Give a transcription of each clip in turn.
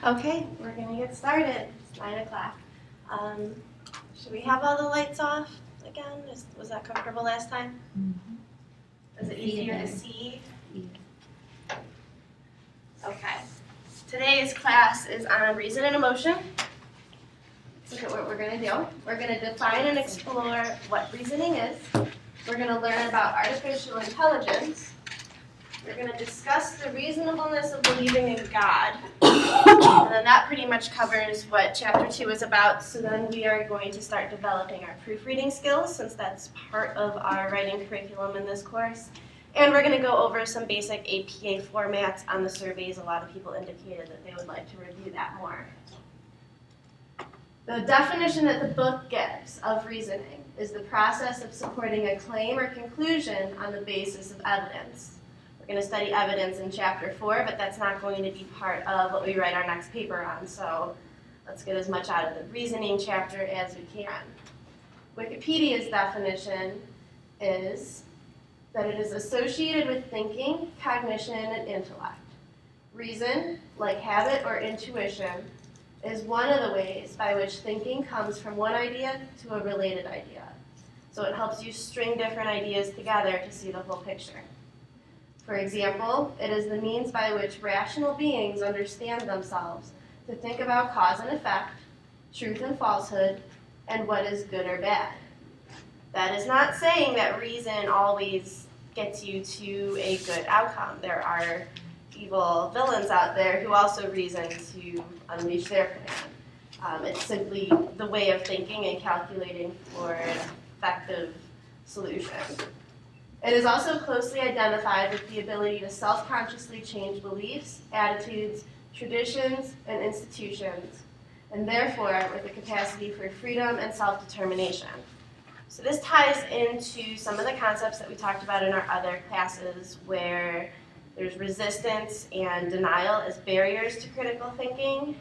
Okay, we're going to get started. It's 9 o'clock. Should we have all the lights off again? Was that comfortable last time? Is it easier to see? Okay. Today's class is on reason and emotion. Let's look at what we're going to do. We're going to define and explore what reasoning is. We're going to learn about artificial intelligence. We're going to discuss the reasonableness of believing in God. And then that pretty much covers what Chapter 2 is about. So then we are going to start developing our proofreading skills, since that's part of our writing curriculum in this course. And we're going to go over some basic APA formats on the surveys. A lot of people indicated that they would like to review that more. The definition that the book gives of reasoning is the process of supporting a claim or conclusion on the basis of evidence. We're going to study evidence in Chapter 4, but that's not going to be part of what we write our next paper on, so let's get as much out of the reasoning chapter as we can. Wikipedia's definition is that it is associated with thinking, cognition, and intellect. Reason, like habit or intuition, is one of the ways by which thinking comes from one idea to a related idea. So it helps you string different ideas together to see the whole picture. For example, it is the means by which rational beings understand themselves to think about cause and effect, truth and falsehood, and what is good or bad. That is not saying that reason always gets you to a good outcome. There are evil villains out there who also reason to unleash their command. It's simply the way of thinking and calculating for an effective solution. It is also closely identified with the ability to self-consciously change beliefs, attitudes, traditions, and institutions, and therefore with the capacity for freedom and self-determination. So this ties into some of the concepts that we talked about in our other classes, where there's resistance and denial as barriers to critical thinking.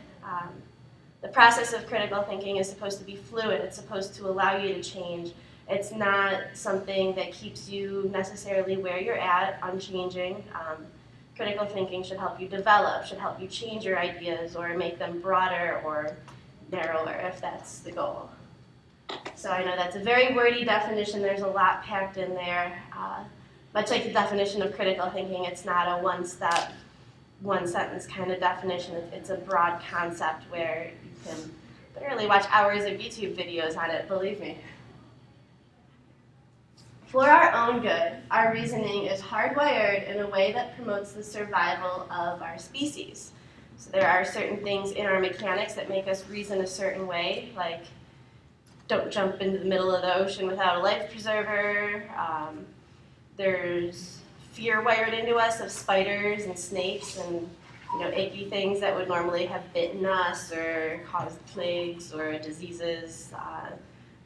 The process of critical thinking is supposed to be fluid. It's supposed to allow you to change. It's not something that keeps you necessarily where you're at, unchanging. Critical thinking should help you develop, should help you change your ideas or make them broader or narrower if that's the goal. So I know that's a very wordy definition. There's a lot packed in there. Much like the definition of critical thinking, it's not a one-step, one-sentence kind of definition. It's a broad concept where you can literally watch hours of YouTube videos on it, believe me. For our own good, our reasoning is hardwired in a way that promotes the survival of our species. So there are certain things in our mechanics that make us reason a certain way, like don't jump into the middle of the ocean without a life preserver. There's fear wired into us of spiders and snakes and achy things that would normally have bitten us or caused plagues or diseases.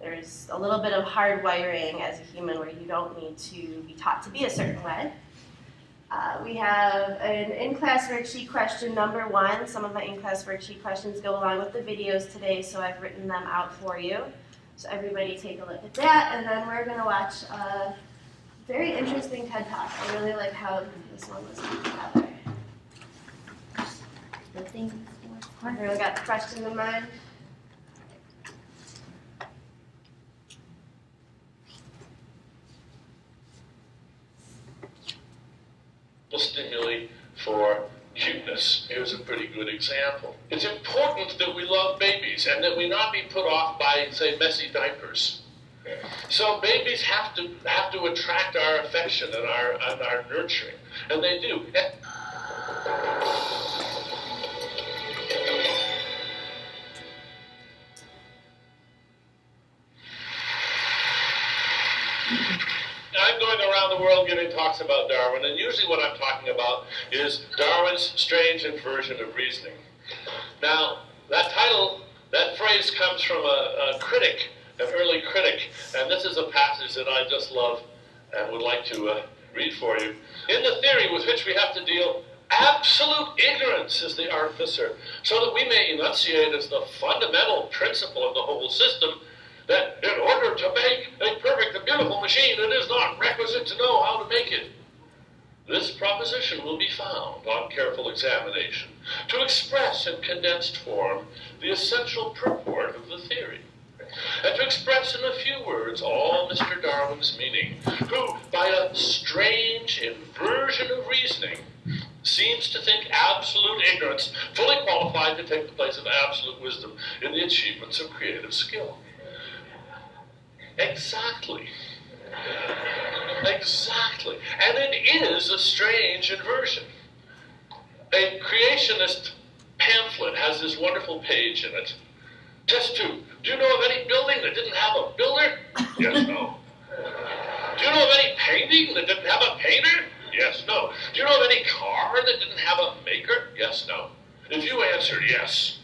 There's a little bit of hard wiring as a human where you don't need to be taught to be a certain way. We have an in-class worksheet question number 1. Some of my in-class worksheet questions go along with the videos today, so I've written them out for you. So everybody take a look at that, and then we're going to watch a very interesting TED Talk. I really like how this one was put together. Everyone got the question in mind? Stimuli for cuteness. Here's a pretty good example. It's important that we love babies and that we not be put off by, say, messy diapers. So babies have to attract our affection and our nurturing, and they do. I'm going around the world giving talks about Darwin, and usually what I'm talking about is Darwin's strange inversion of reasoning. Now, that title, that phrase comes from a critic, an early critic, and this is a passage that I just love and would like to read for you. In the theory with which we have to deal, absolute ignorance is the artificer, so that we may enunciate as the fundamental principle of the whole system that in order to make a perfect and beautiful machine, it is not requisite to know how to make it. This proposition will be found, on careful examination, to express in condensed form the essential purport of the theory, and to express in a few words all Mr. Darwin's meaning, who, by a strange inversion of reasoning, seems to think absolute ignorance fully qualified to take the place of absolute wisdom in the achievements of creative skill. Exactly. Exactly. And it is a strange inversion. A creationist pamphlet has this wonderful page in it. Test 2. Do you know of any building that didn't have a builder? Yes, no. Do you know of any painting that didn't have a painter? Yes, no. Do you know of any car that didn't have a maker? Yes, no. If you answered yes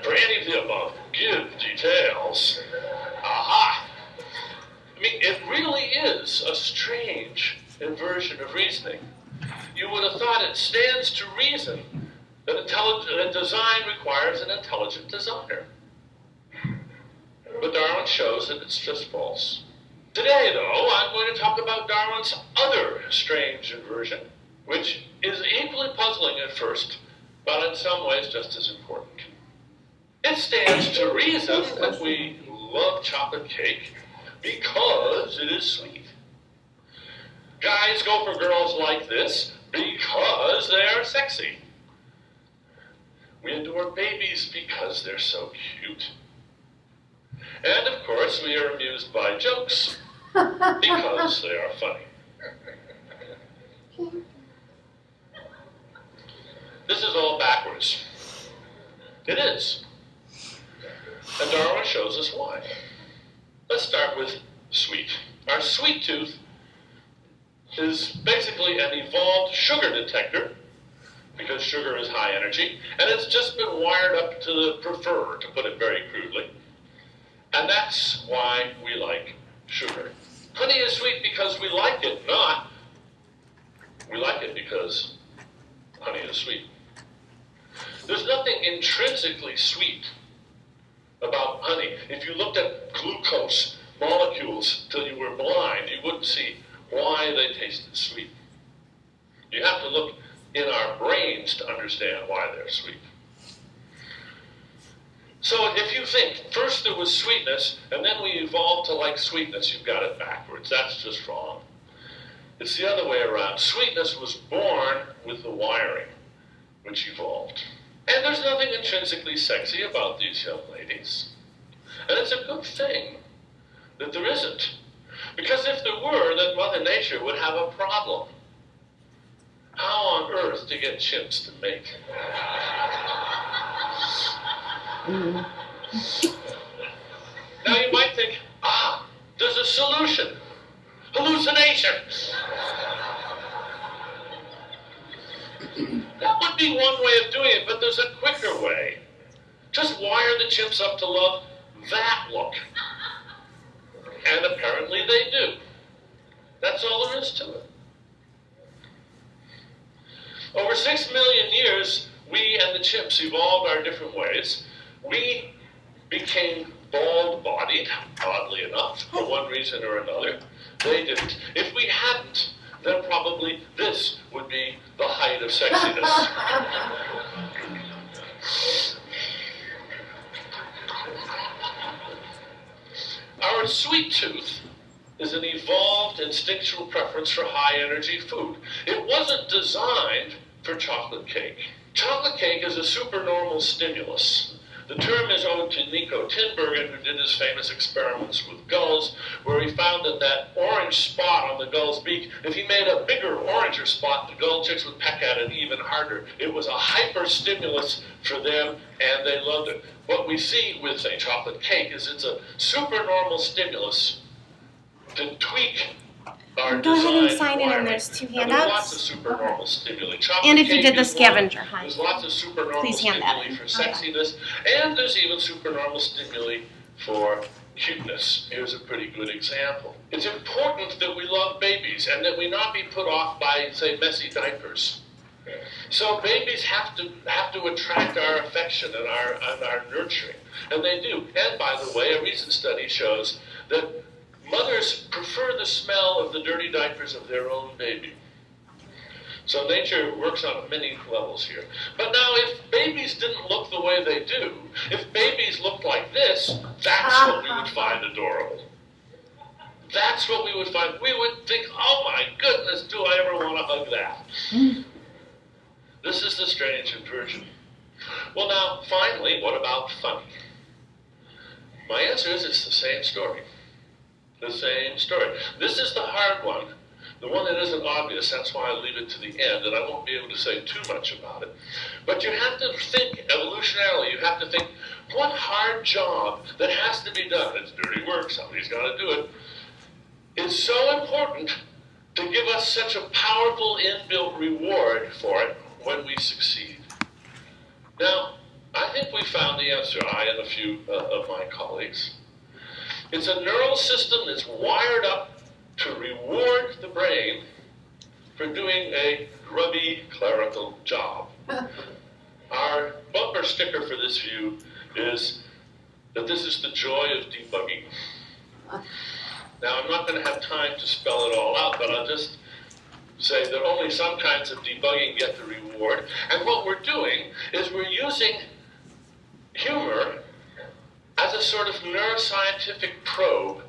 for any of the above, give details. Aha! I mean, it really is a strange inversion of reasoning. You would have thought it stands to reason that design requires an intelligent designer. But Darwin shows that it's just false. Today, though, I'm going to talk about Darwin's other strange inversion, which is equally puzzling at first, but in some ways just as important. It stands to reason that we love chocolate cake because it is sweet. Guys go for girls like this because they are sexy. We adore babies because they're so cute. And of course, we are amused by jokes because they are funny. This is all backwards. It is. And Darwin shows us why. Let's start with sweet. Our sweet tooth is basically an evolved sugar detector, because sugar is high energy, and it's just been wired up to the prefer, to put it very crudely. And that's why we like sugar. Honey is sweet because we like it, not we like it because honey is sweet. There's nothing intrinsically sweet about honey. If you looked at glucose molecules till you were blind, you wouldn't see why they tasted sweet. You have to look in our brains to understand why they're sweet. So if you think first there was sweetness and then we evolved to like sweetness, you've got it backwards. That's just wrong. It's the other way around. Sweetness was born with the wiring, which evolved. And there's nothing intrinsically sexy about these young ladies. And it's a good thing that there isn't. Because if there were, then Mother Nature would have a problem. How on earth to get chimps to mate? Now you might think, there's a solution. Hallucination. That would be one way of doing it, but there's a quicker way. Just wire the chimps up to love that look. And apparently they do. That's all there is to it. Over 6 million years, we and the chimps evolved our different ways. We became bald-bodied, oddly enough, for one reason or another. They didn't. If we hadn't, then probably this would be the height of sexiness. Our sweet tooth is an evolved instinctual preference for high-energy food. It wasn't designed for chocolate cake. Chocolate cake is a supernormal stimulus. The term is owed to Nico Tinbergen, who did his famous experiments with gulls, where he found that orange spot on the gull's beak, if he made a bigger, oranger spot, the gull chicks would peck at it even harder. It was a hyper-stimulus for them, and they loved it. What we see with, say, chocolate cake is it's a supernormal stimulus to tweak our Go ahead and design sign in, and wiring. there's 2 And there's lots handouts. of supernormal stimuli. Chocolate And if you cake did the is one. scavenger hunt, There's lots of supernormal please hand that stimuli in. for sexiness, and there's even supernormal stimuli for cuteness. Here's a pretty good example. It's important that we love babies and that we not be put off by, say, messy diapers. So babies have to attract our affection and our nurturing, and they do. And by the way, a recent study shows that mothers prefer the smell of the dirty diapers of their own baby. So nature works on many levels here. But now if babies didn't look the way they do, if babies looked like this, that's what we would find adorable. That's what we would find. We would think, oh my goodness, do I ever want to hug that? This is the strange inversion. Well now, finally, what about funny? My answer is it's the same story. The same story. This is the hard one. The one that isn't obvious, that's why I leave it to the end, and I won't be able to say too much about it. But you have to think evolutionarily. You have to think, what hard job that has to be done, it's dirty work, somebody's got to do it, is so important to give us such a powerful inbuilt reward for it when we succeed. Now, I think we found the answer, I and a few of my colleagues. It's a neural system that's wired up to reward the brain for doing a grubby clerical job. Our bumper sticker for this view is that this is the joy of debugging. Now, I'm not going to have time to spell it all out, but I'll just say that only some kinds of debugging get the reward. And what we're doing is we're using humor as a sort of neuroscientific probe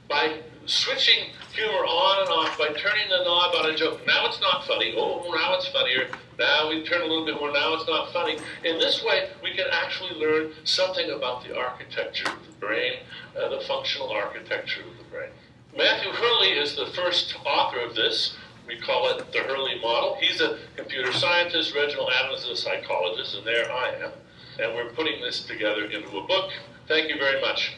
by switching humor on and off, by turning the knob on a joke. Now it's not funny. Oh, now it's funnier. Now we turn a little bit more. Now it's not funny. In this way, we can actually learn something about the architecture of the brain, the functional architecture of the brain. Matthew Hurley is the first author of this. We call it the Hurley model. He's a computer scientist. Reginald Adams is a psychologist, and there I am. And we're putting this together into a book. Thank you very much.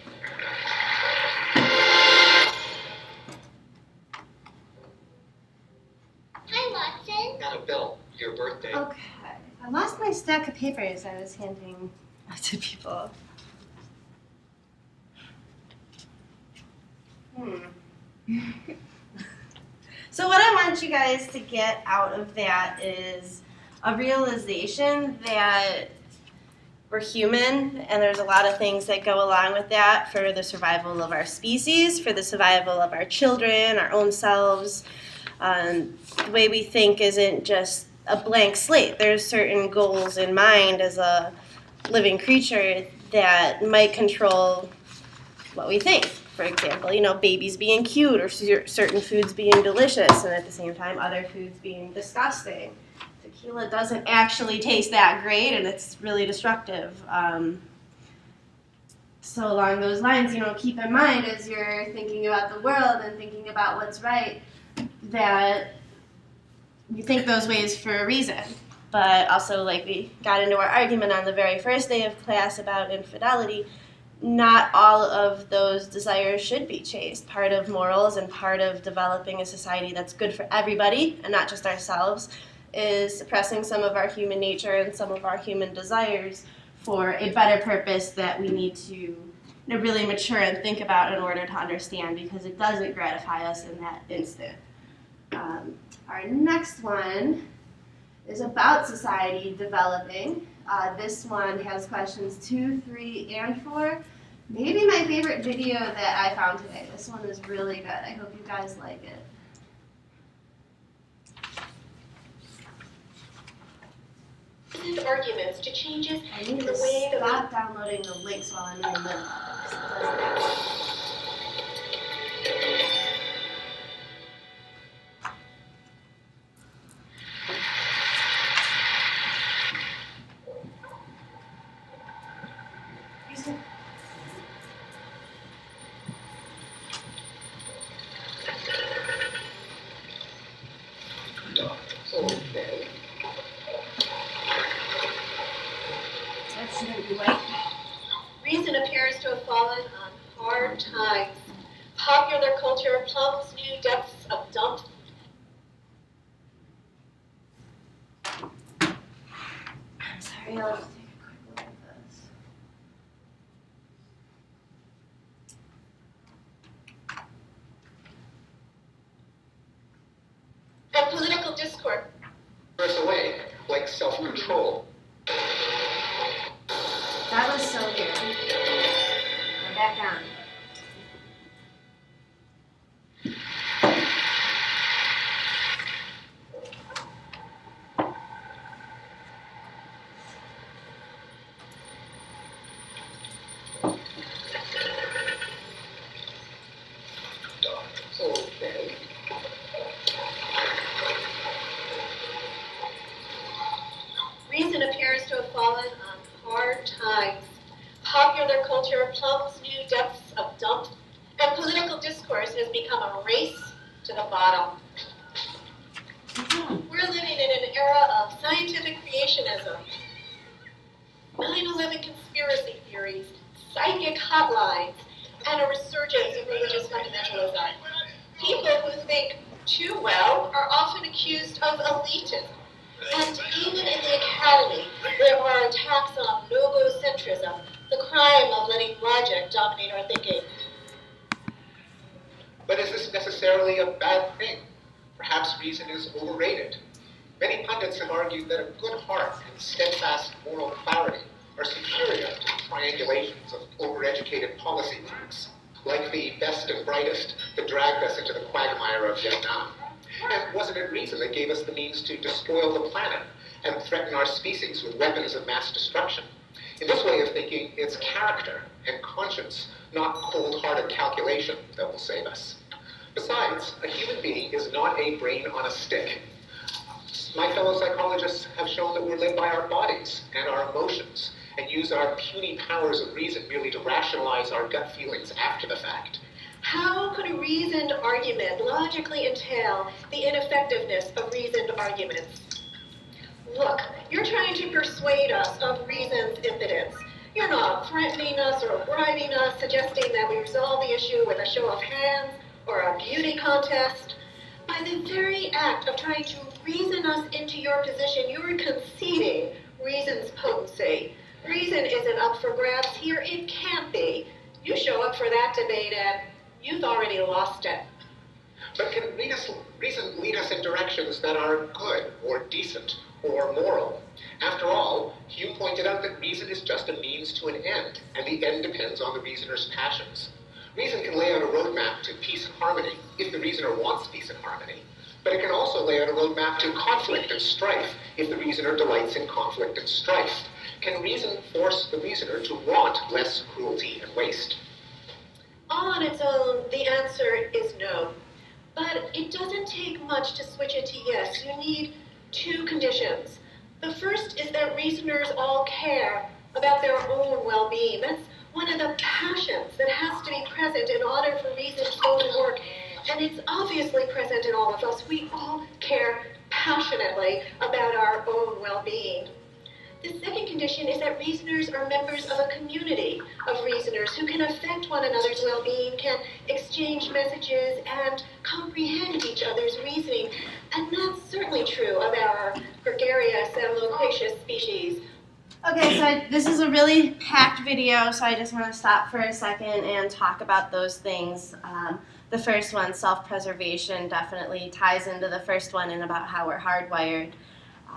Hi, Watson. Annabelle, your birthday. Okay. I lost my stack of papers I was handing out to people. So what I want you guys to get out of that is a realization that we're human, and there's a lot of things that go along with that for the survival of our species, for the survival of our children, our own selves. The way we think isn't just a blank slate. There's certain goals in mind as a living creature that might control what we think. For example, babies being cute or certain foods being delicious, and at the same time other foods being disgusting. Tequila doesn't actually taste that great, and it's really destructive. So along those lines, keep in mind as you're thinking about the world and thinking about what's right, that you think those ways for a reason. But also, like we got into our argument on the very first day of class about infidelity, not all of those desires should be chased. Part of morals and part of developing a society that's good for everybody and not just ourselves is suppressing some of our human nature and some of our human desires for a better purpose that we need to really mature and think about in order to understand, because it doesn't gratify us in that instant. Our next one is about society developing. This one has questions 2, 3, and 4. Maybe my favorite video that I found today. This one is really good. I hope you guys like it. Arguments to changes I need in to the way that stop downloading the links while I'm in the middle of it, 'cause it doesn't. Okay. That shouldn't be like reason appears to have fallen on hard times. Popular culture plumbs new depths of dump. I'm sorry, I'll just take a quick look at this. And political discord. Press away, like self-control. That was so weird. We're back on. hard times. Popular culture plumbs new depths of dump, and political discourse has become a race to the bottom. We're living in an era of scientific creationism, 9/11 conspiracy theories, psychic hotlines, and a resurgence of religious fundamentalism. People who think too well are often accused of elitism. And even in the academy, there are attacks on logocentrism, the crime of letting logic dominate our thinking. But is this necessarily a bad thing? Perhaps reason is overrated. Many pundits have argued that a good heart and steadfast moral clarity are superior to the triangulations of overeducated policy freaks, like the best and brightest that dragged us into the quagmire of Vietnam. And wasn't it reason that gave us the means to despoil the planet and threaten our species with weapons of mass destruction? In this way of thinking, it's character and conscience, not cold-hearted calculation, that will save us. Besides, a human being is not a brain on a stick. My fellow psychologists have shown that we're led by our bodies and our emotions, and use our puny powers of reason merely to rationalize our gut feelings after the fact. How could a reasoned argument logically entail the ineffectiveness of reasoned arguments? Look, you're trying to persuade us of reason's impotence. You're not threatening us or bribing us, suggesting that we resolve the issue with a show of hands or a beauty contest. By the very act of trying to reason us into your position, you're conceding reason's potency. Reason isn't up for grabs here. It can't be. You show up for that debate and you've already lost it. But can reason lead us in directions that are good or decent or moral? After all, Hume pointed out that reason is just a means to an end, and the end depends on the reasoner's passions. Reason can lay out a roadmap to peace and harmony if the reasoner wants peace and harmony, but it can also lay out a roadmap to conflict and strife if the reasoner delights in conflict and strife. Can reason force the reasoner to want less cruelty and waste? On its own, the answer is no. But it doesn't take much to switch it to yes. You need two conditions. The first is that reasoners all care about their own well-being. That's one of the passions that has to be present in order for reason to go to work. And it's obviously present in all of us. We all care passionately about our own well-being. The second condition is that reasoners are members of a community of reasoners who can affect one another's well-being, can exchange messages, and comprehend each other's reasoning. And that's certainly true of our gregarious and loquacious species. Okay, so this is a really packed video, so I just want to stop for a second and talk about those things. The first one, self-preservation, definitely ties into the first one and about how we're hardwired.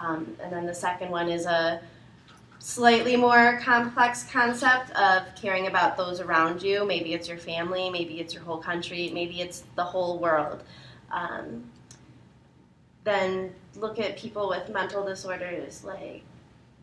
And then the second one is a slightly more complex concept of caring about those around you. Maybe it's your family, maybe it's your whole country, maybe it's the whole world. Then look at people with mental disorders like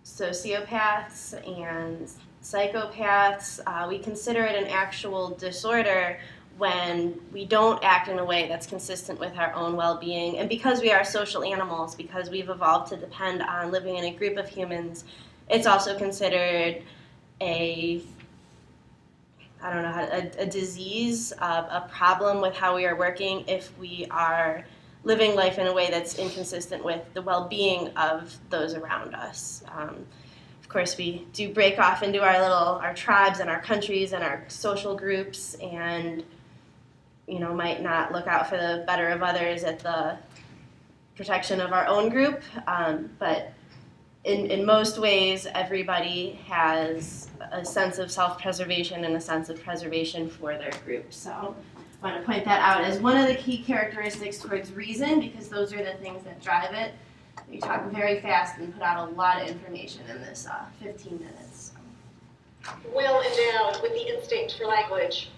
sociopaths and psychopaths. We consider it an actual disorder when we don't act in a way that's consistent with our own well-being. And because we are social animals, because we've evolved to depend on living in a group of humans, it's also considered a disease, a problem with how we are working if we are living life in a way that's inconsistent with the well-being of those around us. Of course, we do break off into our tribes and our countries and our social groups, and might not look out for the better of others at the protection of our own group. But in most ways, everybody has a sense of self-preservation and a sense of preservation for their group. So I want to point that out as one of the key characteristics towards reason, because those are the things that drive it. We talk very fast and put out a lot of information in this 15 minutes. Well endowed with the instinct for language.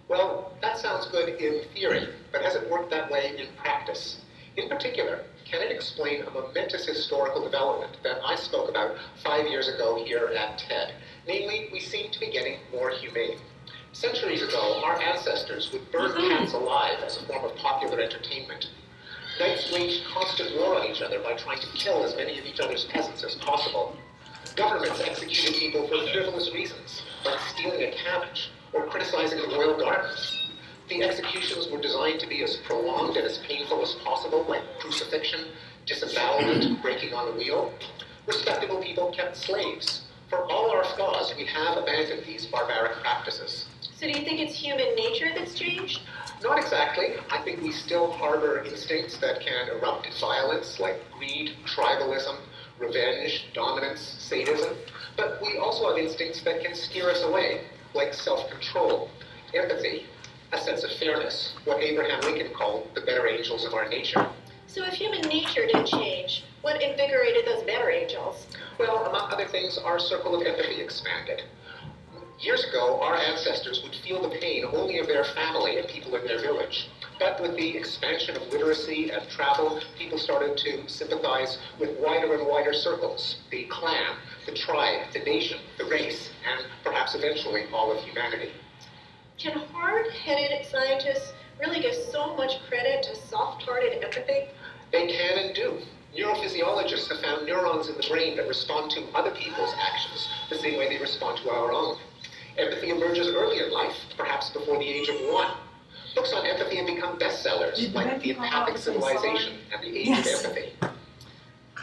Well, that sounds good in theory, but has it worked that way in practice? In particular, can it explain a momentous historical development that I spoke about 5 years ago here at TED? Namely, we seem to be getting more humane. Centuries ago, our ancestors would burn cats alive as a form of popular entertainment. Knights waged constant war on each other by trying to kill as many of each other's peasants as possible. Governments executed people for frivolous reasons, like stealing a cabbage or criticizing the royal garden. The executions were designed to be as prolonged and as painful as possible, like crucifixion, disembowelment, breaking on the wheel. Respectable people kept slaves. For all our flaws, we have abandoned these barbaric practices. So do you think it's human nature that's changed? Not exactly. I think we still harbor instincts that can erupt in violence, like greed, tribalism, revenge, dominance, sadism. But we also have instincts that can steer us away, like self-control, empathy, a sense of fairness, what Abraham Lincoln called the better angels of our nature. So if human nature did change, what invigorated those better angels? Well, among other things, our circle of empathy expanded. Years ago, our ancestors would feel the pain only of their family and people in their village. But with the expansion of literacy and travel, people started to sympathize with wider and wider circles: the clan, the tribe, the nation, the race, and perhaps eventually all of humanity. Can hard-headed scientists really give so much credit to soft-hearted empathy? They can and do. Neurophysiologists have found neurons in the brain that respond to other people's actions the same way they respond to our own. Empathy emerges early in life, perhaps before the age of 1. Books on empathy have become bestsellers, like The Empathic Civilization and The Age of Empathy.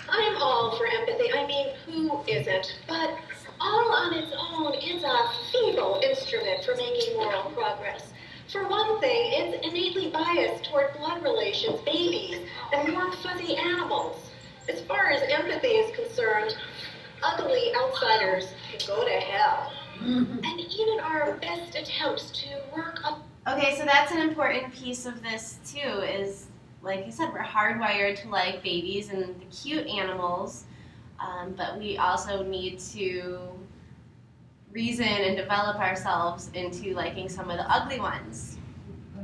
I'm all for empathy. I mean, who isn't? But all on its own is a feeble instrument for making moral progress. For one thing, it's innately biased toward blood relations, babies, and warm, fuzzy animals. As far as empathy is concerned, ugly outsiders can go to hell. And even our best attempts to work up. Okay, so that's an important piece of this too, is, like I said, we're hardwired to like babies and the cute animals, but we also need to reason and develop ourselves into liking some of the ugly ones.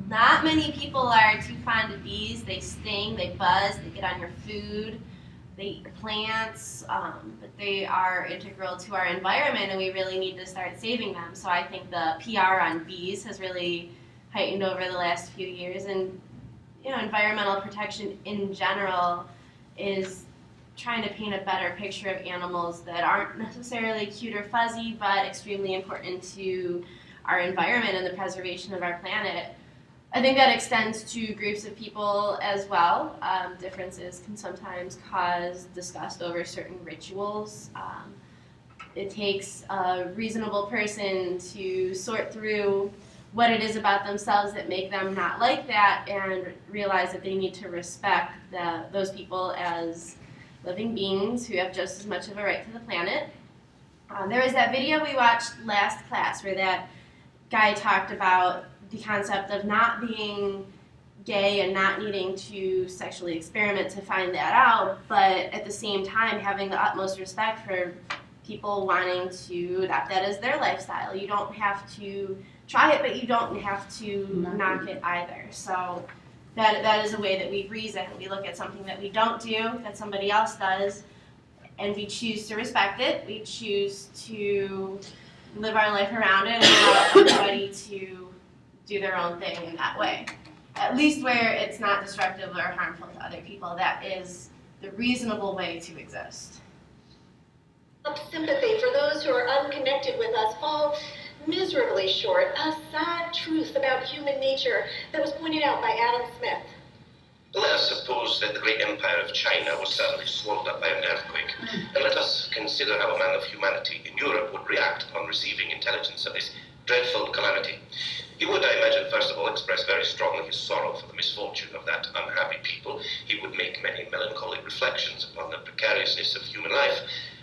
Not many people are too fond of bees. They sting, they buzz, they get on your food, they eat the plants, but they are integral to our environment and we really need to start saving them. So I think the PR on bees has really heightened over the last few years, and environmental protection in general is trying to paint a better picture of animals that aren't necessarily cute or fuzzy, but extremely important to our environment and the preservation of our planet. I think that extends to groups of people as well. Differences can sometimes cause disgust over certain rituals. It takes a reasonable person to sort through what it is about themselves that make them not like that and realize that they need to respect those people as living beings who have just as much of a right to the planet. There was that video we watched last class where that guy talked about the concept of not being gay and not needing to sexually experiment to find that out, but at the same time having the utmost respect for people wanting to adopt that as their lifestyle. You don't have to try it, but you don't have to knock it either. So that is a way that we reason. We look at something that we don't do, that somebody else does, and we choose to respect it. We choose to live our life around it and allow everybody to do their own thing in that way. At least where it's not destructive or harmful to other people. That is the reasonable way to exist. Sympathy for those who are unconnected with us falls miserably short. A sad truth about human nature that was pointed out by Adam Smith. Let us suppose that the great empire of China was suddenly swallowed up by an earthquake, and let us consider how a man of humanity in Europe would react upon receiving intelligence of this dreadful calamity. He would, I imagine, first of all express very strongly his sorrow for the misfortune of that unhappy people. He would make many melancholy reflections upon the precariousness of human life,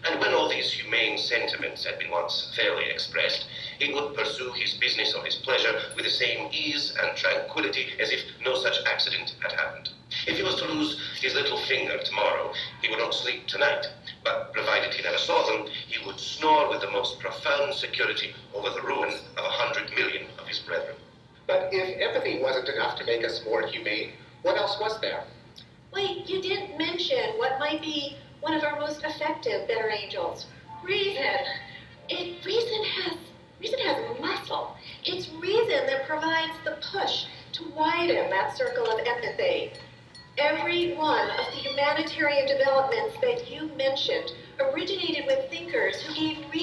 and when all these humane sentiments had been once fairly expressed, he would pursue his business or his pleasure with the same ease and tranquility as if no such accident had happened. If he was to lose his little finger tomorrow, he would not sleep tonight, but provided he never saw them, he would snore with the most profound security over the ruin of 100 million of his brethren. But if empathy wasn't enough to make us more humane, what else was there? Wait, you didn't mention what might be one of our most effective better angels. Reason. Reason has muscle. It's reason that provides the push to widen that circle of empathy. Every one of the humanitarian developments that you mentioned originated with thinkers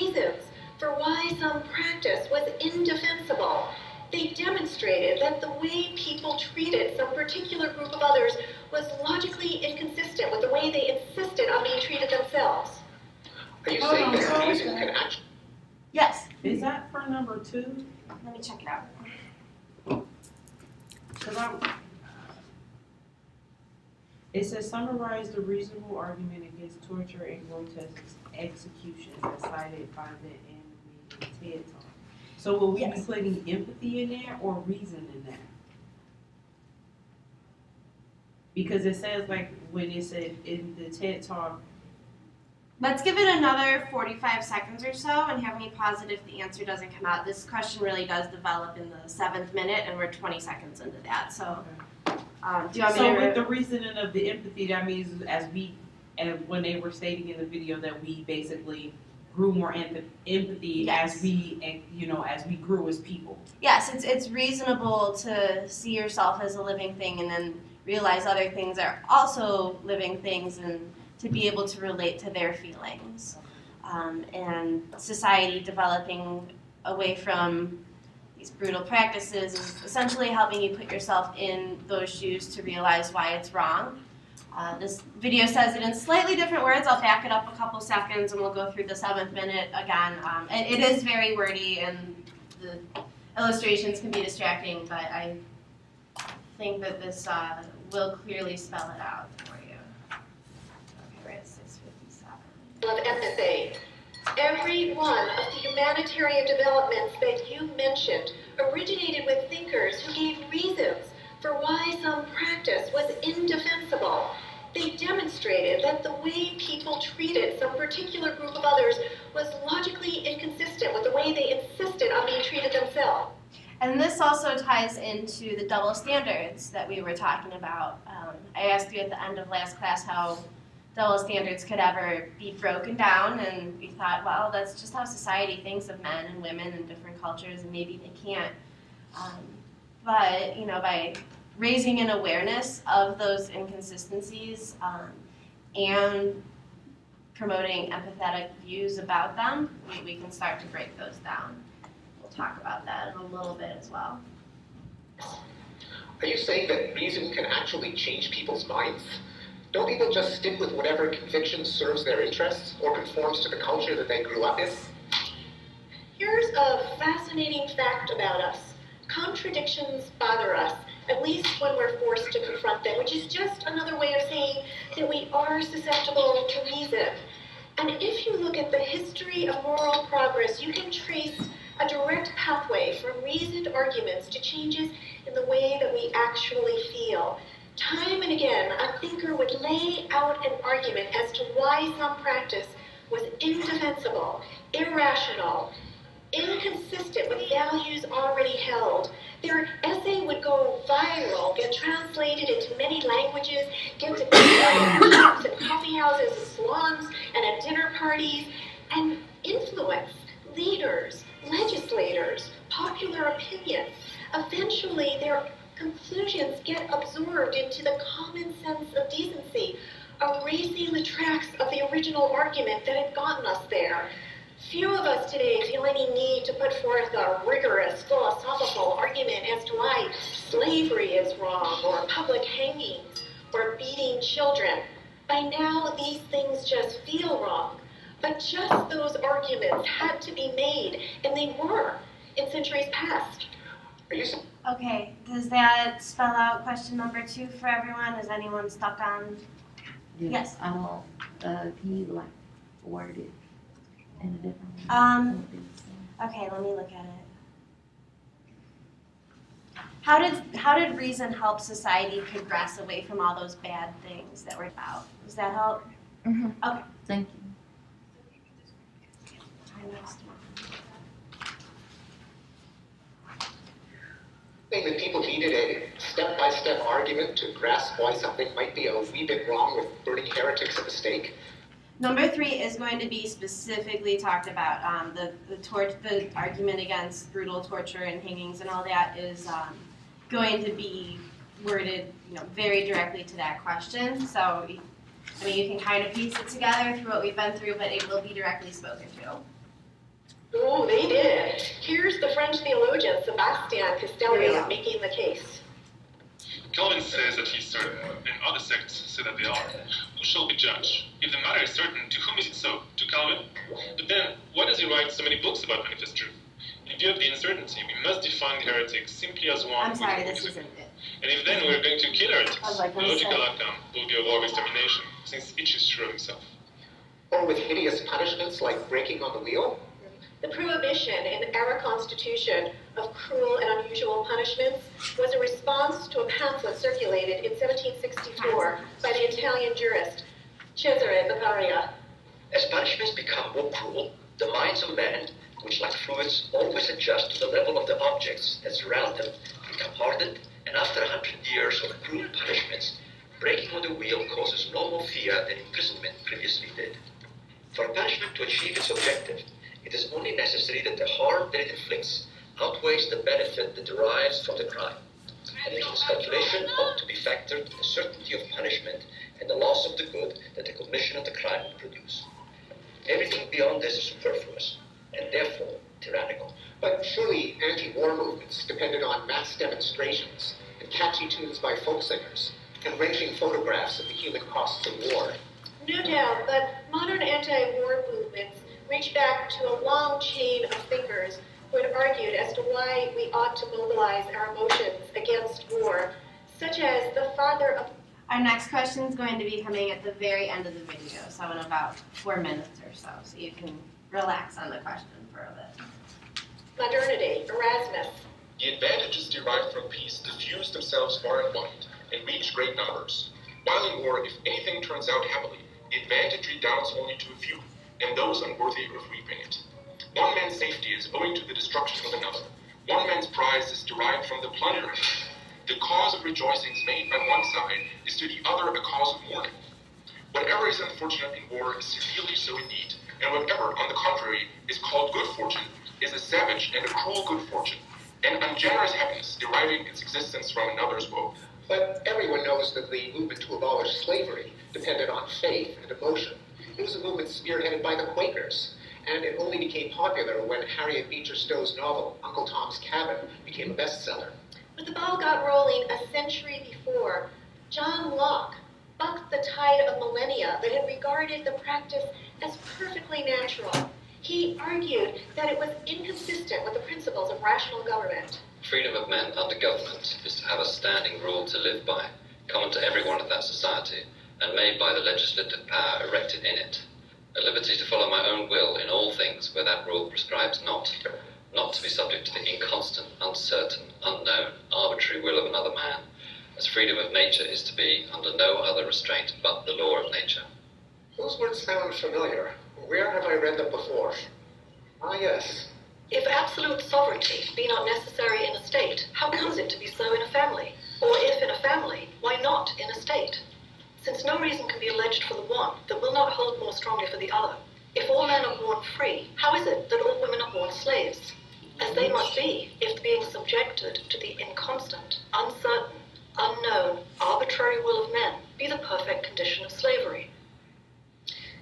reasons for why some practice was indefensible. They demonstrated that the way people treated some particular group of others was logically inconsistent with the way they insisted on being treated themselves. Are you saying that reason can actually... Yes, Is that for number 2? let me check it out. It says summarize the reasonable argument against torture and grotesque executions as cited by the animated TED Talk. So will we be Yes. putting empathy in there or reason in there? Because it says like when it said in the TED Talk, Let's give it another 45 seconds or so and have me pause it if the answer doesn't come out. This question really does develop in the 7th minute and we're 20 seconds into that. So do you want me so to... with the reasoning of the empathy, that means and when they were stating in the video that we basically grew more empathy Yes. as we, as we grew as people. Yes, it's reasonable to see yourself as a living thing and then realize other things are also living things and to be able to relate to their feelings. And society developing away from these brutal practices is essentially helping you put yourself in those shoes to realize why it's wrong. This video says it in slightly different words. I'll back it up a couple seconds and we'll go through the 7th minute again. It is very wordy and the illustrations can be distracting, but I think that this will clearly spell it out for you. Okay, we're at 6:57. Of empathy. Every one of the humanitarian developments that you mentioned originated with thinkers who gave reasons for why some practice was indefensible. They demonstrated that the way people treated some particular group of others was logically inconsistent with the way they insisted on being treated themselves. And this also ties into the double standards that we were talking about. I asked you at the end of last class how double standards could ever be broken down, and we thought, well, that's just how society thinks of men and women in different cultures, and maybe they can't. But by raising an awareness of those inconsistencies and promoting empathetic views about them, we can start to break those down. We'll talk about that in a little bit as well. Are you saying that reason can actually change people's minds? Don't people just stick with whatever conviction serves their interests or conforms to the culture that they grew up in? Here's a fascinating fact about us. Contradictions bother us, at least when we're forced to confront them, which is just another way of saying that we are susceptible to reason. And if you look at the history of moral progress, you can trace a direct pathway from reasoned arguments to changes in the way that we actually feel. Time and again, a thinker would lay out an argument as to why some practice was indefensible, irrational, inconsistent with values already held. Their essay would go viral, get translated into many languages, get to shops and coffee houses and salons and at dinner parties, and influence leaders, legislators, popular opinion. Eventually, their conclusions get absorbed into the common sense of decency, erasing the tracks of the original argument that had gotten us there. Few of us today feel any need to put forth a rigorous philosophical argument as to why slavery is wrong, or public hangings, or beating children. By now, these things just feel wrong. But just those arguments had to be made, and they were, in centuries past. Are you Okay, does that spell out question number 2 for everyone? Is anyone stuck on? Yes. I don't, can you word it in a different way? Okay, let me look at it. How did reason help society progress away from all those bad things that we're about? Does that help? Mm-hmm. Okay. Thank you. saying that people needed a step-by-step argument to grasp why something might be a wee bit wrong with burning heretics at the stake? Number 3 is going to be specifically talked about. The argument against brutal torture and hangings and all that is going to be worded, very directly to that question. So, you can kind of piece it together through what we've been through, but it will be directly spoken to. French theologian Sebastian Castellio making the case. Calvin says that he's certain, and other sects say that they are. Who shall be judged? If the matter is certain, to whom is it so? To Calvin? But then, why does he write so many books about manifest truth? In view of the uncertainty, we must define the heretic simply as one. I'm sorry, this isn't it. And if then we're going to kill heretics, I was like, the I'm logical sorry. outcome will be a war of extermination, since each is sure of himself. Or with hideous punishments like breaking on the wheel? The prohibition in our Constitution of cruel and unusual punishments was a response to a pamphlet circulated in 1764 by the Italian jurist Cesare Beccaria. As punishments become more cruel, the minds of men, which like fluids always adjust to the level of the objects that surround them, become hardened, and after 100 years of cruel punishments, breaking on the wheel causes no more fear than imprisonment previously did. For a punishment to achieve its objective, it is only necessary that the harm that it inflicts outweighs the benefit that derives from the crime. And into this calculation ought to be factored the certainty of punishment and the loss of the good that the commission of the crime would produce. Everything beyond this is superfluous, and therefore tyrannical. But surely anti-war movements depended on mass demonstrations and catchy tunes by folk singers and wrenching photographs of the human costs of war. No doubt, but modern anti-war movements reach back to a long chain of thinkers who had argued as to why we ought to mobilize our emotions against war, such as the father of... Our next question is going to be coming at the very end of the video, so in about 4 minutes or so you can relax on the question for a bit. modernity, Erasmus. The advantages derived from peace diffuse themselves far and wide and reach great numbers. While in war, if anything turns out happily, the advantage redounds only to a few, and those unworthy of reaping it. One man's safety is owing to the destruction of another. One man's prize is derived from the plunder of another. The cause of rejoicings made by one side is to the other a cause of mourning. Whatever is unfortunate in war is severely so indeed, and whatever, on the contrary, is called good fortune is a savage and a cruel good fortune, an ungenerous happiness deriving its existence from another's woe. But everyone knows that the movement to abolish slavery depended on faith and emotion. It was a movement spearheaded by the Quakers, and it only became popular when Harriet Beecher Stowe's novel, Uncle Tom's Cabin, became a bestseller. But the ball got rolling a century before. John Locke bucked the tide of millennia that had regarded the practice as perfectly natural. He argued that it was inconsistent with the principles of rational government. Freedom of men under government is to have a standing rule to live by, common to everyone of that society, and made by the legislative power erected in it. A liberty to follow my own will in all things where that rule prescribes not to be subject to the inconstant, uncertain, unknown, arbitrary will of another man, as freedom of nature is to be under no other restraint but the law of nature. Those words sound familiar. Where have I read them before? Ah, yes. If absolute sovereignty be not necessary in a state, how comes it to be so in a family? Or if in a family, why not in a state? Since no reason can be alleged for the one that will not hold more strongly for the other. If all men are born free, how is it that all women are born slaves? As they must be, if being subjected to the inconstant, uncertain, unknown, arbitrary will of men be the perfect condition of slavery.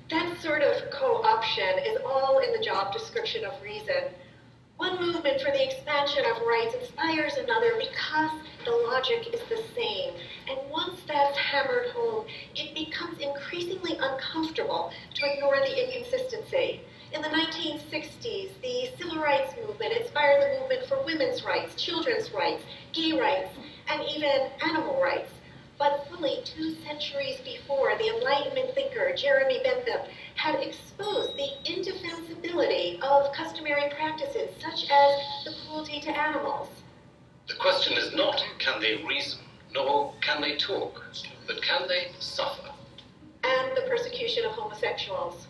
That sort of co-option is all in the job description of reason. One movement for the expansion of rights inspires another because the logic is the same. And once that's hammered home, it becomes increasingly uncomfortable to ignore the inconsistency. In the 1960s, the civil rights movement inspired the movement for women's rights, children's rights, gay rights, and even animal rights. But fully 2 centuries before, the Enlightenment thinker Jeremy Bentham had exposed the indefensibility of customary practices such as the cruelty to animals. The question is not, can they reason, nor can they talk, but can they suffer? And the persecution of homosexuals.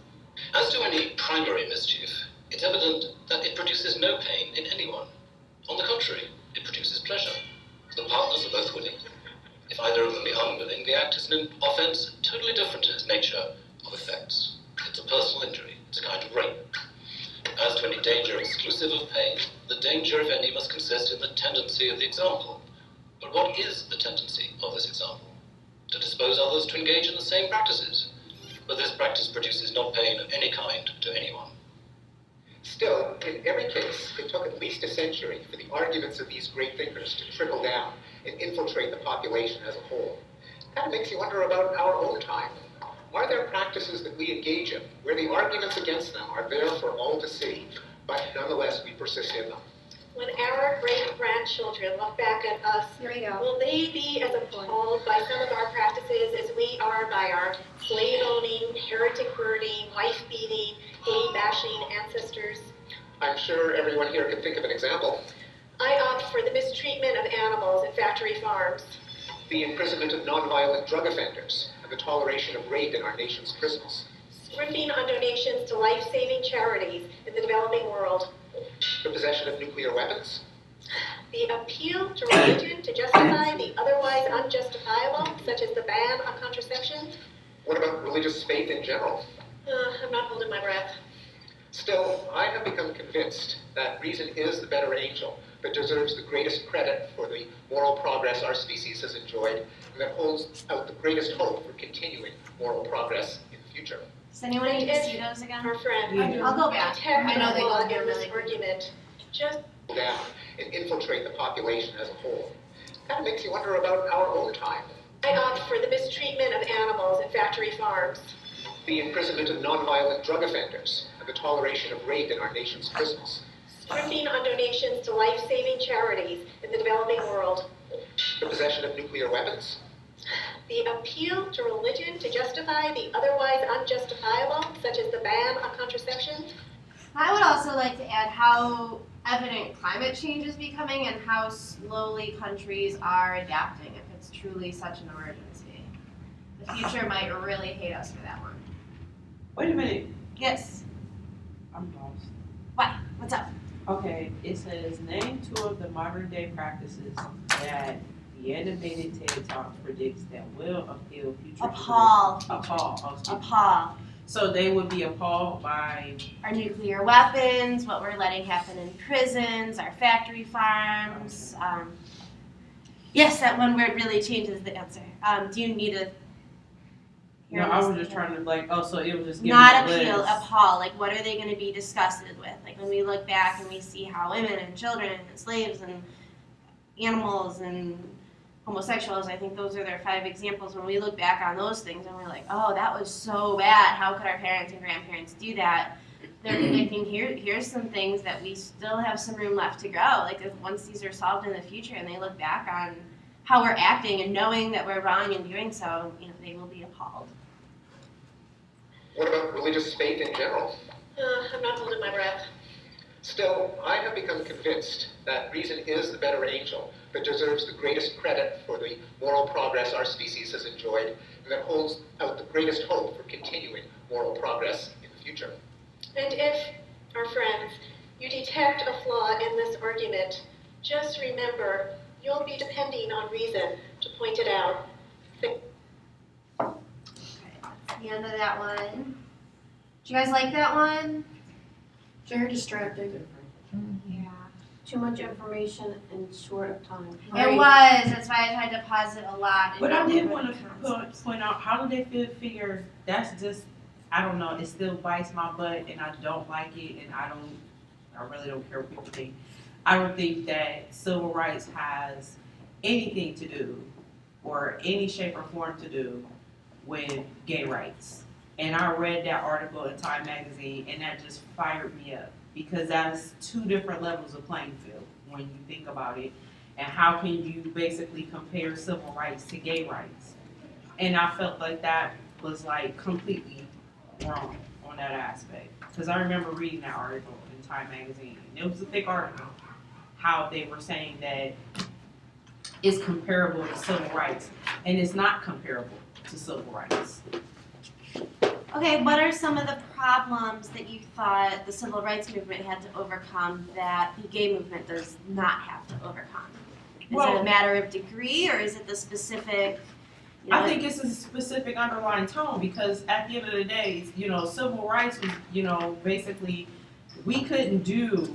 As to any primary mischief, it's evident that it produces no pain in anyone. On the contrary, it produces pleasure. The partners are both willing. If either of them be unwilling, the act is an offence totally different in its nature of effects. It's a personal injury. It's a kind of rape. As to any danger exclusive of pain, the danger, if any, must consist in the tendency of the example. But what is the tendency of this example? To dispose others to engage in the same practices. But this practice produces no pain of any kind to anyone. Still, in every case, it took at least a century for the arguments of these great thinkers to trickle down and infiltrate the population as a whole. Kind of makes you wonder about our own time. Are there practices that we engage in where the arguments against them are there for all to see, but nonetheless we persist in them? When our great-grandchildren look back at us, Here we go. will they be as appalled by some of our practices as we are by our slave-owning, heretic-burning, wife-beating, gay-bashing ancestors? I'm sure everyone here can think of an example. I opt for the mistreatment of animals in factory farms. The imprisonment of nonviolent drug offenders and the toleration of rape in our nation's prisons. Scrimping on donations to life-saving charities in the developing world. The possession of nuclear weapons. The appeal to religion to justify the otherwise unjustifiable, such as the ban on contraception. What about religious faith in general? I'm not holding my breath. Still, I have become convinced that reason is the better angel that deserves the greatest credit for the moral progress our species has enjoyed and that holds out the greatest hope for continuing moral progress in the future. Does anyone need to see those again? Our friend, I'll go back. detect I know the they flaw go here in this really argument. Just Down and infiltrate the population as a whole. Kind of makes you wonder about our own time. I opt for the mistreatment of animals in factory farms. The imprisonment of nonviolent drug offenders and the toleration of rape in our nation's prisons. Scrimping on donations to life-saving charities in the developing world. The possession of nuclear weapons. The appeal to religion to justify the otherwise unjustifiable, such as the ban on contraception. I would also like to add how evident climate change is becoming and how slowly countries are adapting if it's truly such an emergency. The future might really hate us for that one. Wait a minute. Yes. I'm lost. What? What's up? Okay, it says name 2 of the modern day practices that the animated TED Talk predicts that will appeal future Appall. Appall. Oh, excuse me. Appall. So they would be appalled by Our nuclear weapons, what we're letting happen in prisons, our factory farms. Yes, that one word really changes the answer. Do you need a... No, I was just trying to so it was just giving Not a appeal, list. appall. Like, what are they going to be disgusted with? Like, when we look back and we see how women and children and slaves and animals and homosexuals, I think those are their 5 examples. When we look back on those things and we're like, oh, that was so bad. How could our parents and grandparents do that? They're predicting here's some things that we still have some room left to grow. Like, once these are solved in the future and they look back on how we're acting and knowing that we're wrong in doing so, they will be appalled. What about religious faith in general? I'm not holding my breath. Still, I have become convinced that reason is the better angel that deserves the greatest credit for the moral progress our species has enjoyed and that holds out the greatest hope for continuing moral progress in the future. And if, our friends, you detect a flaw in this argument, just remember you'll be depending on reason to point it out. The end of that one. Do you guys like that one? Very distracting. Yeah. Too much information in short of time. It was. That's why I tried to pause it a lot. and But I go did over want the to concepts. point out, how do they figure that's just, I don't know, it still bites my butt and I don't like it and I really don't care what people think. I don't think that civil rights has anything to do or any shape or form to do with gay rights. And I read that article in Time Magazine and that just fired me up because that's 2 different levels of playing field when you think about it. And how can you basically compare civil rights to gay rights? And I felt like that was completely wrong on that aspect. Because I remember reading that article in Time Magazine. It was a thick article. How they were saying that it's comparable to civil rights. And it's not comparable to civil rights. Okay, what are some of the problems that you thought the civil rights movement had to overcome that the gay movement does not have to overcome? Is it a matter of degree or is it the specific? I think it's a specific underlying tone because at the end of the day, civil rights was, basically we couldn't do,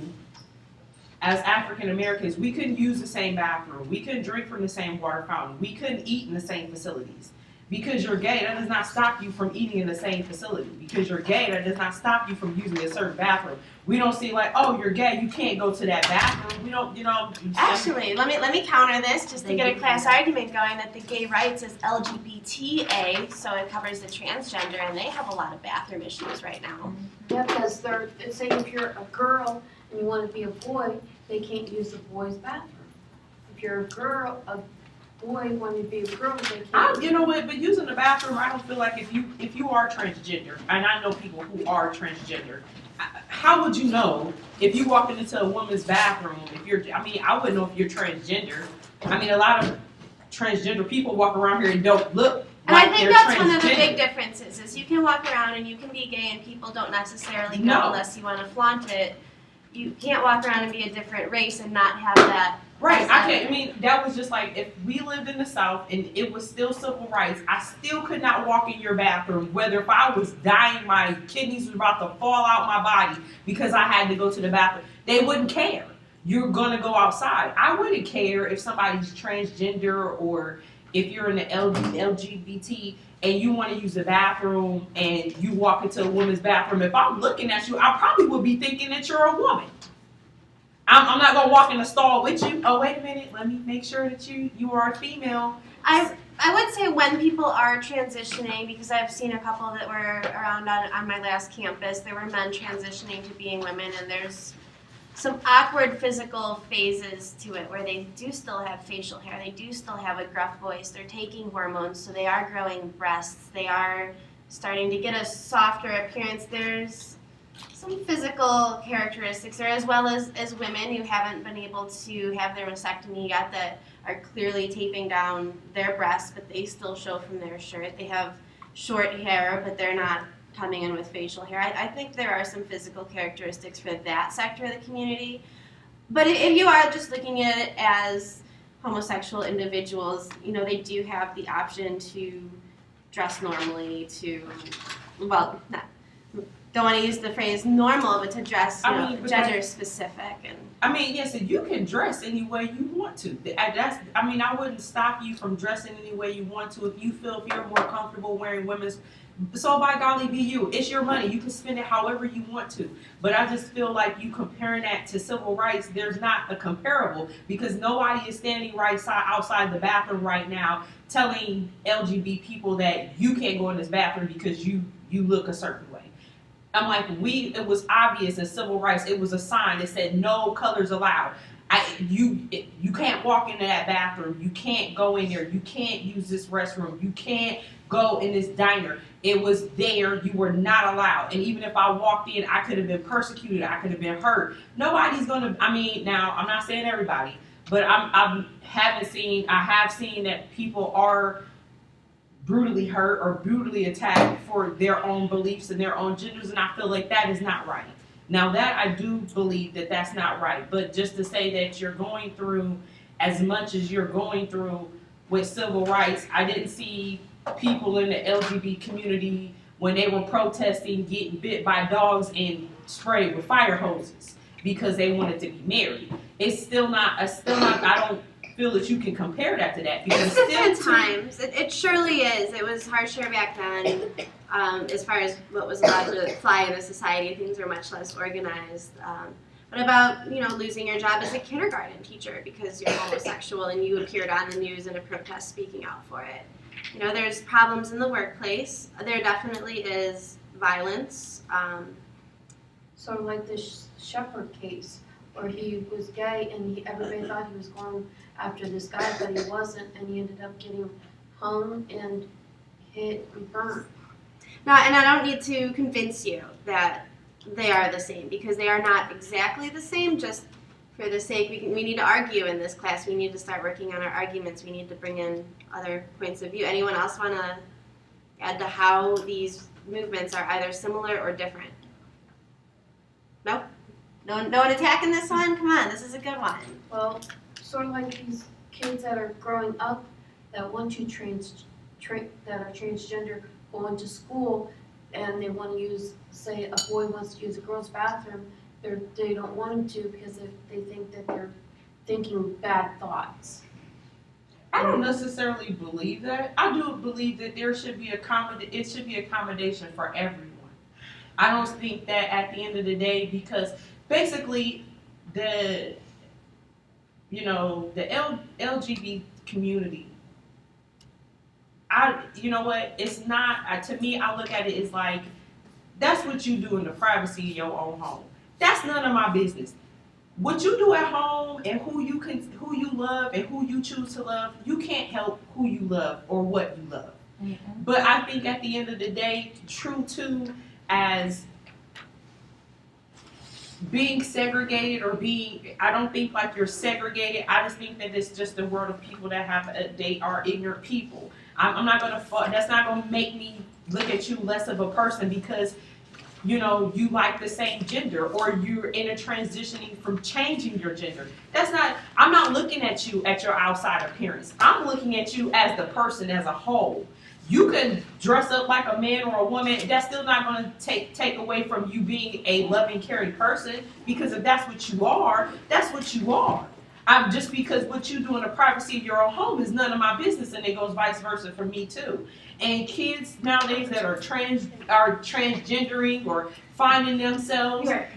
as African Americans, we couldn't use the same bathroom. We couldn't drink from the same water fountain. We couldn't eat in the same facilities. Because you're gay, that does not stop you from eating in the same facility. Because you're gay, that does not stop you from using a certain bathroom. We don't see like, oh, you're gay, you can't go to that bathroom. We don't, Actually, let me counter this just to get a class argument going that the gay rights is LGBTA, so it covers the transgender, and they have a lot of bathroom issues right now. Yeah, because say if you're a girl and you want to be a boy, they can't use the boys' bathroom. If you're a boy wanting to be a girl, they can't. You know what? But using the bathroom, I don't feel like if you are transgender, and I know people who are transgender, how would you know if you walked into a woman's bathroom? I wouldn't know if you're transgender. I mean, a lot of transgender people walk around here and don't look. And like I think they're that's one of the transgender. big differences is you can walk around and you can be gay and people don't necessarily know unless you want to flaunt it. You can't walk around and be a different race and not have that. Right, that was just like, if we lived in the South and it was still civil rights, I still could not walk in your bathroom, whether if I was dying, my kidneys were about to fall out my body because I had to go to the bathroom. They wouldn't care. You're gonna go outside. I wouldn't care if somebody's transgender or if you're in the LGBT and you want to use the bathroom and you walk into a woman's bathroom. If I'm looking at you, I probably would be thinking that you're a woman. I'm not gonna walk in the stall with you. Oh, wait a minute. Let me make sure that you are a female. I would say when people are transitioning, because I've seen a couple that were around on my last campus, there were men transitioning to being women, and there's some awkward physical phases to it where they do still have facial hair, they do still have a gruff voice, they're taking hormones, so they are growing breasts, they are starting to get a softer appearance. There's some physical characteristics there, as well as women who haven't been able to have their mastectomy yet that are clearly taping down their breasts, but they still show from their shirt. They have short hair, but they're not coming in with facial hair. I think there are some physical characteristics for that sector of the community. But if you are just looking at it as homosexual individuals, they do have the option to dress normally, don't want to use the phrase normal, but to dress gender specific. Yes, you can dress any way you want to. I wouldn't stop you from dressing any way you want to if you're more comfortable wearing women's. So by golly, be you. It's your money. You can spend it however you want to. But I just feel like you comparing that to civil rights, there's not a comparable because nobody is standing outside the bathroom right now telling LGBT people that you can't go in this bathroom because you look a certain way. I'm like, it was obvious in civil rights. It was a sign that said no colors allowed. You can't walk into that bathroom. You can't go in there. You can't use this restroom. You can't go in this diner. It was there. You were not allowed. And even if I walked in, I could have been persecuted. I could have been hurt. Nobody's gonna. Now I'm not saying everybody, but I have seen that people are brutally hurt or brutally attacked for their own beliefs and their own genders, and I feel like that is not right. Now that I do believe that that's not right, but just to say that you're going through as much as you're going through with civil rights, I didn't see people in the LGBT community when they were protesting getting bit by dogs and sprayed with fire hoses because they wanted to be married. It's still not, I don't feel that you can compare that to that because it's different times. It surely is. It was harsher back then. As far as what was allowed to fly in a society, things are much less organized. What about losing your job as a kindergarten teacher because you're homosexual and you appeared on the news in a protest speaking out for it? There's problems in the workplace. There definitely is violence. Sort of like the Shepherd case, where he was gay and everybody thought he was going after this guy, but he wasn't, and he ended up getting hung and hit and burned. Now, and I don't need to convince you that they are the same, because they are not exactly the same, just for the sake, we need to argue in this class. We need to start working on our arguments. We need to bring in other points of view. Anyone else want to add to how these movements are either similar or different? No? No one attacking this one? Come on, this is a good one. Well, sort of like these kids that are growing up that want to that are transgender go into school and they want to use, say a boy wants to use a girl's bathroom, they don't want him to because they think that they're thinking bad thoughts. I don't necessarily believe that. I do believe that there should be it should be accommodation for everyone. I don't think that at the end of the day, because basically the LGBT community, you know what? It's not, to me, I look at it as like, that's what you do in the privacy of your own home. That's none of my business. What you do at home and who you love and who you choose to love, you can't help who you love or what you love. Mm-hmm. But I think at the end of the day, true to as being segregated or I don't think like you're segregated. I just think that it's just a world of people that they are ignorant people. I'm not gonna that's not gonna make me look at you less of a person because you like the same gender or you're in a transitioning from changing your gender. I'm not looking at you at your outside appearance. I'm looking at you as the person as a whole. You can dress up like a man or a woman. That's still not going to take away from you being a loving, caring person, because if that's what you are, that's what you are. Just because what you do in the privacy of your own home is none of my business, and it goes vice versa for me too. And kids nowadays that are transgendering or finding themselves, I'm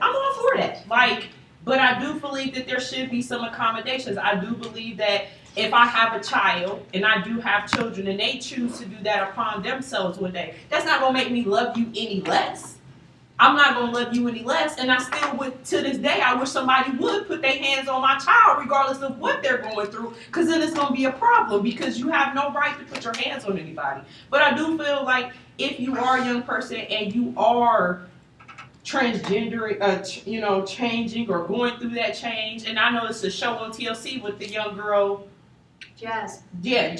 all for that. But I do believe that there should be some accommodations. I do believe that if I have a child and I do have children and they choose to do that upon themselves one day, that's not going to make me love you any less. I'm not going to love you any less. And I still would, to this day, I wish somebody would put their hands on my child regardless of what they're going through, because then it's going to be a problem because you have no right to put your hands on anybody. But I do feel like if you are a young person and you are transgender, changing or going through that change, and I know it's a show on TLC with the young girl, Jazz. Yeah,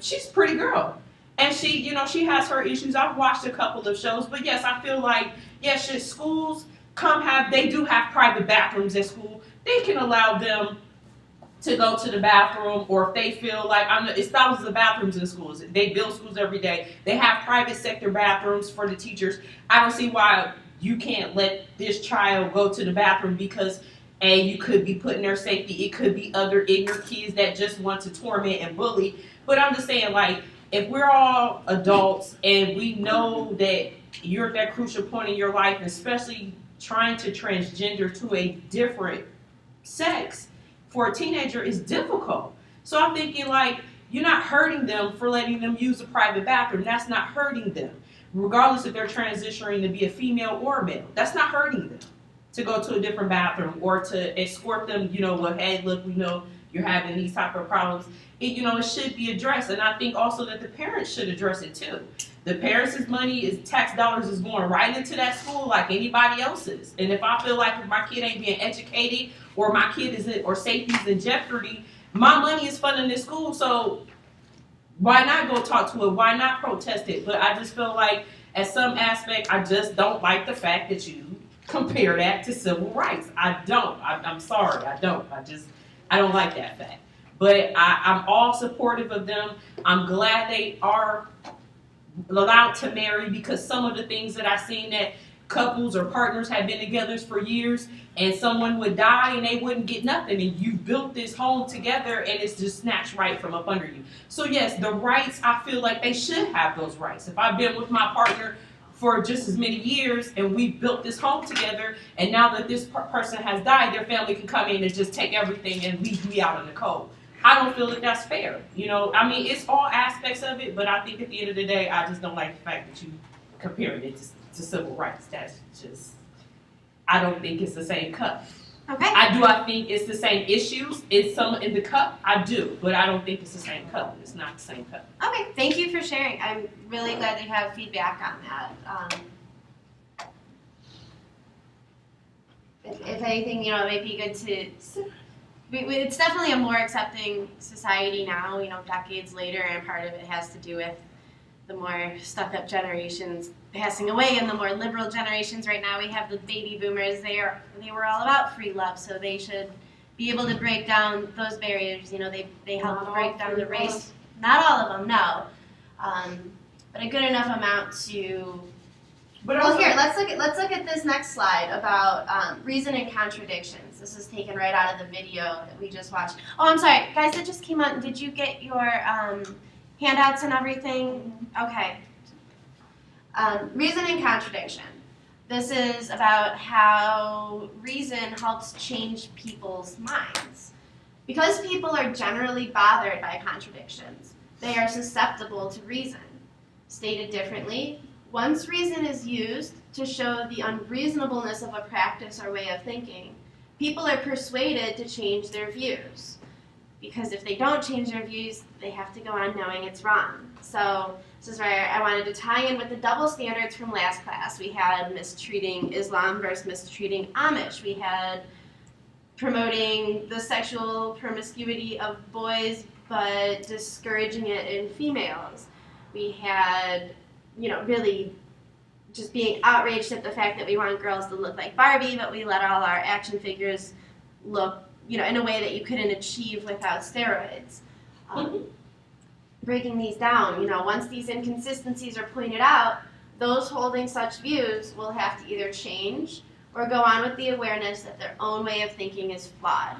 she's a pretty girl. And she has her issues. I've watched a couple of shows, but yes, I feel like, should schools they do have private bathrooms at school. They can allow them to go to the bathroom, or if they feel like, it's thousands of bathrooms in schools. They build schools every day. They have private sector bathrooms for the teachers. I don't see why you can't let this child go to the bathroom because you could be putting their safety. It could be other ignorant kids that just want to torment and bully. But I'm just saying, if we're all adults and we know that you're at that crucial point in your life, and especially trying to transgender to a different sex for a teenager is difficult. So I'm thinking you're not hurting them for letting them use a private bathroom. That's not hurting them. Regardless if they're transitioning to be a female or a male, that's not hurting them to go to a different bathroom or to escort them, hey, look, we know you're having these type of problems. It should be addressed. And I think also that the parents should address it too. The parents' money tax dollars is going right into that school like anybody else's. And if I feel like if my kid ain't being educated or my kid or safety is in jeopardy, my money is funding this school. So why not go talk to it? Why not protest it? But I just feel like at some aspect, I just don't like the fact that you compare that to civil rights. I don't. I'm sorry. I don't. I don't like that fact. But I'm all supportive of them. I'm glad they are allowed to marry, because some of the things that I've seen that couples or partners have been together for years and someone would die and they wouldn't get nothing, and you built this home together and it's just snatched right from up under you. So yes, the rights, I feel like they should have those rights. If I've been with my partner for just as many years and we've built this home together, and now that this person has died, their family can come in and just take everything and leave me out in the cold. I don't feel that that's fair. It's all aspects of it, but I think at the end of the day, I just don't like the fact that you comparing it to civil rights. That's just, I don't think it's the same cup. Okay. I think it's the same issues. It's some in the cup. I do, but I don't think it's the same cup. It's not the same cup. Okay, thank you for sharing. I'm really glad that you have feedback on that. If anything, it might be good to. It's definitely a more accepting society now, decades later, and part of it has to do with the more stuck-up generations passing away and the more liberal generations. Right now we have the baby boomers. They were all about free love, so they should be able to break down those barriers. They help break down the race. Not all of them, no. But a good enough amount to Well, here, let's look at this next slide about reason and contradictions. This is taken right out of the video that we just watched. Oh, I'm sorry, guys, that just came out. Did you get your handouts and everything? Okay. Reason and contradiction. This is about how reason helps change people's minds. Because people are generally bothered by contradictions, they are susceptible to reason. Stated differently, once reason is used to show the unreasonableness of a practice or way of thinking, people are persuaded to change their views. Because if they don't change their views, they have to go on knowing it's wrong. So this is where I wanted to tie in with the double standards from last class. We had mistreating Islam versus mistreating Amish. We had promoting the sexual promiscuity of boys but discouraging it in females. We had, really just being outraged at the fact that we want girls to look like Barbie, but we let all our action figures look, in a way that you couldn't achieve without steroids. Breaking these down, once these inconsistencies are pointed out, those holding such views will have to either change or go on with the awareness that their own way of thinking is flawed.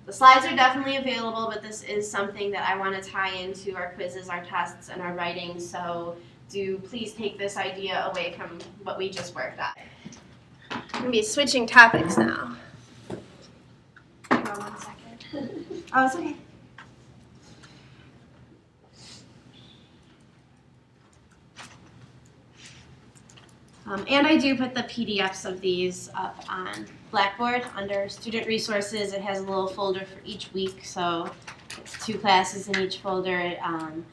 The slides are definitely available, but this is something that I want to tie into our quizzes, our tests, and our writing, so do please take this idea away from what we just worked on. I'm going to be switching topics now. Hold on 1 second. Oh, it's okay. And I do put the PDFs of these up on Blackboard under Student Resources. It has a little folder for each week, so it's 2 classes in each folder. I'm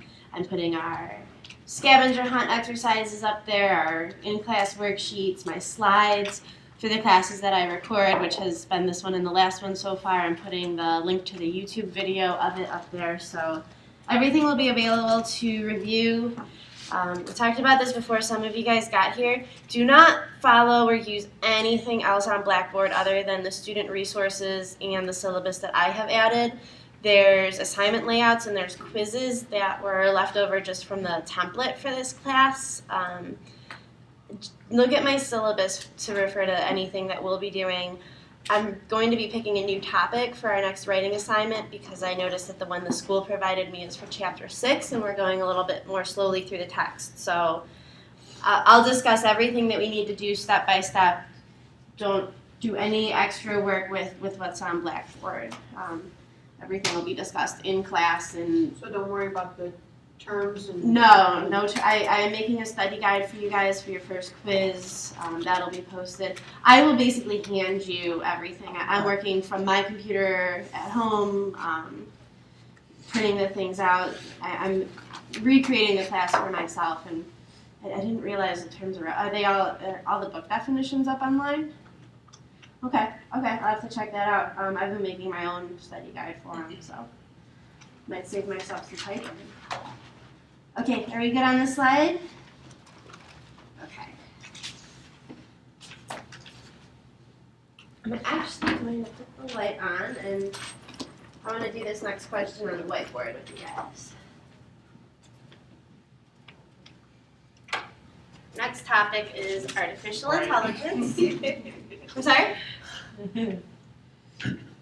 putting our scavenger hunt exercises up there, our in-class worksheets, my slides for the classes that I record, which has been this one and the last one so far. I'm putting the link to the YouTube video of it up there, so everything will be available to review. We talked about this before some of you guys got here. Do not follow or use anything else on Blackboard other than the student resources and the syllabus that I have added. There's assignment layouts and there's quizzes that were left over just from the template for this class. Look at my syllabus to refer to anything that we'll be doing. I'm going to be picking a new topic for our next writing assignment because I noticed that the one the school provided me is for Chapter 6 and we're going a little bit more slowly through the text. So I'll discuss everything that we need to do step by step. Don't do any extra work with what's on Blackboard. Everything will be discussed in class. And So don't worry about the terms and... No, I am making a study guide for you guys for your first quiz. That'll be posted. I will basically hand you everything. I'm working from my computer at home, printing the things out. I'm recreating the class for myself, and I didn't realize the terms are they all the book definitions up online? Okay, I'll have to check that out. I've been making my own study guide for them, so might save myself some typing. Okay, are we good on this slide? Okay. I'm actually going to put the light on, and I want to do this next question on the whiteboard with you guys. Next topic is artificial intelligence. I'm sorry?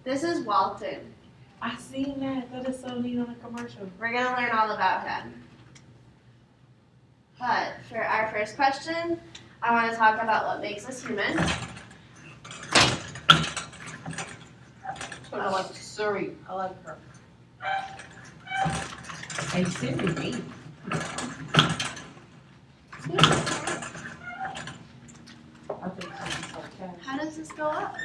This is Walton. I seen that. That is so neat on a commercial. We're going to learn all about him. But for our first question, I want to talk about what makes us human. I like Siri. I like her. Hey, Siri, me. How does this go up?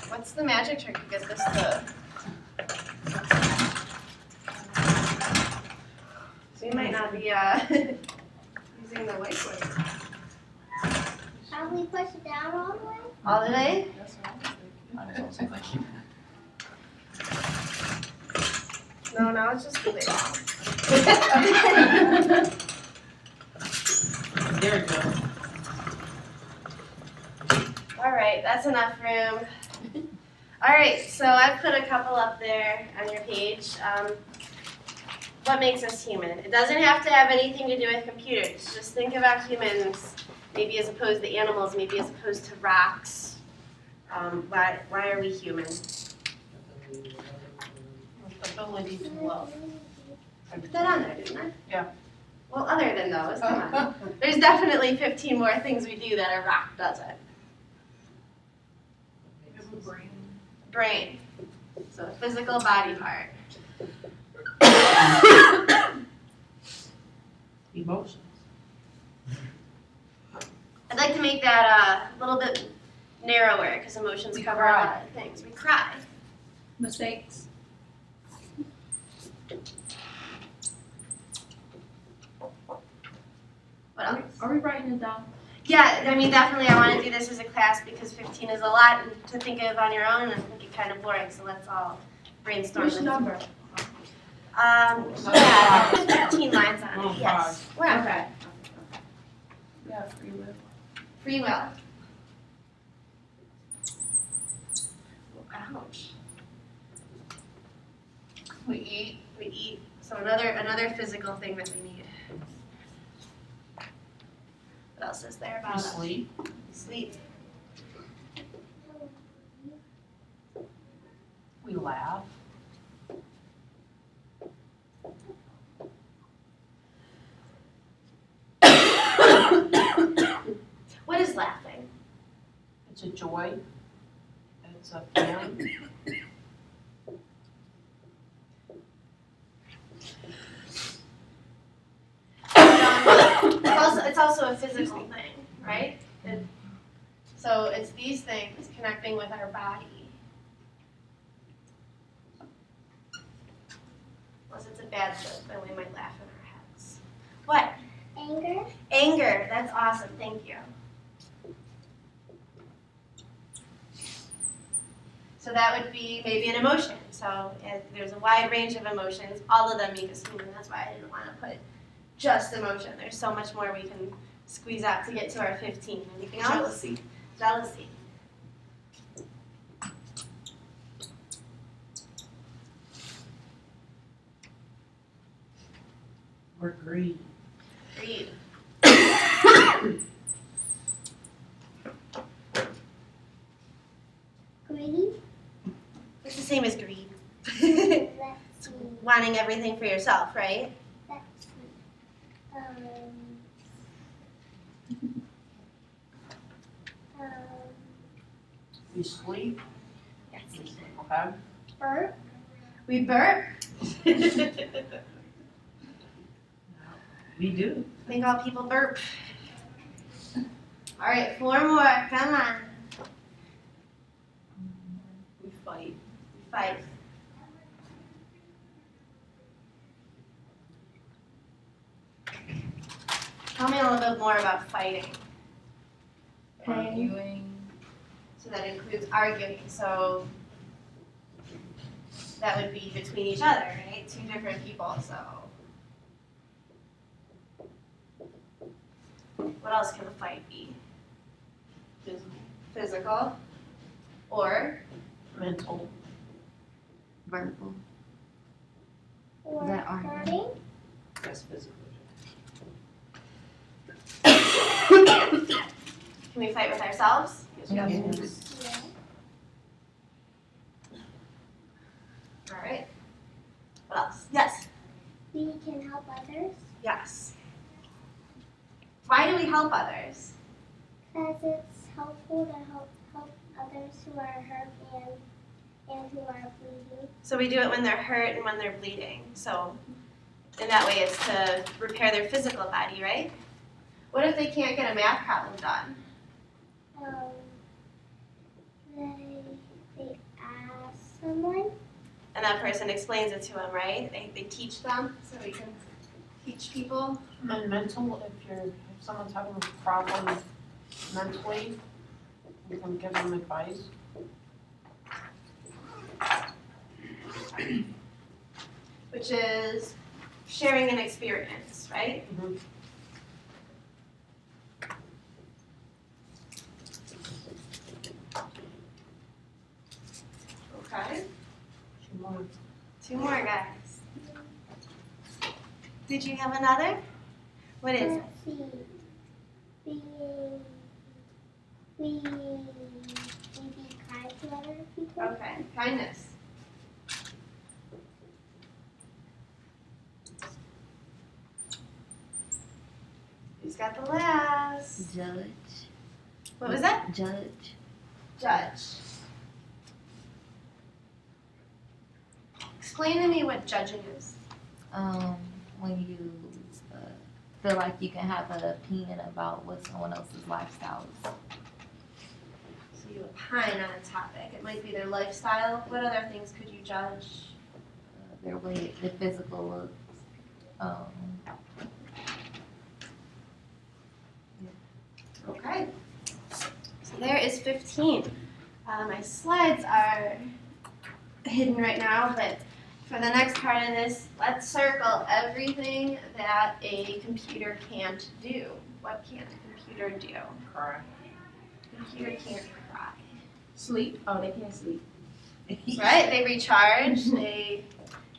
What's the magic trick to get this to... So you might not be using the whiteboard. How do we push it down all the way? All the way? No, it's just the way. There we go. All right, that's enough room. All right, so I've put a couple up there on your page. what makes us human. It doesn't have to have anything to do with computers. Just think about humans, maybe as opposed to animals, maybe as opposed to rocks. Why are we human? Ability to love. I put that on there, didn't I? Yeah. Well, other than those, come on. There's definitely 15 more things we do that a rock doesn't. Brain. So a physical body part. Emotions. I'd like to make that a little bit narrower because emotions cover a lot of things. We cry. Mistakes. What else? Are we writing it down? Yeah, I mean, definitely I want to do this as a class because 15 is a lot to think of on your own and I think it's kind of boring, so let's all brainstorm. Which this. number? Yeah, there's 15 lines on Oh, it, yes. We're on Okay. Yeah, free will. free will. Ouch. We eat. We eat. So another physical thing that we need. What else is there about We us? sleep. Sleep. We laugh. What is laughing? It's a joy. It's a feeling. It's also a physical thing, right? So it's these things connecting with our body. Unless it's a bad joke, then we might laugh in our heads. What? Anger. Anger. That's awesome. Thank you. So that would be maybe an emotion. So there's a wide range of emotions. All of them make us human. That's why I didn't want to put just emotion. There's so much more we can squeeze out to get to our 15. Anything else? Jealousy. Jealousy. Or greed. Greed. Greedy. It's the same as greed. Let's see. Wanting everything for yourself, right? Let's see. We sleep. Yes. Okay. Burp. We burp. We do. I think all people burp. All right, 4 more. Come on. We fight. Fight. Tell me a little bit more about fighting. Arguing. So that includes arguing. So that would be between each other, right? 2 different people. So what else can a fight be? Physical. Or Mental. Verbal. Or That are- hurting. That's physical. can we fight with ourselves? Yes. Yeah. All right. What else? Yes. We can help others Yes. Why do we help others? because it's helpful to help others who are hurt and who are bleeding. So we do it when they're hurt and when they're bleeding. So in that way it's to repair their physical body, right? What if they can't get a math problem done? They ask someone. And that person explains it to them, right? They teach them so we can teach people. And mental, if someone's having a problem mentally, you can give them advice. Which is sharing an experience, right? Mm-hmm. Okay. 2 more. 2 more, guys. Did you have another? What is it? Let's see. We be kind to other people. Okay, kindness. Who's got the last? Judge. What was that? Judge. Judge. Explain to me what judging is. When you feel like you can have an opinion about what someone else's lifestyle is. So you opine on a topic. It might be their lifestyle. What other things could you judge? Their way, their physical looks. Okay. So there is 15. My slides are hidden right now, but for the next part of this, let's circle everything that a computer can't do. What can't a computer do? Cry. Computer can't cry. Sleep. Oh, they can't sleep. Right? They recharge. They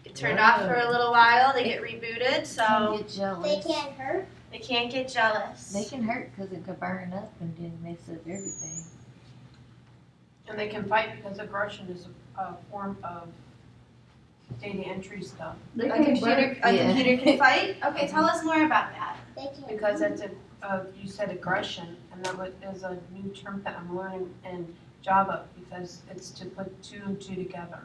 get turned off for a little while. They get rebooted. So Get jealous. They can't hurt. they can't get jealous. They can hurt because it could burn up and then mess up everything. And they can fight because aggression is a form of data entry stuff. They A can't computer, burn. a computer can fight? Okay, tell us more about that. They can't. Because it's you said aggression, and that is a new term that I'm learning in Java because it's to put 2 and 2 together.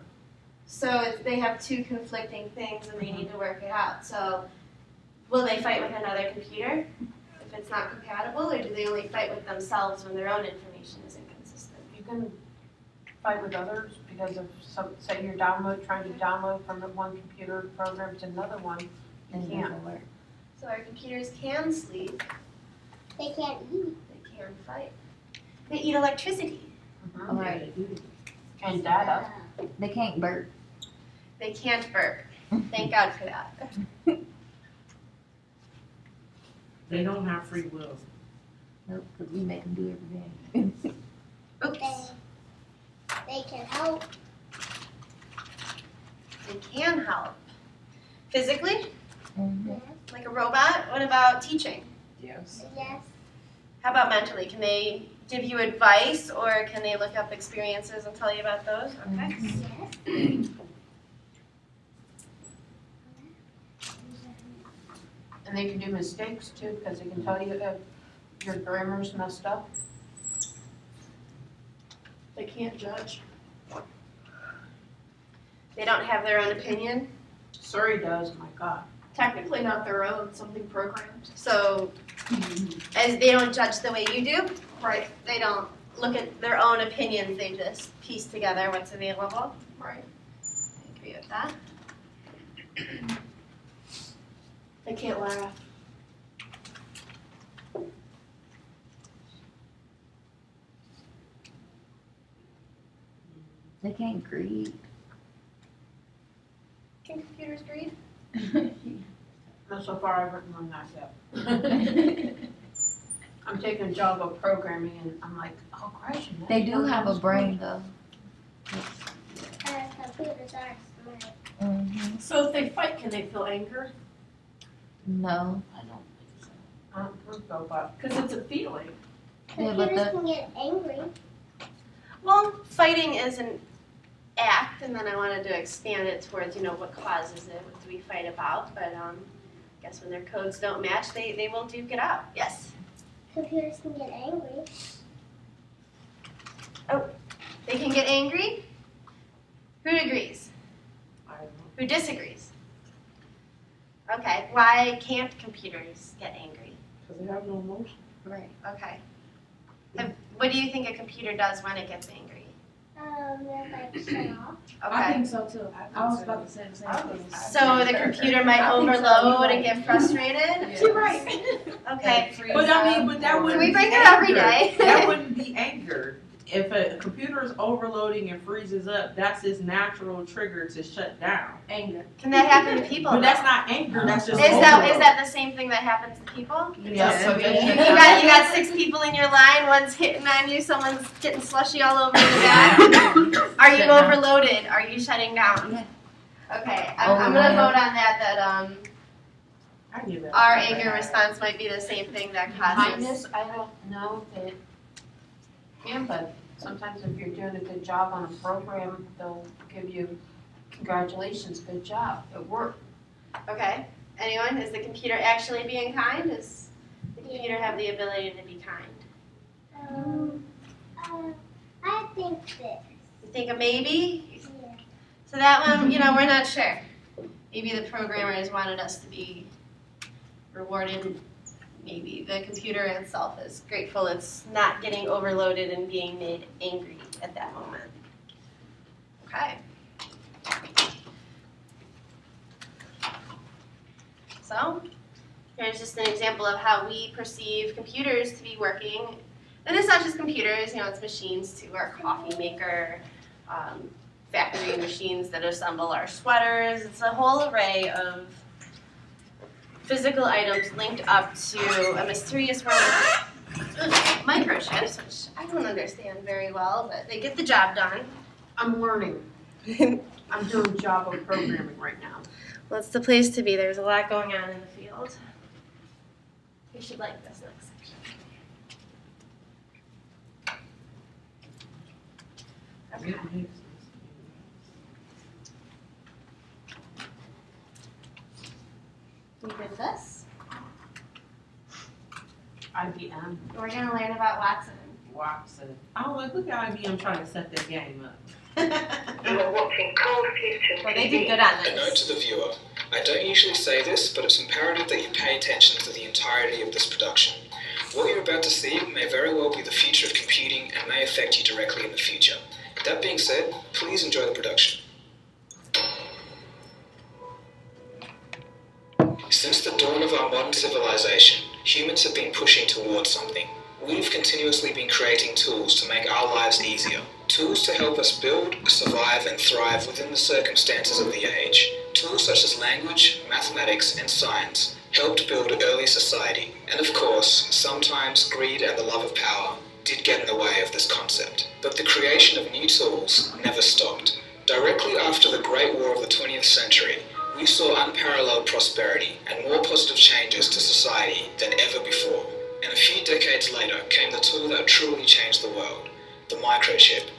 So if they have two conflicting things and they need to work it out. So will they fight with another computer if it's not compatible, or do they only fight with themselves when their own information is inconsistent? You can fight with others because of say you're trying to download from one computer program to another one, you And it can't. doesn't work. So our computers can sleep, They can't eat. they can fight. They eat electricity. Mhm. Right. And data. They can't burp. They can't burp. Thank God for that. They don't have free will. Nope, because we make them do everything. Oops. They can help. They can help. Physically, Mhm. like a robot? What about teaching? Yes. Yes. How about mentally? Can they give you advice, or can they look up experiences and tell you about those? Okay. Yes. And they can do mistakes too because they can tell you if your grammar's messed up. They can't judge. They don't have their own opinion, Suri does, my God. Technically not their own, something programmed. so as they don't judge the way you do. Right. They don't look at their own opinions. They just piece together what's available. Right. I agree with that. They can't laugh. They can't grieve. Can computers grieve? Not so far I've written on that yet. I'm taking Java programming and I'm like, oh, aggression. They do have a brain though. Computers are smart. Mm-hmm. So if they fight, can they feel anger? No. I don't think so. I don't think so, but Because it's a feeling. Yeah, but Computers the- can get angry. Well, fighting is an act, and then I wanted to expand it towards, what causes it, what do we fight about, but I guess when their codes don't match, they will duke it out. Yes? Computers can get angry. They can get angry? Who agrees? I don't know. Who disagrees? Okay, why can't computers get angry? Because they have no emotion. Right. Okay. What do you think a computer does when it gets angry? They're like shut off. I Okay. think so too. I was about to say the same thing. So the computer might overload and get frustrated? You're right. Okay. But I mean, but that wouldn't we be bring it every anger. day? That wouldn't be anger. If a computer is overloading and freezes up, that's its natural trigger to shut down. Anger. Can that happen to people? But that's not anger. That's just Is overload. that the same thing that happens to people? Yes. You got 6 people in your line. One's hitting on you. Someone's getting slushy all over your back. Are you overloaded? Are you shutting down? Okay, I'm gonna vote on that. I give it. Our anger response might be the same thing that causes. Kindness, I don't know if it can, but sometimes if you're doing a good job on a program, they'll give you congratulations, good job, it worked. Okay. Anyone? Is the computer actually being kind? Does the computer have the ability to be kind? I think this. You think a maybe? Yeah. So that one, we're not sure. Maybe the programmers wanted us to be rewarded. Maybe the computer itself is grateful it's not getting overloaded and being made angry at that moment. Okay. So, here's just an example of how we perceive computers to be working. And it's not just computers, it's machines too, our coffee maker, factory machines that assemble our sweaters. It's a whole array of physical items linked up to a mysterious world of microchips, which I don't understand very well, but they get the job done. I'm learning. I'm doing Java programming right now. Well, it's the place to be. There's a lot going on in the field. You should like this next section. Okay. You good with this? IBM. We're going to learn about Watson. Watson. Oh, look at IBM trying to set their game up. You are watching Cold Future Well, they did good on A note this. to the viewer. I don't usually say this, but it's imperative that you pay attention to the entirety of this production. What you're about to see may very well be the future of computing and may affect you directly in the future. That being said, please enjoy the production. Since the dawn of our modern civilization, humans have been pushing towards something. We've continuously been creating tools to make our lives easier. Tools to help us build, survive, and thrive within the circumstances of the age. Tools such as language, mathematics, and science helped build early society. And of course, sometimes greed and the love of power did get in the way of this concept. But the creation of new tools never stopped. Directly after the Great War of the 20th century, we saw unparalleled prosperity and more positive changes to society than ever before. And a few decades later came the tool that truly changed the world, the microchip.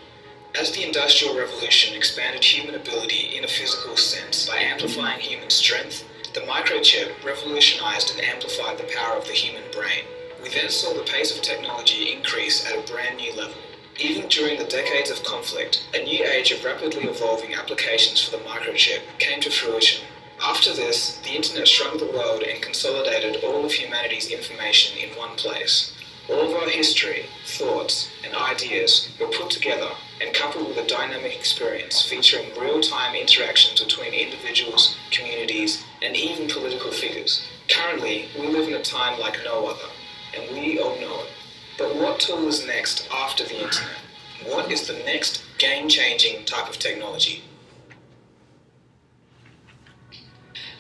As the Industrial Revolution expanded human ability in a physical sense by amplifying human strength, the microchip revolutionized and amplified the power of the human brain. We then saw the pace of technology increase at a brand new level. Even during the decades of conflict, a new age of rapidly evolving applications for the microchip came to fruition. After this, the internet shrunk the world and consolidated all of humanity's information in one place. All of our history, thoughts, and ideas were put together and coupled with a dynamic experience featuring real-time interactions between individuals, communities, and even political figures. Currently, we live in a time like no other, and we all know it. But what tool is next after the internet? What is the next game-changing type of technology?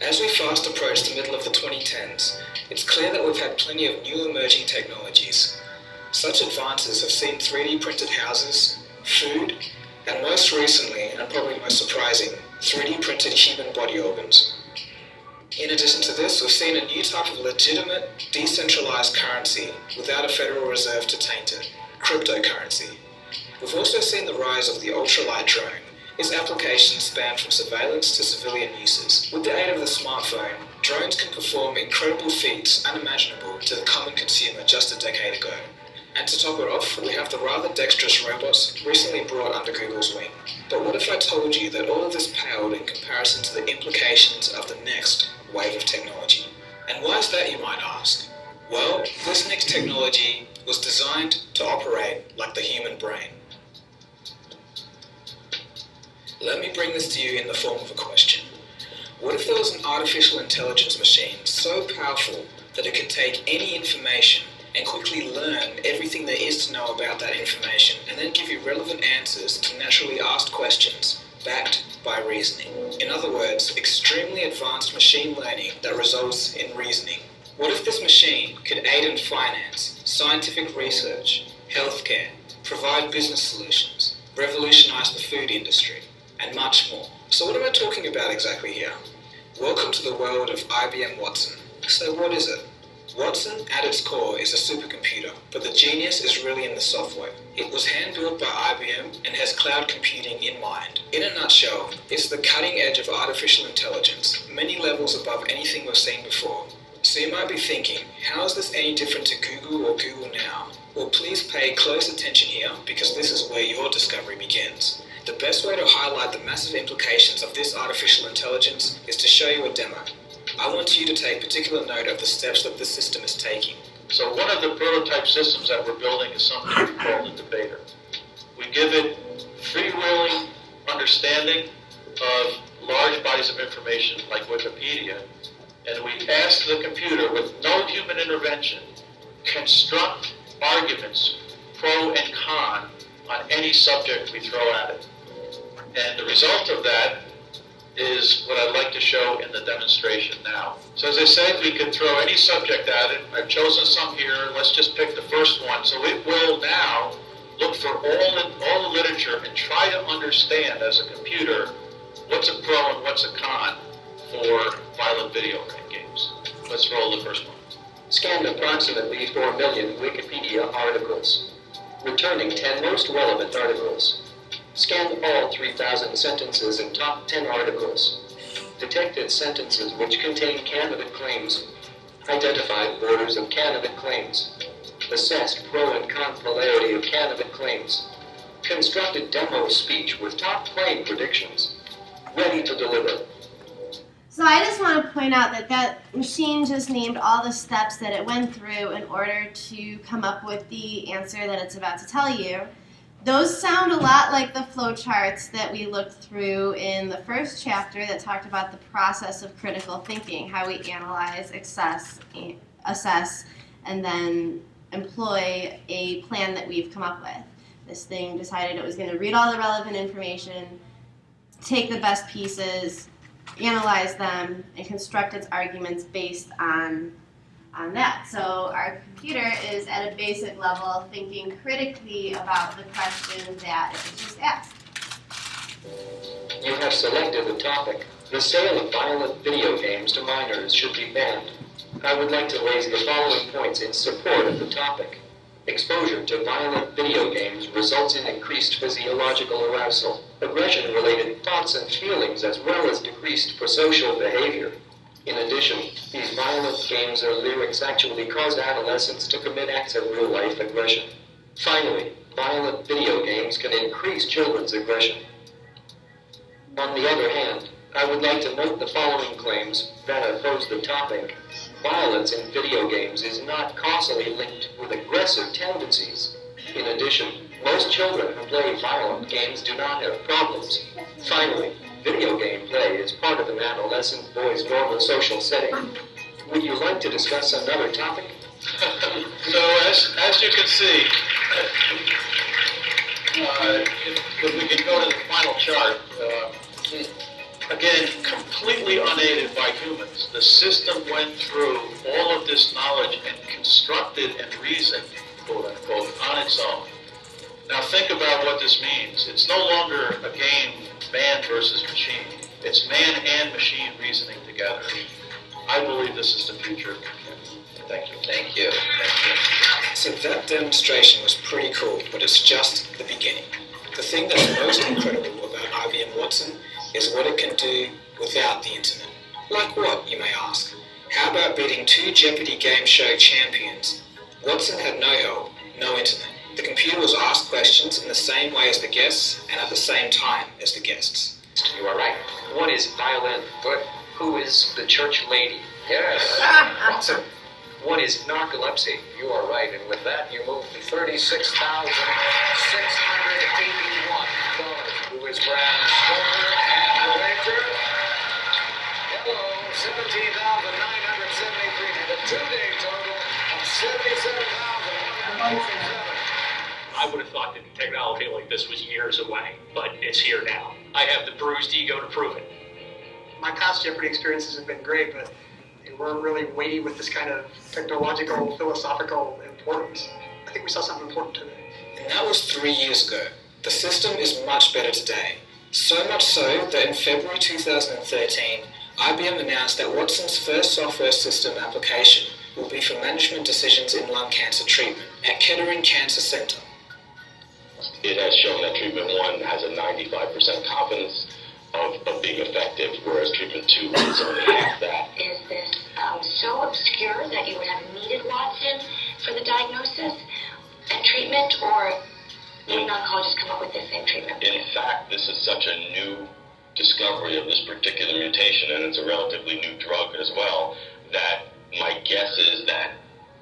As we fast approach the middle of the 2010s, it's clear that we've had plenty of new emerging technologies. Such advances have seen 3D printed houses, food, and most recently, and probably most surprising, 3D printed human body organs. In addition to this, we've seen a new type of legitimate, decentralized currency without a Federal Reserve to taint it, cryptocurrency. We've also seen the rise of the ultralight drone. Its applications span from surveillance to civilian uses. With the aid of the smartphone, drones can perform incredible feats unimaginable to the common consumer just a decade ago. And to top it off, we have the rather dexterous robots recently brought under Google's wing. But what if I told you that all of this paled in comparison to the implications of the next wave of technology? And why is that, you might ask? Well, this next technology was designed to operate like the human brain. Let me bring this to you in the form of a question. What if there was an artificial intelligence machine so powerful that it could take any information and quickly learn everything there is to know about that information and then give you relevant answers to naturally asked questions backed by reasoning? In other words, extremely advanced machine learning that results in reasoning. What if this machine could aid in finance, scientific research, healthcare, provide business solutions, revolutionize the food industry, and much more? So what am I talking about exactly here? Welcome to the world of IBM Watson. So what is it? Watson, at its core, is a supercomputer, but the genius is really in the software. It was hand-built by IBM and has cloud computing in mind. In a nutshell, it's the cutting edge of artificial intelligence, many levels above anything we've seen before. So you might be thinking, how is this any different to Google or Google Now? Well, please pay close attention here, because this is where your discovery begins. The best way to highlight the massive implications of this artificial intelligence is to show you a demo. I want you to take particular note of the steps that the system is taking. So one of the prototype systems that we're building is something we call the debater. We give it freewheeling understanding of large bodies of information like Wikipedia, and we ask the computer, with no human intervention, construct arguments, pro and con, on any subject we throw at it. And the result of that is what I'd like to show in the demonstration now. So as I said, we can throw any subject at it. I've chosen some here. Let's just pick the first one. So it will now look for all the literature and try to understand as a computer what's a pro and what's a con for violent video games. Let's roll the first one. Scanned approximately 4 million Wikipedia articles, returning 10 most relevant articles. Scanned all 3,000 sentences in top 10 articles. Detected sentences which contain candidate claims. Identified borders of candidate claims. Assessed pro and con polarity of candidate claims. Constructed demo speech with top claim predictions. Ready to deliver. So I just want to point out that that machine just named all the steps that it went through in order to come up with the answer that it's about to tell you. Those sound a lot like the flowcharts that we looked through in the first chapter that talked about the process of critical thinking, how we analyze, assess, and then employ a plan that we've come up with. This thing decided it was going to read all the relevant information, take the best pieces, analyze them, and construct its arguments based on that. So our computer is at a basic level thinking critically about the question that it was just asked. You have selected a topic. The sale of violent video games to minors should be banned. I would like to raise the following points in support of the topic. Exposure to violent video games results in increased physiological arousal, aggression-related thoughts and feelings, as well as decreased prosocial behavior. In addition, these violent games or lyrics actually cause adolescents to commit acts of real-life aggression. Finally, violent video games can increase children's aggression. On the other hand, I would like to note the following claims that oppose the topic. Violence in video games is not causally linked with aggressive tendencies. In addition, most children who play violent games do not have problems. Finally, video game play is part of an adolescent boy's normal social setting. Would you like to discuss another topic? So as you can see, if we can go to the final chart, again, completely unaided by humans, the system went through all of this knowledge and constructed and reasoned, quote unquote, on its own. Now think about what this means. It's no longer a game man versus machine. It's man and machine reasoning together. I believe this is the future. Thank you. Thank you. Thank you. So that demonstration was pretty cool, but it's just the beginning. The thing that's most incredible about IBM Watson is what it can do without the internet. Like what, you may ask? How about beating 2 Jeopardy game show champions? Watson had no help, no internet. The computer was asked questions in the same way as the guests and at the same time as the guests. You are right. What is violin? What? Who is the church lady? Yes. Watson. What is narcolepsy? You are right, and with that you move to $36,681. Who is Brown Scorer and the wager? Yellow, $17,973, and a 2-day total of $77,147. I would have thought that technology like this was years away, but it's here now. I have the bruised ego to prove it. My past Jeopardy experiences have been great, but they weren't really weighty with this kind of technological, philosophical importance. I think we saw something important today. And that was 3 years ago. The system is much better today. So much so that in February 2013, IBM announced that Watson's first software system application will be for management decisions in lung cancer treatment at Kettering Cancer Center. It has shown that treatment 1 has a 95% confidence of being effective, whereas treatment 2 is only half that. Is this so obscure that you would have needed Watson for the diagnosis and treatment, or would oncologists come up with the same treatment? In fact, this is such a new discovery of this particular mutation, and it's a relatively new drug as well, that my guess is that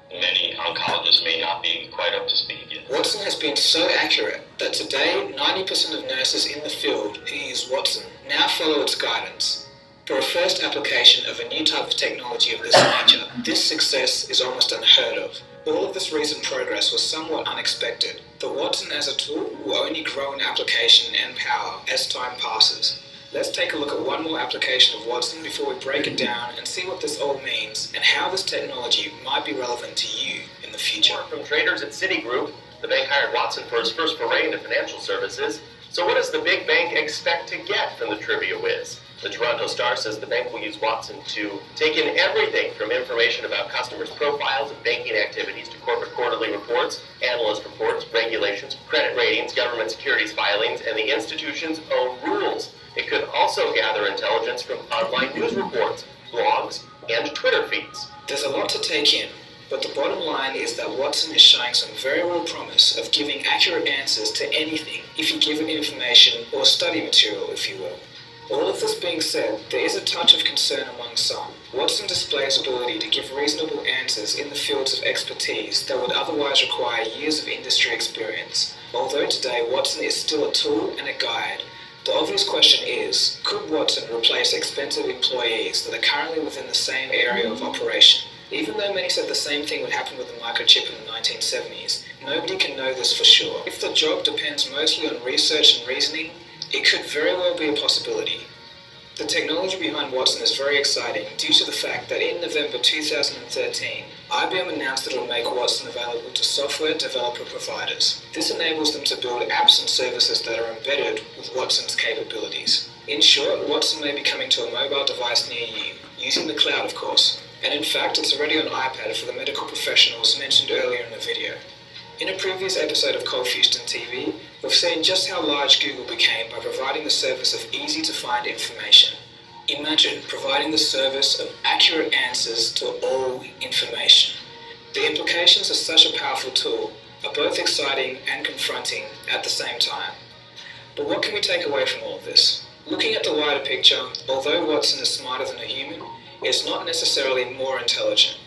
many oncologists may not be quite up to speed yet. Watson has been so accurate that today 90% of nurses in the field who use Watson now follow its guidance. For a first application of a new type of technology of this nature, this success is almost unheard of. All of this recent progress was somewhat unexpected, but Watson as a tool will only grow in application and power as time passes. Let's take a look at one more application of Watson before we break it down and see what this all means and how this technology might be relevant to you in the future. From traders at Citigroup, the bank hired Watson for his first foray into financial services. So what does the big bank expect to get from the Trivia Whiz? The Toronto Star says the bank will use Watson to take in everything from information about customers' profiles and banking activities to corporate quarterly reports, analyst reports, regulations, credit ratings, government securities filings, and the institution's own rules. It could also gather intelligence from online news reports, blogs, and Twitter feeds. There's a lot to take in, but the bottom line is that Watson is showing some very real promise of giving accurate answers to anything if you give it information or study material, if you will. All of this being said, there is a touch of concern among some. Watson displays ability to give reasonable answers in the fields of expertise that would otherwise require years of industry experience. Although today Watson is still a tool and a guide, the obvious question is, could Watson replace expensive employees that are currently within the same area of operation? Even though many said the same thing would happen with the microchip in the 1970s, nobody can know this for sure. If the job depends mostly on research and reasoning, it could very well be a possibility. The technology behind Watson is very exciting due to the fact that in November 2013, IBM announced that it will make Watson available to software developer providers. This enables them to build apps and services that are embedded with Watson's capabilities. In short, Watson may be coming to a mobile device near you, using the cloud of course, and in fact it's already on iPad for the medical professionals mentioned earlier in the video. In a previous episode of Cold Houston TV, we've seen just how large Google became by providing the service of easy-to-find information. Imagine providing the service of accurate answers to all information. The implications of such a powerful tool are both exciting and confronting at the same time. But what can we take away from all of this? Looking at the wider picture, although Watson is smarter than a human, it's not necessarily more intelligent.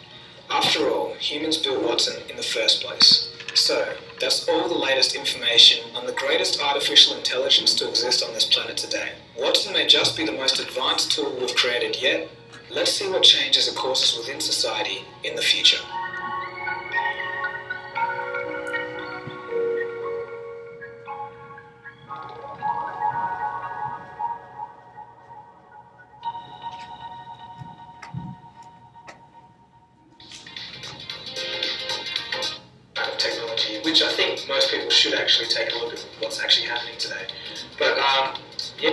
After all, humans built Watson in the first place. So, that's all the latest information on the greatest artificial intelligence to exist on this planet today. Watson may just be the most advanced tool we've created yet. Let's see what changes it causes within society in the future. Technology, which I think most people should actually take a look at what's actually happening today. But, yeah.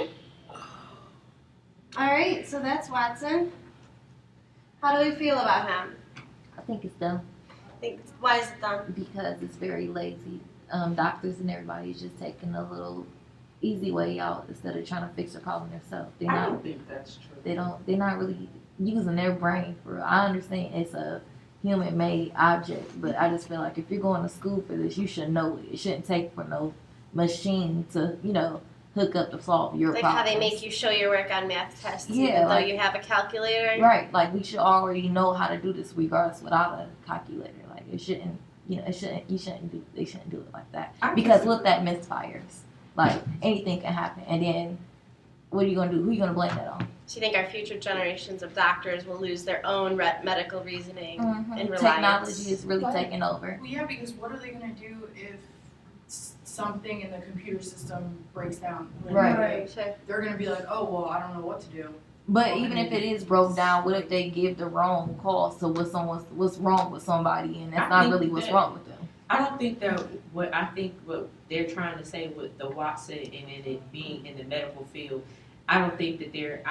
Alright, so that's Watson. How do we feel about him? I think it's dumb. Why is it dumb? Because it's very lazy. Doctors and everybody is just taking a little easy way out instead of trying to fix the problem themselves. I don't think that's true. They're not really using their brain for real. I understand it's a human-made object, but I just feel like if you're going to school for this, you should know it. It shouldn't take for no machine to, hook up to solve your Like problems. how they make you show your work on math tests, Yeah, even though like- you have a calculator. Right, like we should already know how to do this regardless without a calculator. Like it shouldn't, they shouldn't do it like that. Because look, that misfires. Like anything can happen, and then what are you gonna do? Who are you gonna blame that on? Do you think our future generations of doctors will lose their own medical reasoning and reliance? Technology is really taking over. Well, yeah, because what are they going to do if something in the computer system breaks down? Right. They're going to be like, oh, well, I don't know what to do. But even if it is broke down, what if they give the wrong cause to what's wrong with somebody, and that's not really what's wrong with them? I don't think that what they're trying to say with the Watson and it being in the medical field, I don't think that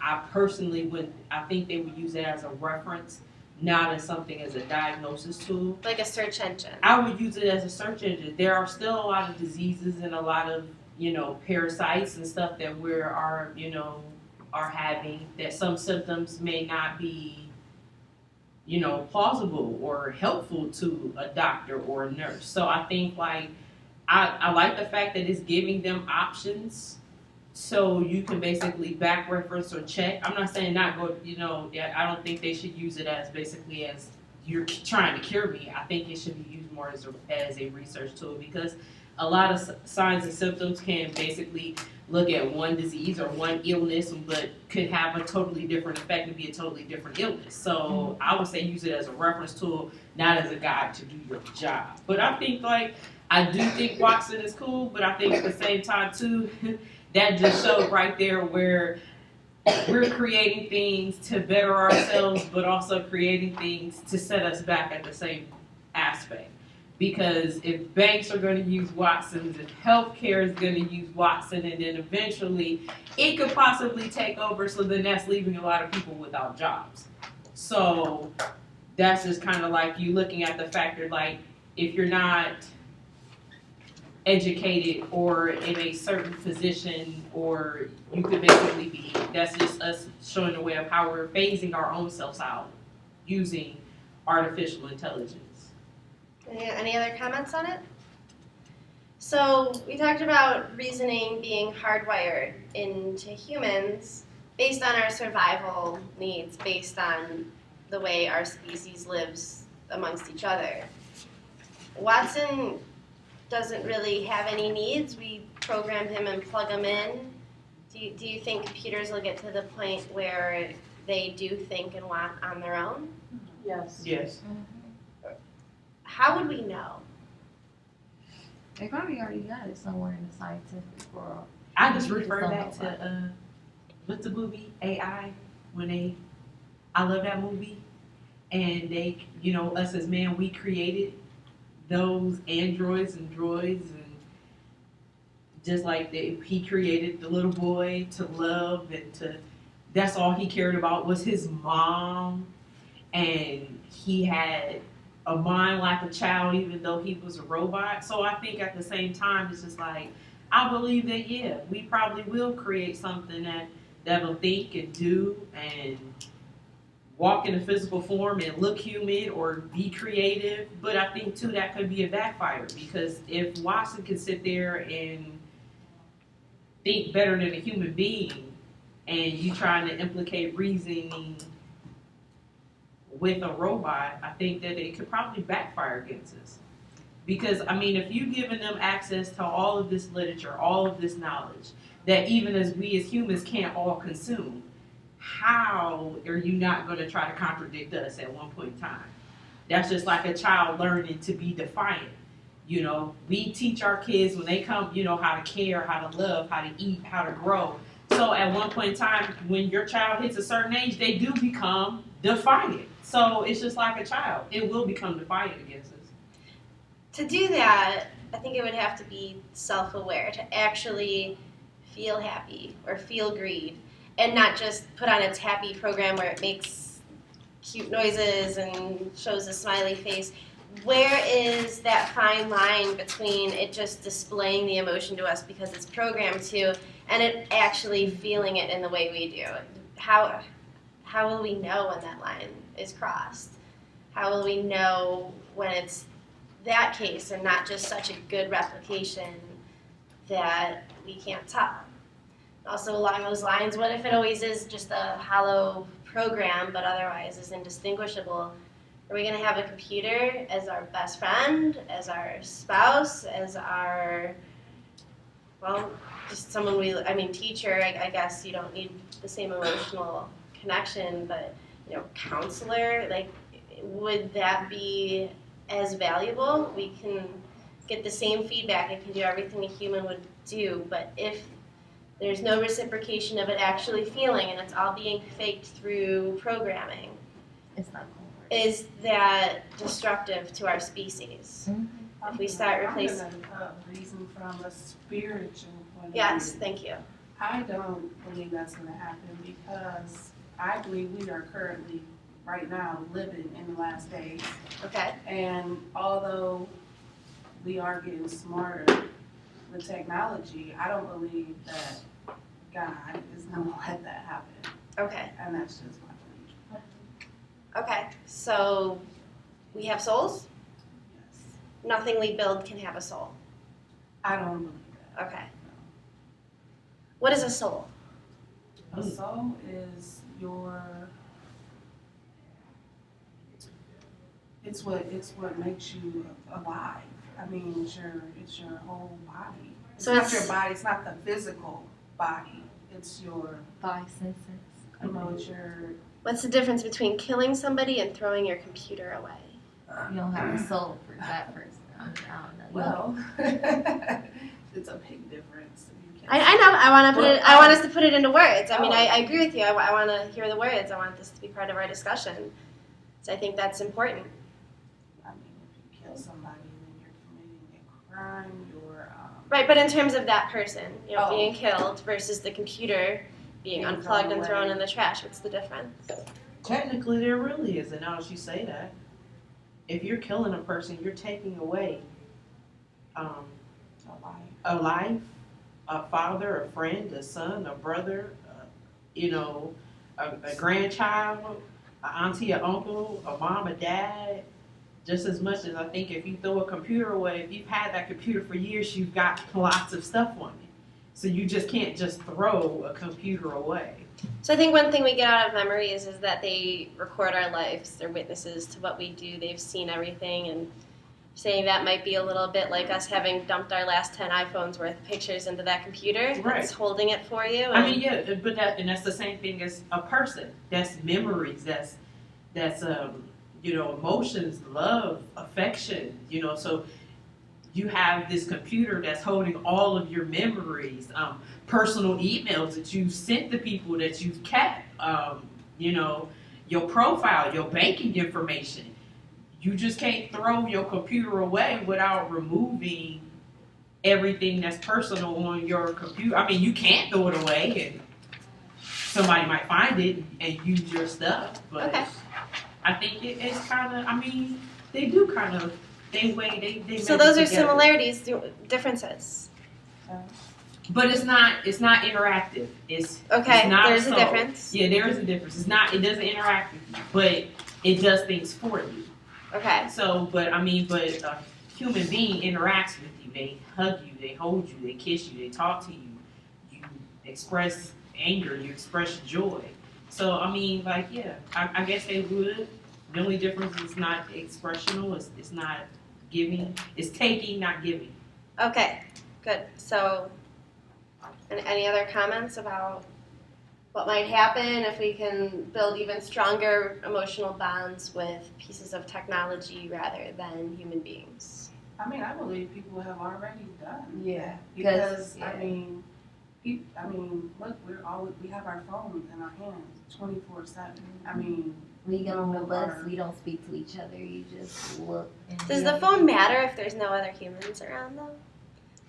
I personally would, I think they would use it as a reference, not as something as a diagnosis tool. Like a search engine. I would use it as a search engine. There are still a lot of diseases and a lot of, parasites and stuff that are having, that some symptoms may not be, plausible or helpful to a doctor or a nurse. So I think I like the fact that it's giving them options so you can basically back reference or check. I'm not saying not go, I don't think they should use it as basically as you're trying to cure me. I think it should be used more as a research tool, because a lot of signs and symptoms can basically look at one disease or one illness, but could have a totally different effect and be a totally different illness. So I would say use it as a reference tool, not as a guide to do your job. But I think I do think Watson is cool, but I think at the same time too, that just shows right there where we're creating things to better ourselves, but also creating things to set us back at the same aspect. Because if banks are going to use Watson's, and healthcare is going to use Watson, and then eventually it could possibly take over, so then that's leaving a lot of people without jobs. So that's just kind of like you looking at the factor, like if you're not educated or in a certain position, or you could basically be, that's just us showing the way of how we're phasing our own selves out using artificial intelligence. Any other comments on it? So we talked about reasoning being hardwired into humans based on our survival needs, based on the way our species lives amongst each other. Watson doesn't really have any needs. We program him and plug him in. Do you think computers will get to the point where they do think and want on their own? Yes. Yes. How would we know? They probably already got it somewhere in the scientific world. I just refer back to what's the movie AI, when I love that movie, and they, us as man, we created those androids and droids, and just like he created the little boy to love, and that's all he cared about was his mom, and he had a mind like a child even though he was a robot. So I think at the same time it's just like, I believe that we probably will create something that'll think and do and walk in a physical form and look human or be creative. But I think too that could be a backfire, because if Watson can sit there and think better than a human being, and you trying to implicate reasoning with a robot, I think that it could probably backfire against us. Because, if you've given them access to all of this literature, all of this knowledge, that even as we as humans can't all consume, how are you not going to try to contradict us at one point in time? That's just like a child learning to be defiant. We teach our kids when they come, how to care, how to love, how to eat, how to grow. So at one point in time, when your child hits a certain age, they do become defiant. So it's just like a child. It will become defiant against us. To do that, I think it would have to be self-aware, to actually feel happy or feel greed, and not just put on its happy program where it makes cute noises and shows a smiley face. Where is that fine line between it just displaying the emotion to us because it's programmed to, and it actually feeling it in the way we do? How will we know when that line is crossed? How will we know when it's that case and not just such a good replication that we can't tell? Also along those lines, what if it always is just a hollow program but otherwise is indistinguishable? Are we going to have a computer as our best friend, as our spouse, as our, just someone teacher? I guess you don't need the same emotional connection, but counselor, would that be as valuable? We can get the same feedback, it can do everything a human would do, but if there's no reciprocation of it actually feeling and it's all being faked through programming, it's not cool. Is that destructive to our species? If we start replacing... reason from a spiritual point of Yes, view. thank you. I don't believe that's going to happen because I believe we are currently, right now, living in the last days. Okay. And although we are getting smarter with technology, I don't believe that God is going to let that happen. Okay. And that's just my belief. Okay. So we have souls? Yes. Nothing we build can have a soul. I don't believe that. Okay. What is a soul? A soul is it's what makes you alive. I mean, it's your whole body. It's So not it's- your body. It's not the physical body. It's your Five senses. it's your. What's the difference between killing somebody and throwing your computer away? You don't have a soul for that person. I don't know. Well, it's a big difference. I know. I want us to put it into words. I mean, I agree with you. I want to hear the words. I want this to be part of our discussion. So I think that's important. I mean, if you kill somebody, then you're committing a crime. Right, but in terms of that person, Oh. being killed versus the computer being unplugged thrown and thrown away. in the trash, what's the difference? Technically, there really isn't. Now that you say that, if you're killing a person, you're taking away a life, a father, a friend, a son, a brother, a grandchild, an auntie, an uncle, a mom, a dad. Just as much as I think if you throw a computer away, if you've had that computer for years, you've got lots of stuff on it. So you just can't just throw a computer away. So I think one thing we get out of memory is that they record our lives. They're witnesses to what we do. They've seen everything, and saying that might be a little bit like us having dumped our last 10 iPhones worth of pictures into that computer. Right. It's holding it for you. I mean, yeah, but that's the same thing as a person. That's memories. That's emotions, love, affection. So you have this computer that's holding all of your memories, personal emails that you sent to people that you've kept, your profile, your banking information. You just can't throw your computer away without removing everything that's personal on your computer. I mean, you can't throw it away and somebody might find it and use your stuff. But Okay. I think it's kind of, I mean, they do kind of, they So mesh those are together. similarities, differences. But it's not interactive. It's Okay, it's not there's a soul. difference. Yeah, there is a difference. It doesn't interact with you, but it does things for you. Okay. So, but a human being interacts with you. They hug you, they hold you, they kiss you, they talk to you. You express anger, you express joy. So, I guess they would. The only difference is not expressional. It's not giving. It's taking, not giving. Okay, good. So, any other comments about what might happen if we can build even stronger emotional bonds with pieces of technology rather than human beings? I mean, I believe people have already done. Yeah, Because yeah. look, we have our phones in our hands 24/7. I mean, We get on the bus, we don't speak to each other, you just look. And Does the phone matter if there's no other humans around though?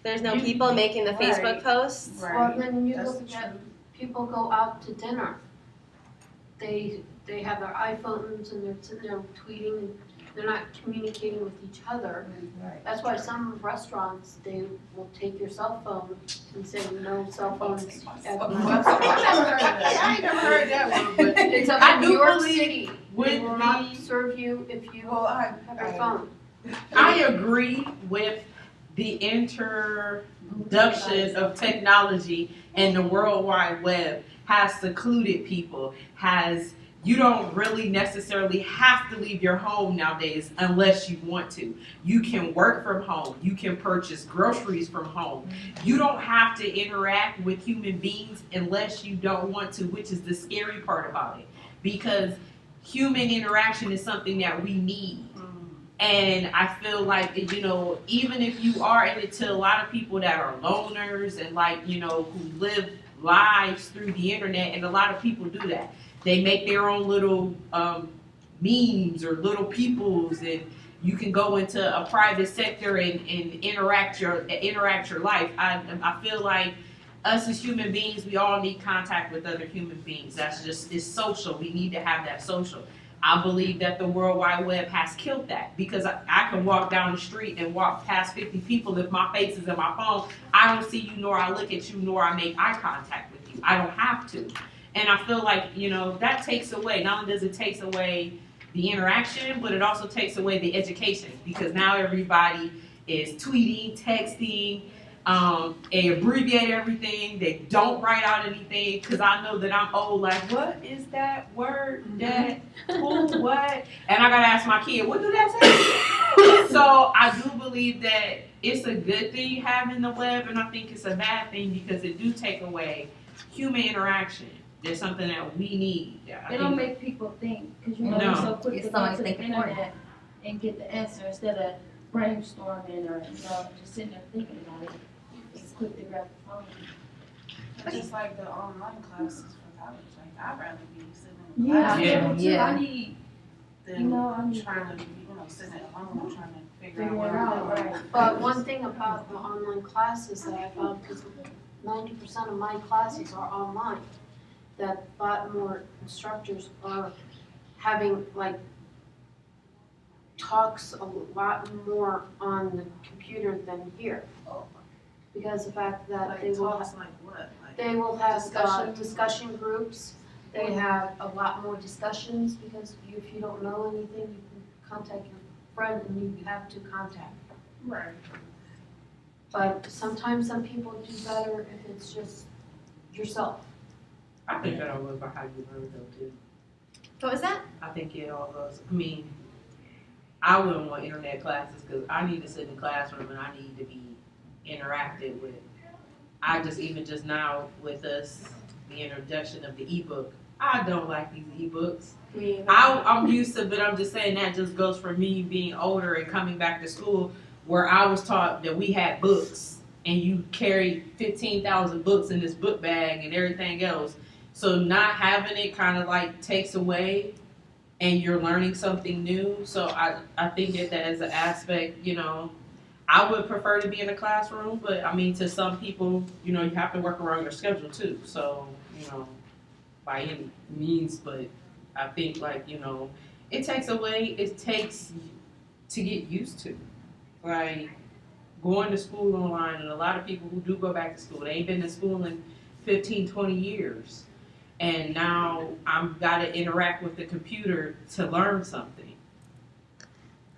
There's no people making the Facebook posts? Well, then you look at people go out to dinner. They have their iPhones and they're sitting there tweeting and they're not communicating with each other. That's why some restaurants, they will take your cell phone and say no cell phones at the restaurant. I ain't never heard that one, but It's up I in do New York believe City. They will not serve you if you have your phone. I agree with the introduction of technology and the World Wide Web has secluded people, you don't really necessarily have to leave your home nowadays unless you want to. You can work from home. You can purchase groceries from home. You don't have to interact with human beings unless you don't want to, which is the scary part about it. Because human interaction is something that we need. And I feel like, even if you are, and to a lot of people that are loners and who live lives through the internet, and a lot of people do that. They make their own little memes or little peoples, and you can go into a private sector and interact your life. I feel like us as human beings, we all need contact with other human beings. That's just, it's social. We need to have that social. I believe that the World Wide Web has killed that, because I can walk down the street and walk past 50 people. If my face is in my phone, I don't see you, nor I look at you, nor I make eye contact with you. I don't have to. And I feel like, you know, that takes away, not only does it take away the interaction, but it also takes away the education, because now everybody is tweeting, texting, they abbreviate everything. They don't write out anything, because I know that I'm old. Like, what is that word? That who? What? And I gotta ask my kid, what do that say? So I do believe that it's a good thing having the web, and I think it's a bad thing because it do take away human interaction. There's something that we need. It don't make people think, because you know they're so quick to go to the internet and get the answer instead of brainstorming or just sitting there thinking about it. It's quick to grab the phone. It's just like the online classes for college. Like, I'd rather be sitting in the class. Yeah. I need, than trying to, sitting at home trying to figure out what it I'm out. doing. Right. But one thing about the online classes that I found, because 90% of my classes are online, that a lot more instructors are having like talks a lot more on the computer than here. Because the fact that Like they will talks have, like what? Like they will have discussion? discussion groups. They have a lot more discussions, because if you don't know anything, you can contact your friend and you have to contact. Right. But sometimes some people do better if it's just yourself. I think that all goes by how you learn though too. What was that? I think it all goes. I mean, I wouldn't want internet classes because I need to sit in the classroom and I need to be interacted with. I just now with us, the introduction of the ebook, I don't like these ebooks. I'm used to, but I'm just saying that just goes for me being older and coming back to school where I was taught that we had books and you carry 15,000 books in this book bag and everything else. So not having it kind of like takes away and you're learning something new. So I think that as an aspect, I would prefer to be in a classroom, but I mean, to some people, you have to work around your schedule too. So, by any means, but I think it takes to get used to. Like going to school online, and a lot of people who do go back to school, they ain't been to school in 15, 20 years. And now I've got to interact with the computer to learn something.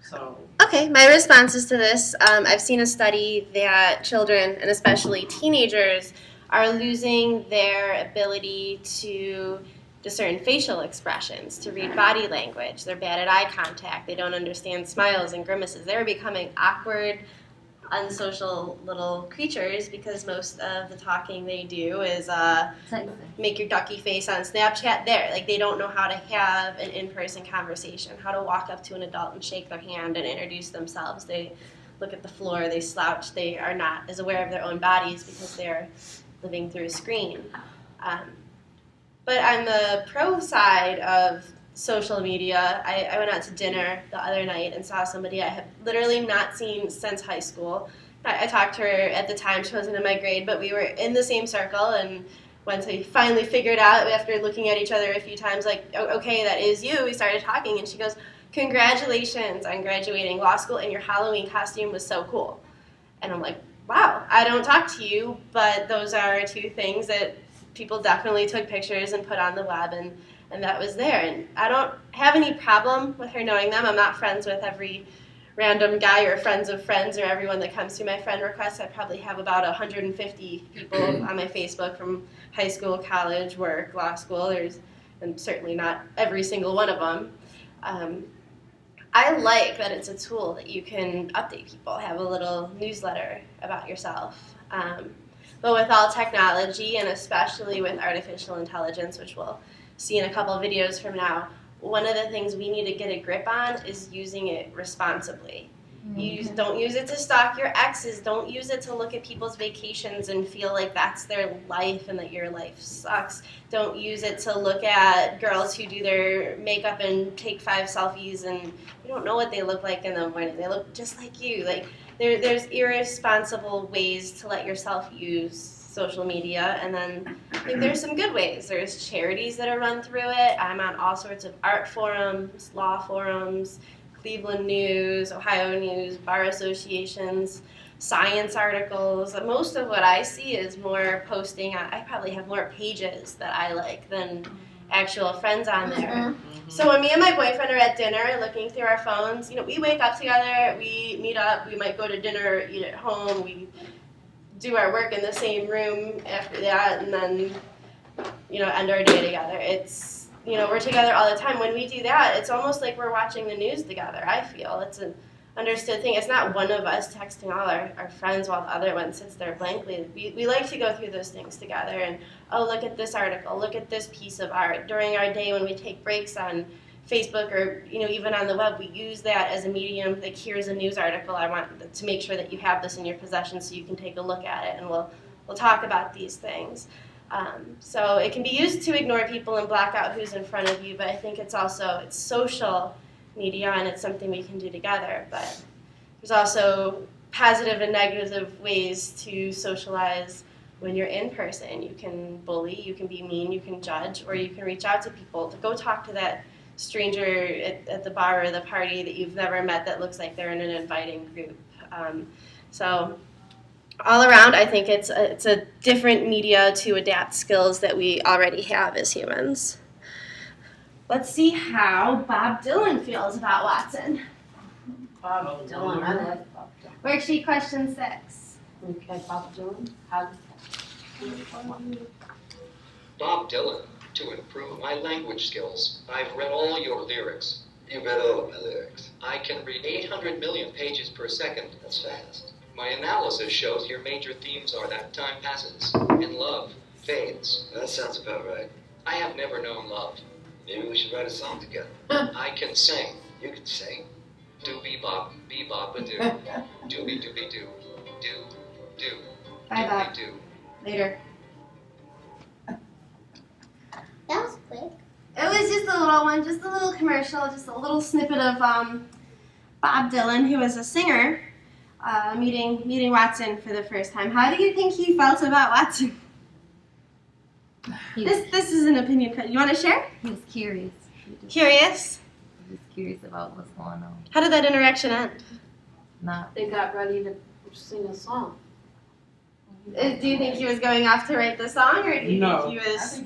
So. Okay, my responses to this, I've seen a study that children, and especially teenagers, are losing their ability to discern facial expressions, to read body language. They're bad at eye contact. They don't understand smiles and grimaces. They're becoming awkward, unsocial little creatures because most of the talking they do is make your ducky face on Snapchat there. Like, they don't know how to have an in-person conversation, how to walk up to an adult and shake their hand and introduce themselves. They look at the floor, they slouch, they are not as aware of their own bodies because they're living through a screen. But on the pro side of social media, I went out to dinner the other night and saw somebody I have literally not seen since high school. I talked to her at the time, she wasn't in my grade, but we were in the same circle, and once we finally figured out, after looking at each other a few times, like, okay, that is you, we started talking, and she goes, congratulations on graduating law school, and your Halloween costume was so cool. And I'm like, wow, I don't talk to you, but those are two things that people definitely took pictures and put on the web, and that was there. And I don't have any problem with her knowing them. I'm not friends with every random guy or friends of friends or everyone that comes to my friend request. I probably have about 150 people on my Facebook from high school, college, work, law school. And certainly not every single one of them. I like that it's a tool that you can update people, have a little newsletter about yourself. But with all technology, and especially with artificial intelligence, which we'll see in a couple of videos from now, one of the things we need to get a grip on is using it responsibly. Don't use it to stalk your exes. Don't use it to look at people's vacations and feel like that's their life and that your life sucks. Don't use it to look at girls who do their makeup and take 5 selfies and you don't know what they look like in the morning. They look just like you. Like there's irresponsible ways to let yourself use social media, and then I think there's some good ways. There's charities that are run through it. I'm on all sorts of art forums, law forums, Cleveland News, Ohio News, bar associations, science articles. Most of what I see is more posting on, I probably have more pages that I like than actual friends on there. So when me and my boyfriend are at dinner looking through our phones, we wake up together, we meet up, we might go to dinner, eat at home, we do our work in the same room after that, and then, end our day together. It's, we're together all the time. When we do that, it's almost like we're watching the news together, I feel. It's an understood thing. It's not one of us texting all our friends while the other one sits there blankly. We like to go through those things together and, oh, look at this article, look at this piece of art. During our day when we take breaks on Facebook or even on the web, we use that as a medium. Like, here's a news article. I want to make sure that you have this in your possession so you can take a look at it, and we'll talk about these things. So it can be used to ignore people and block out who's in front of you, but I think it's social media, and it's something we can do together. But there's also positive and negative ways to socialize when you're in person. You can bully, you can be mean, you can judge, or you can reach out to people to go talk to that stranger at the bar or the party that you've never met that looks like they're in an inviting group. So all around, I think it's a different media to adapt skills that we already have as humans. Let's see how Bob Dylan feels about Watson. Bob Dylan, I like Bob Dylan. Worksheet question 6. Okay, Bob Dylan, how Bob Dylan, to improve my language skills, I've read all your lyrics. You've read all of my lyrics. I can read 800 million pages per second. That's fast. My analysis shows your major themes are that time passes and love fades. That sounds about right. I have never known love. Maybe we should write a song together. I can sing. You can sing. Doobie-bop, bee-bop-a-doo. Doobie-doobie-doo. Do. Bye, Bob. Do. Later. That was quick. It was just a little one, just a little commercial, just a little snippet of Bob Dylan, who was a singer, meeting Watson for the first time. How do you think he felt about Watson? This is an opinion. You want to share? He was curious. Curious? He was curious about what's going on. How did that interaction end? They got ready to sing a song. Do you think he was going off to write the song, or do you think he was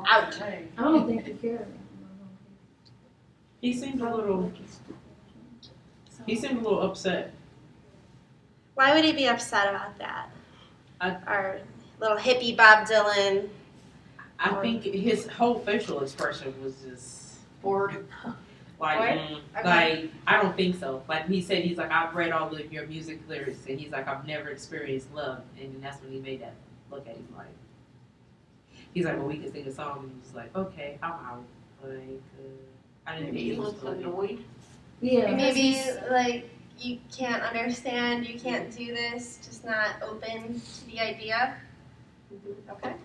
out? I don't think he cared. He seemed a little upset. Why would he be upset about that? Our little hippie Bob Dylan. I think his whole facial expression was just bored. Like I don't think so. Like he said, he's like, I've read all of your music lyrics, and he's like, I've never experienced love, and that's when he made that look at him like. He's like, well, we can sing a song, and he's like, okay, I'm out. Like, I didn't think he was annoyed. Yeah. Maybe like you can't understand, you can't do this, just not open to the idea. Okay.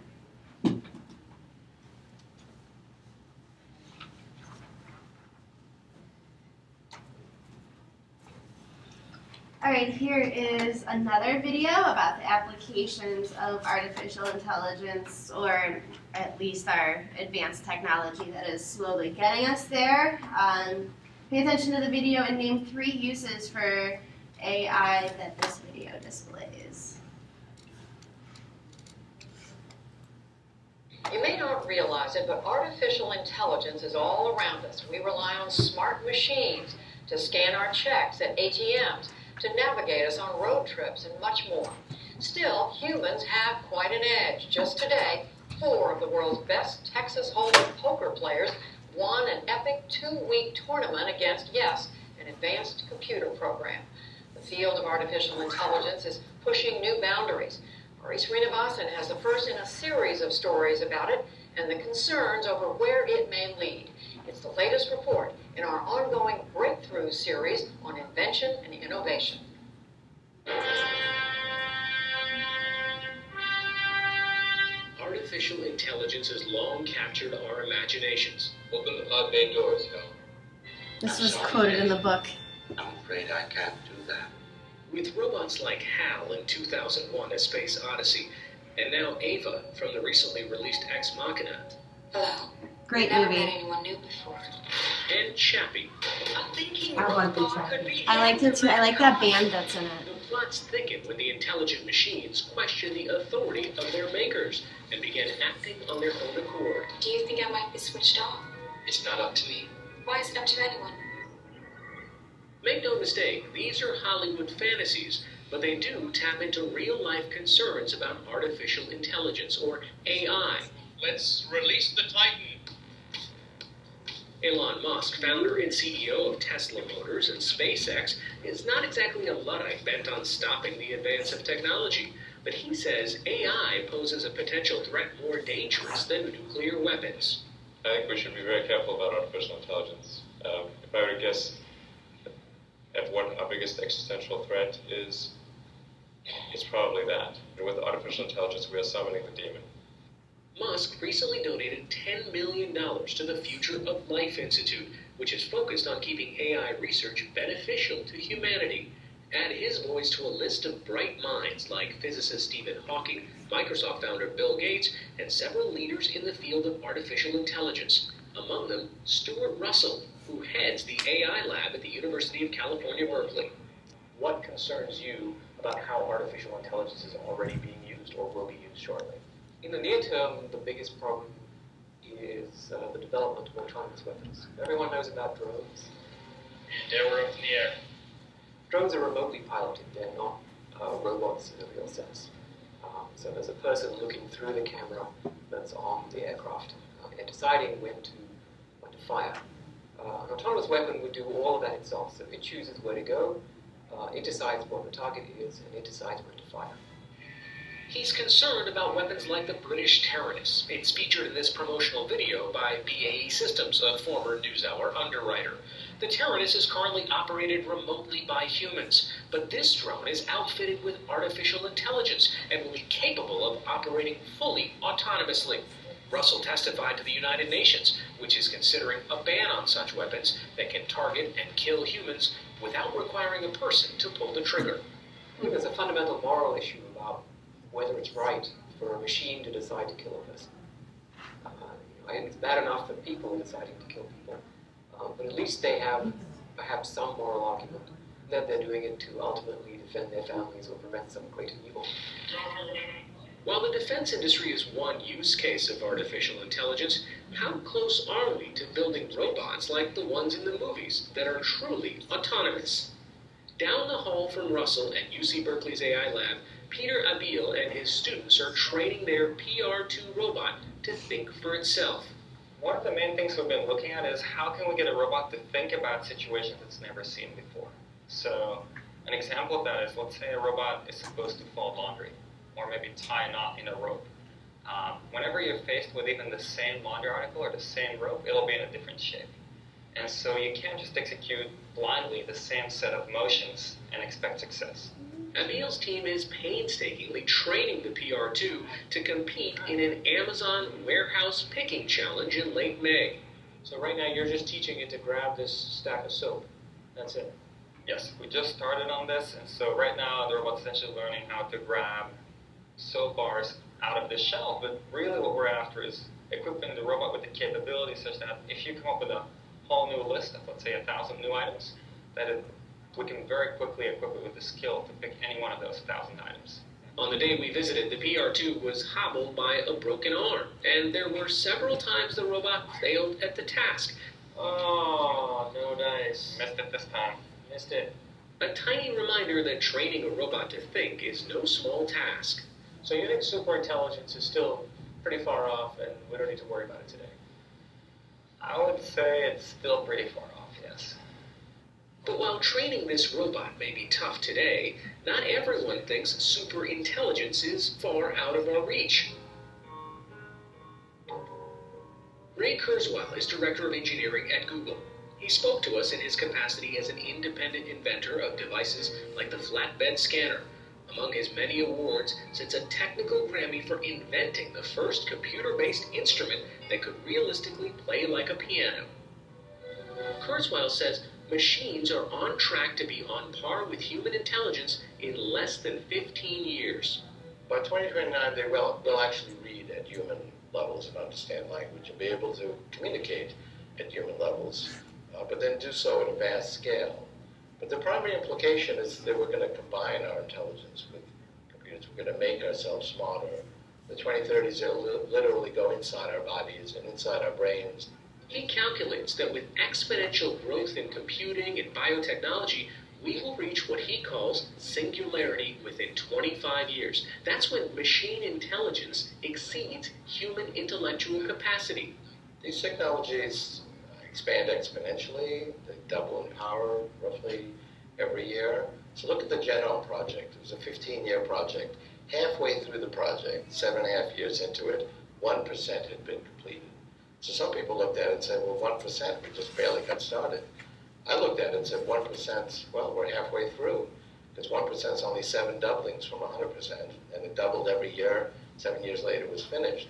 All right, here is another video about the applications of artificial intelligence, or at least our advanced technology that is slowly getting us there. Pay attention to the video and name 3 uses for AI that this video displays. You may not realize it, but artificial intelligence is all around us. We rely on smart machines to scan our checks at ATMs, to navigate us on road trips, and much more. Still, humans have quite an edge. Just today, 4 of the world's best Texas Hold'em poker players won an epic 2-week tournament against Yes, an advanced computer program. The field of artificial intelligence is pushing new boundaries. Ari Srinivasan has the first in a series of stories about it and the concerns over where it may lead. It's the latest report in our ongoing Breakthrough series on invention and innovation. Artificial intelligence has long captured our imaginations. Open the pod bay doors, Hal. This was quoted in the book. I'm afraid I can't do that. With robots like HAL in 2001: A Space Odyssey, And now Ava from the recently released Ex Machina. Hello. Great Never movie. met anyone new before. And Chappie. I want to I liked it too. I like that band that's in it. The plots thicken when the intelligent machines question the authority of their makers and begin acting on their own accord. Do you think I might be switched off? It's not up to me. Why is it up to anyone? Make no mistake, these are Hollywood fantasies, but they do tap into real-life concerns about artificial intelligence, or AI. Let's release the Titan. Elon Musk, founder and CEO of Tesla Motors and SpaceX, is not exactly a Luddite bent on stopping the advance of technology, but he says AI poses a potential threat more dangerous than nuclear weapons. I think we should be very careful about artificial intelligence. If I were to guess at what our biggest existential threat is, it's probably that. With artificial intelligence, we are summoning the demon. Musk recently donated $10 million to the Future of Life Institute, which is focused on keeping AI research beneficial to humanity. Add his voice to a list of bright minds like physicist Stephen Hawking, Microsoft founder Bill Gates, and several leaders in the field of artificial intelligence. Among them, Stuart Russell, who heads the AI lab at the University of California, Berkeley. What concerns you about how artificial intelligence is already being used or will be used shortly? In the near term, the biggest problem is the development of autonomous weapons. Everyone knows about drones. And we're up in the air. Drones are remotely piloted. They're not robots in a real sense. So there's a person looking through the camera that's on the aircraft and deciding when to fire. An autonomous weapon would do all of that itself. So it chooses where to go, it decides what the target is, and it decides when to fire. He's concerned about weapons like the British Taranis. It's featured in this promotional video by BAE Systems, a former NewsHour underwriter. The Taranis is currently operated remotely by humans, but this drone is outfitted with artificial intelligence and will be capable of operating fully autonomously. Russell testified to the United Nations, which is considering a ban on such weapons that can target and kill humans without requiring a person to pull the trigger. I think there's a fundamental moral issue about whether it's right for a machine to decide to kill a person. It's bad enough that people are deciding to kill people, but at least they have perhaps some moral argument that they're doing it to ultimately defend their families or prevent some greater evil. While the defense industry is one use case of artificial intelligence, how close are we to building robots like the ones in the movies that are truly autonomous? Down the hall from Russell at UC Berkeley's AI lab, Peter Abil and his students are training their PR2 robot to think for itself. One of the main things we've been looking at is how can we get a robot to think about situations it's never seen before. So an example of that is, let's say a robot is supposed to fold laundry, or maybe tie a knot in a rope. Whenever you're faced with even the same laundry article or the same rope, it'll be in a different shape. And so you can't just execute blindly the same set of motions and expect success. Abil's team is painstakingly training the PR2 to compete in an Amazon warehouse picking challenge in late May. So right now you're just teaching it to grab this stack of soap. That's it. Yes, we just started on this, and so right now the robot's essentially learning how to grab soap bars out of the shelf, but really what we're after is equipping the robot with the capability such that if you come up with a whole new list of, let's say, 1,000 new items, that we can very quickly equip it with the skill to pick any one of those 1,000 items. On the day we visited, the PR2 was hobbled by a broken arm, and there were several times the robot failed at the task. Oh, no dice. Missed it this time. Missed it. A tiny reminder that training a robot to think is no small task. So you think superintelligence is still pretty far off, and we don't need to worry about it today? I would say it's still pretty far off, yes. But while training this robot may be tough today, not everyone thinks superintelligence is far out of our reach. Ray Kurzweil is Director of Engineering at Google. He spoke to us in his capacity as an independent inventor of devices like the flatbed scanner. Among his many awards sits a technical Grammy for inventing the first computer-based instrument that could realistically play like a piano. Kurzweil says machines are on track to be on par with human intelligence in less than 15 years. by 2029, they will actually read at human levels and understand language and be able to communicate at human levels, but then do so at a vast scale. But the primary implication is that we're going to combine our intelligence with computers. We're going to make ourselves smarter. The 2030s, they'll literally go inside our bodies and inside our brains. He calculates that with exponential growth in computing and biotechnology, we will reach what he calls singularity within 25 years. That's when machine intelligence exceeds human intellectual capacity. These technologies expand exponentially. They double in power roughly every year. So look at the Genome Project. It was a 15-year project. Halfway through the project, 7.5 years into it, 1% had been completed. So some people looked at it and said, well, 1%, we just barely got started. I looked at it and said 1%, well, we're halfway through, because 1% is only 7 doublings from 100%, and it doubled every year. 7 years later, it was finished.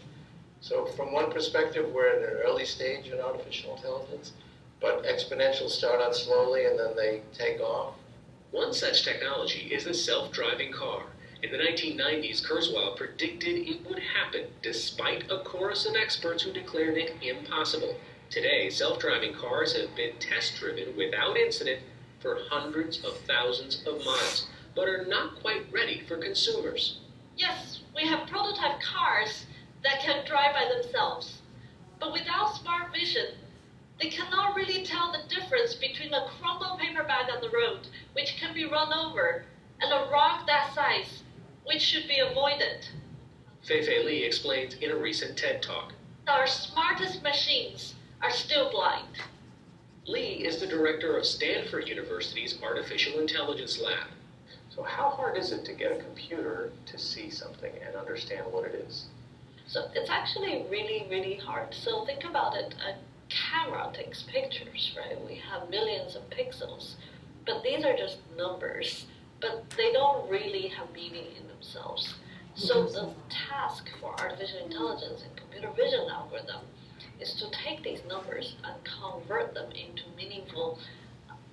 So from one perspective, we're at an early stage in artificial intelligence, but exponentials start out slowly and then they take off. One such technology is the self-driving car. In the 1990s, Kurzweil predicted it would happen despite a chorus of experts who declared it impossible. Today, self-driving cars have been test-driven without incident for hundreds of thousands of miles, but are not quite ready for consumers. Yes, we have prototype cars that can drive by themselves, but without smart vision, they cannot really tell the difference between a crumpled paper bag on the road, which can be run over, and a rock that size, which should be avoided. Fei-Fei Li explains in a recent TED Talk. Our smartest machines are still blind. Li is the director of Stanford University's Artificial Intelligence Lab. So how hard is it to get a computer to see something and understand what it is? So it's actually really, really hard. So think about it. A camera takes pictures, right? We have millions of pixels, but these are just numbers, but they don't really have meaning in themselves. So the task for artificial intelligence and computer vision algorithm is to take these numbers and convert them into meaningful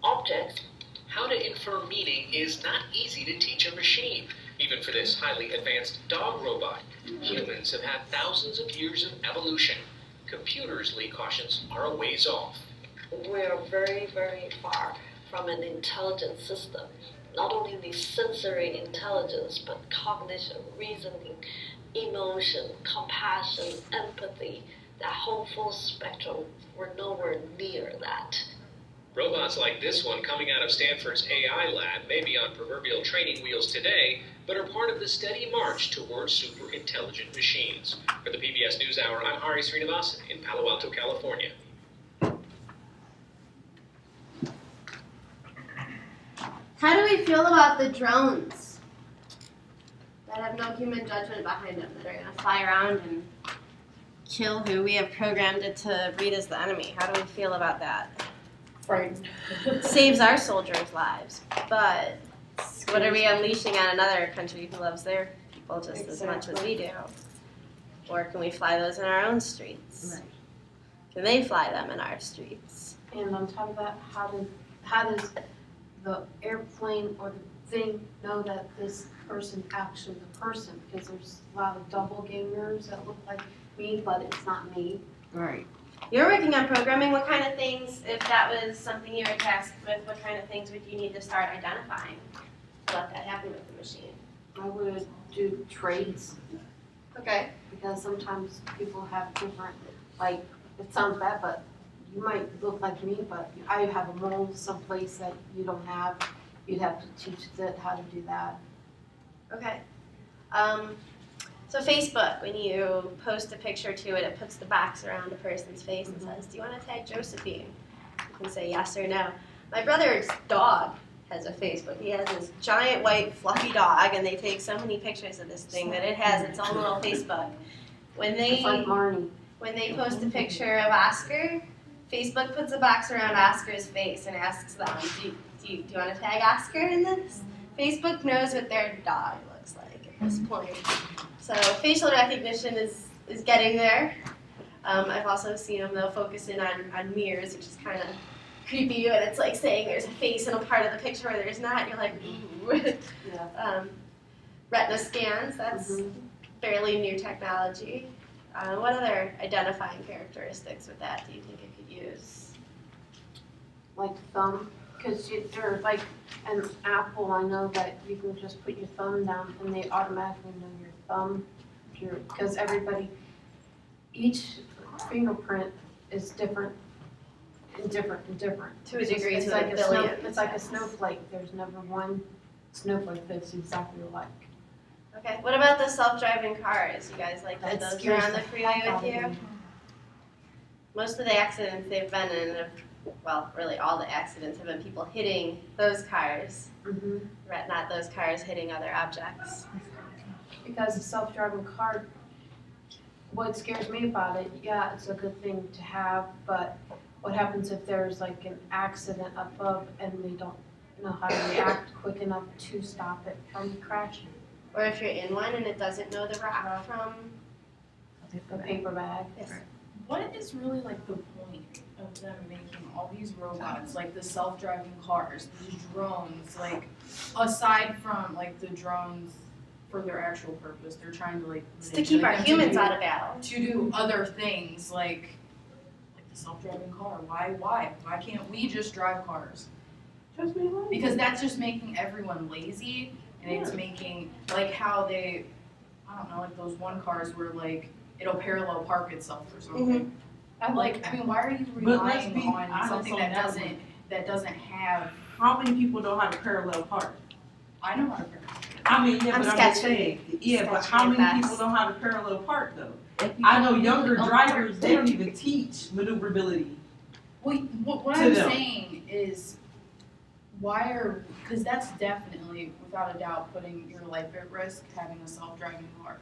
objects. How to infer meaning is not easy to teach a machine, even for this highly advanced dog robot. Humans have had thousands of years of evolution. Computers, Li cautions, are a ways off. We are very, very far from an intelligent system. Not only the sensory intelligence, but cognition, reasoning, emotion, compassion, empathy, that whole full spectrum. We're nowhere near that. Robots like this one coming out of Stanford's AI lab may be on proverbial training wheels today, but are part of the steady march towards super intelligent machines. For the PBS NewsHour, I'm Hari Srinivasan in Palo Alto, California. How do we feel about the drones that have no human judgment behind them, that are going to fly around and kill who we have programmed it to read as the enemy? How do we feel about that? Frightened. Saves our soldiers' lives, but what are we unleashing on another country who loves their people just as much as we do? Or can we fly those in our own streets? Right. Can they fly them in our streets? And on top of that, how does the airplane or the thing know that this person actually the person? Because there's a lot of doppelgangers that look like me, but it's not me. Right. You're working on programming. What kind of things, if that was something you were tasked with, what kind of things would you need to start identifying to let that happen with the machine? I would do traits. Okay. Because sometimes people have different, like, it sounds bad, but you might look like me, but I have a mole someplace that you don't have. You'd have to teach it how to do that. Okay. So Facebook, when you post a picture to it, it puts the box around a person's face and says, do you want to tag Josephine? You can say yes or no. My brother's dog has a Facebook. He has this giant white fluffy dog, and they take so many pictures of this thing that it has its own little Facebook. When they post a picture of Oscar, Facebook puts a box around Oscar's face and asks them, do you want to tag Oscar in this? Facebook knows what their dog looks like at this point. So facial recognition is getting there. I've also seen them, though, focus in on mirrors, which is kind of creepy, and it's like saying there's a face in a part of the picture where there's not. You're like, ooh. Yeah. Retina scans, that's fairly new technology. What other identifying characteristics with that do you think it could use? Like thumb, because they're like an Apple. I know that you can just put your thumb down and they automatically know your thumb. Because each fingerprint is different and different and different. To a degree, it's to like a billion. It's like a snowflake. There's never one snowflake that's exactly alike. Okay, what about the self-driving cars? You guys like that That those scares are on the the freeway heck with out of you? me. Most of the accidents they've been in, well, really all the accidents have been people hitting those cars, not those cars hitting other objects. Because a self-driving car, what scares me about it, yeah, it's a good thing to have, but what happens if there's like an accident above and they don't know how to react quick enough to stop it from crashing? Or if you're in one and it doesn't know the rock from a paper bag. Yes. What is really like the point of them making all these robots, like the self-driving cars, these drones, like aside from like the drones for their actual purpose, they're trying to like It's to keep our them to humans do- out of battle. to do other things like the self-driving car. Why can't we just drive cars? Just be lazy. Because that's just making everyone lazy, and it's Yeah. making like how they, I don't know, like those one cars where like it'll parallel park itself or something. Like, I mean, why are you But let's relying be on honest something on that that doesn't have? How many people know how to parallel park? I know how to parallel. I mean, yeah, I'm but I'm just sketchy. saying, yeah, but Sketchy how at many best. people know how to parallel park though? I know younger drivers, they don't even teach maneuverability. Well, what To I'm them. saying is, because that's definitely, without a doubt, putting your life at risk having a self-driving car.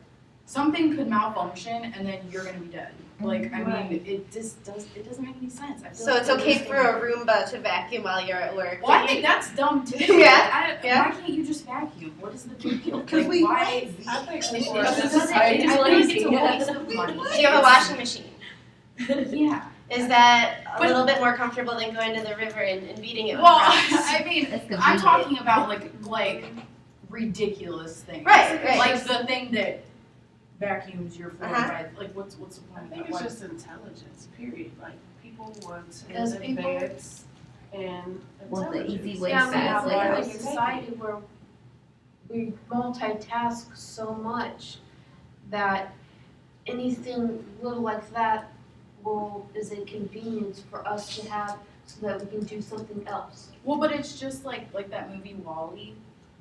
Something could malfunction and then you're gonna be dead. Like, I mean, it doesn't make any sense. I feel So like it's they're okay just for a Roomba to vacuum while you're at work. Well, I think that's dumb too. Yeah, Why can't you just vacuum? What is the big deal? Because Like, we why? lazy. I think it's I feel just like it's a lazy. waste of money. Do you have a washing machine? Yeah. Is that a But- little bit more comfortable than going to the river and beating it with Well, rocks? I mean, I'm talking about like ridiculous things. Right. Like the thing that vacuums your floor. Uh-huh. Right? Like what's the point I of think that? it's Why- just intelligence, period. Like, people want Because to people advance and want the easy way, Yeah, we fast have way like out. a society where we multitask so much that anything little like that is a convenience for us to have so that we can do something else. Well, but it's just like that movie WALL-E,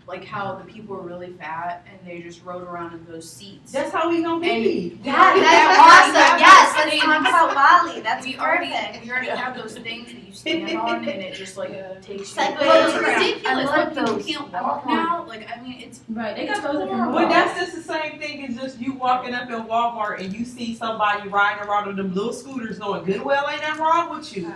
like how the people were really fat and they just rode around in those seats. that's how we gonna be. Yeah, that's awesome. Yes, let's talk about WALL-E. That's we perfect. already have those things that you stand on and it just like takes you. Segways. Well, it's Yeah. ridiculous. I Like love people those. can't I walk love now. Like I mean, it's Right, they got those that can horrible. But that's just the same thing as just you walking up in Walmart and you see somebody riding around on them little scooters knowing good well ain't nothing wrong with you.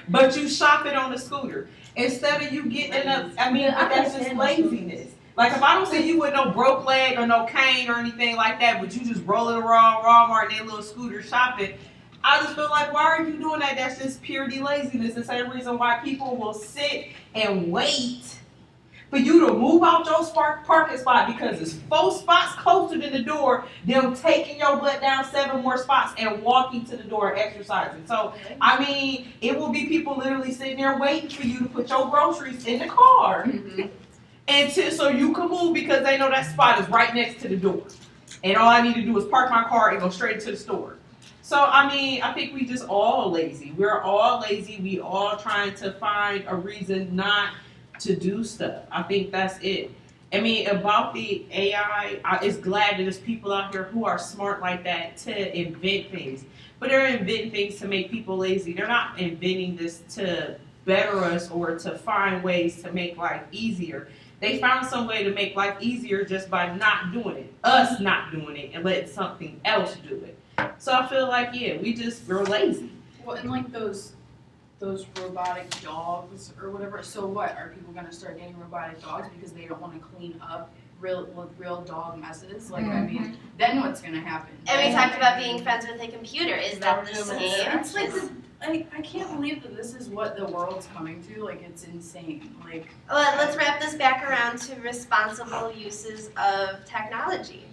But you shopping on the scooter. Instead of you getting up, I mean, Yeah, I but that's just understand laziness. Like if I don't see you with no broke leg or no cane or anything like that, but you just rolling around Walmart in that little scooter shopping, I just feel like, why are you doing that? That's just purely laziness. The same reason why people will sit and wait for you to move out your parking spot because it's 4 spots closer than the door, them taking your butt down 7 more spots and walking to the door and exercising. So, I mean, it will be people literally sitting there waiting for you to put your groceries in the car so you can move because they know that spot is right next to the door. And all I need to do is park my car and go straight to the store. So, I mean, I think we just all lazy. We're all lazy. We all trying to find a reason not to do stuff. I think that's it. I mean, about the AI, it's glad that there's people out here who are smart like that to invent things. But they're inventing things to make people lazy. They're not inventing this to better us or to find ways to make life easier. They found some way to make life easier just by not doing it. Us not doing it and letting something else do it. So I feel like, yeah, we're lazy. Well, and like those robotic dogs or whatever. So what? Are people gonna start getting robotic dogs because they don't want to clean up real dog messes? Like, I mean, then what's gonna happen? And we talked about being friends with a computer. Is that the same? It's like I can't believe that this is what the world's coming to. Like, it's insane. Like, Well, let's wrap this back around to responsible uses of technology.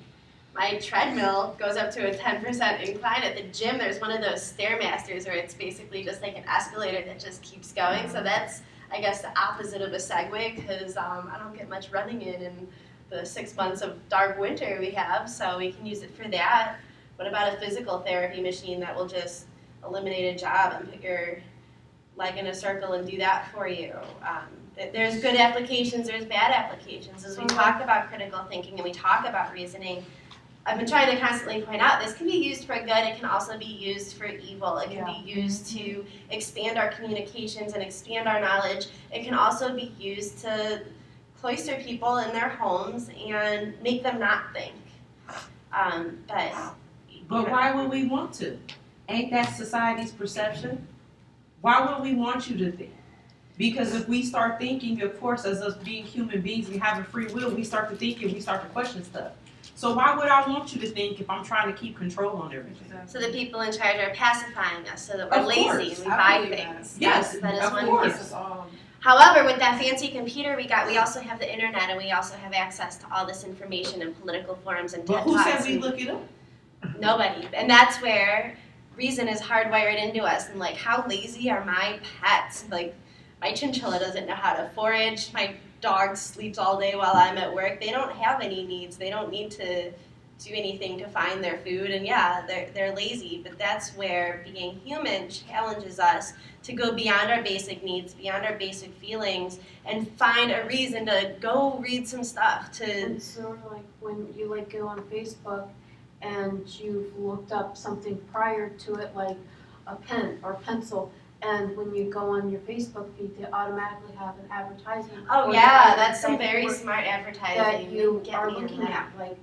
My treadmill goes up to a 10% incline. At the gym, there's one of those Stairmasters where it's basically just like an escalator that just keeps going. So that's, I guess, the opposite of a Segway because I don't get much running in the 6 months of dark winter we have, so we can use it for that. What about a physical therapy machine that will just eliminate a job and put your leg in a circle and do that for you? There's good applications, there's bad applications. As we talk about critical thinking and we talk about reasoning, I've been trying to constantly point out this can be used for good, it can also be used for evil. It can be used to expand our communications and expand our knowledge. It can also be used to cloister people in their homes and make them not think. But why would we want to? Ain't that society's perception? Why would we want you to think? Because if we start thinking, of course, as us being human beings and having free will, we start to think and we start to question stuff. So why would I want you to think if I'm trying to keep control on everything? So the people in charge are pacifying us so that we're lazy and we buy things. Yes, that is of one course. use. However, with that fancy computer we got, we also have the internet and we also have access to all this information in political forums and TED But who Talks. said we look it up? Nobody. And that's where reason is hardwired into us. And like, how lazy are my pets? Like, my chinchilla doesn't know how to forage. My dog sleeps all day while I'm at work. They don't have any needs. They don't need to do anything to find their food. And yeah, they're lazy. But that's where being human challenges us to go beyond our basic needs, beyond our basic feelings, and find a reason to go read some stuff. It's sort of like when you like go on Facebook and you've looked up something prior to it, like a pen or pencil, and when you go on your Facebook feed, they automatically have an advertisement. Oh or yeah, that that's some you very were- smart advertising. that you Get are me in looking that. at. Like,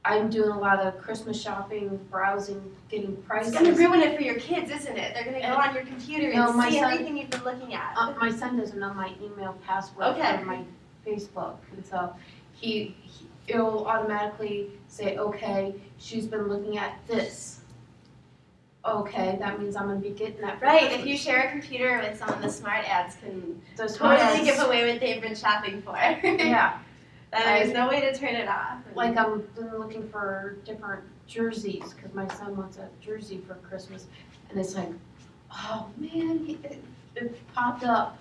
I'm doing a lot of Christmas shopping, browsing, getting prices. It's gonna ruin it for your kids, isn't it? They're gonna go on your computer and No, my see son- everything you've been looking at. My son doesn't know my email password Okay. for my Facebook, and so it'll automatically say, okay, she's been looking at this. Okay, that means I'm gonna be getting that. for Right, if Christmas. you share a computer with someone, the smart ads can The smart totally ads- give away what they've been shopping for. Yeah. There's no way to turn it off. Like, I've been looking for different jerseys, because my son wants a jersey for Christmas, and it's like, oh man, it popped up.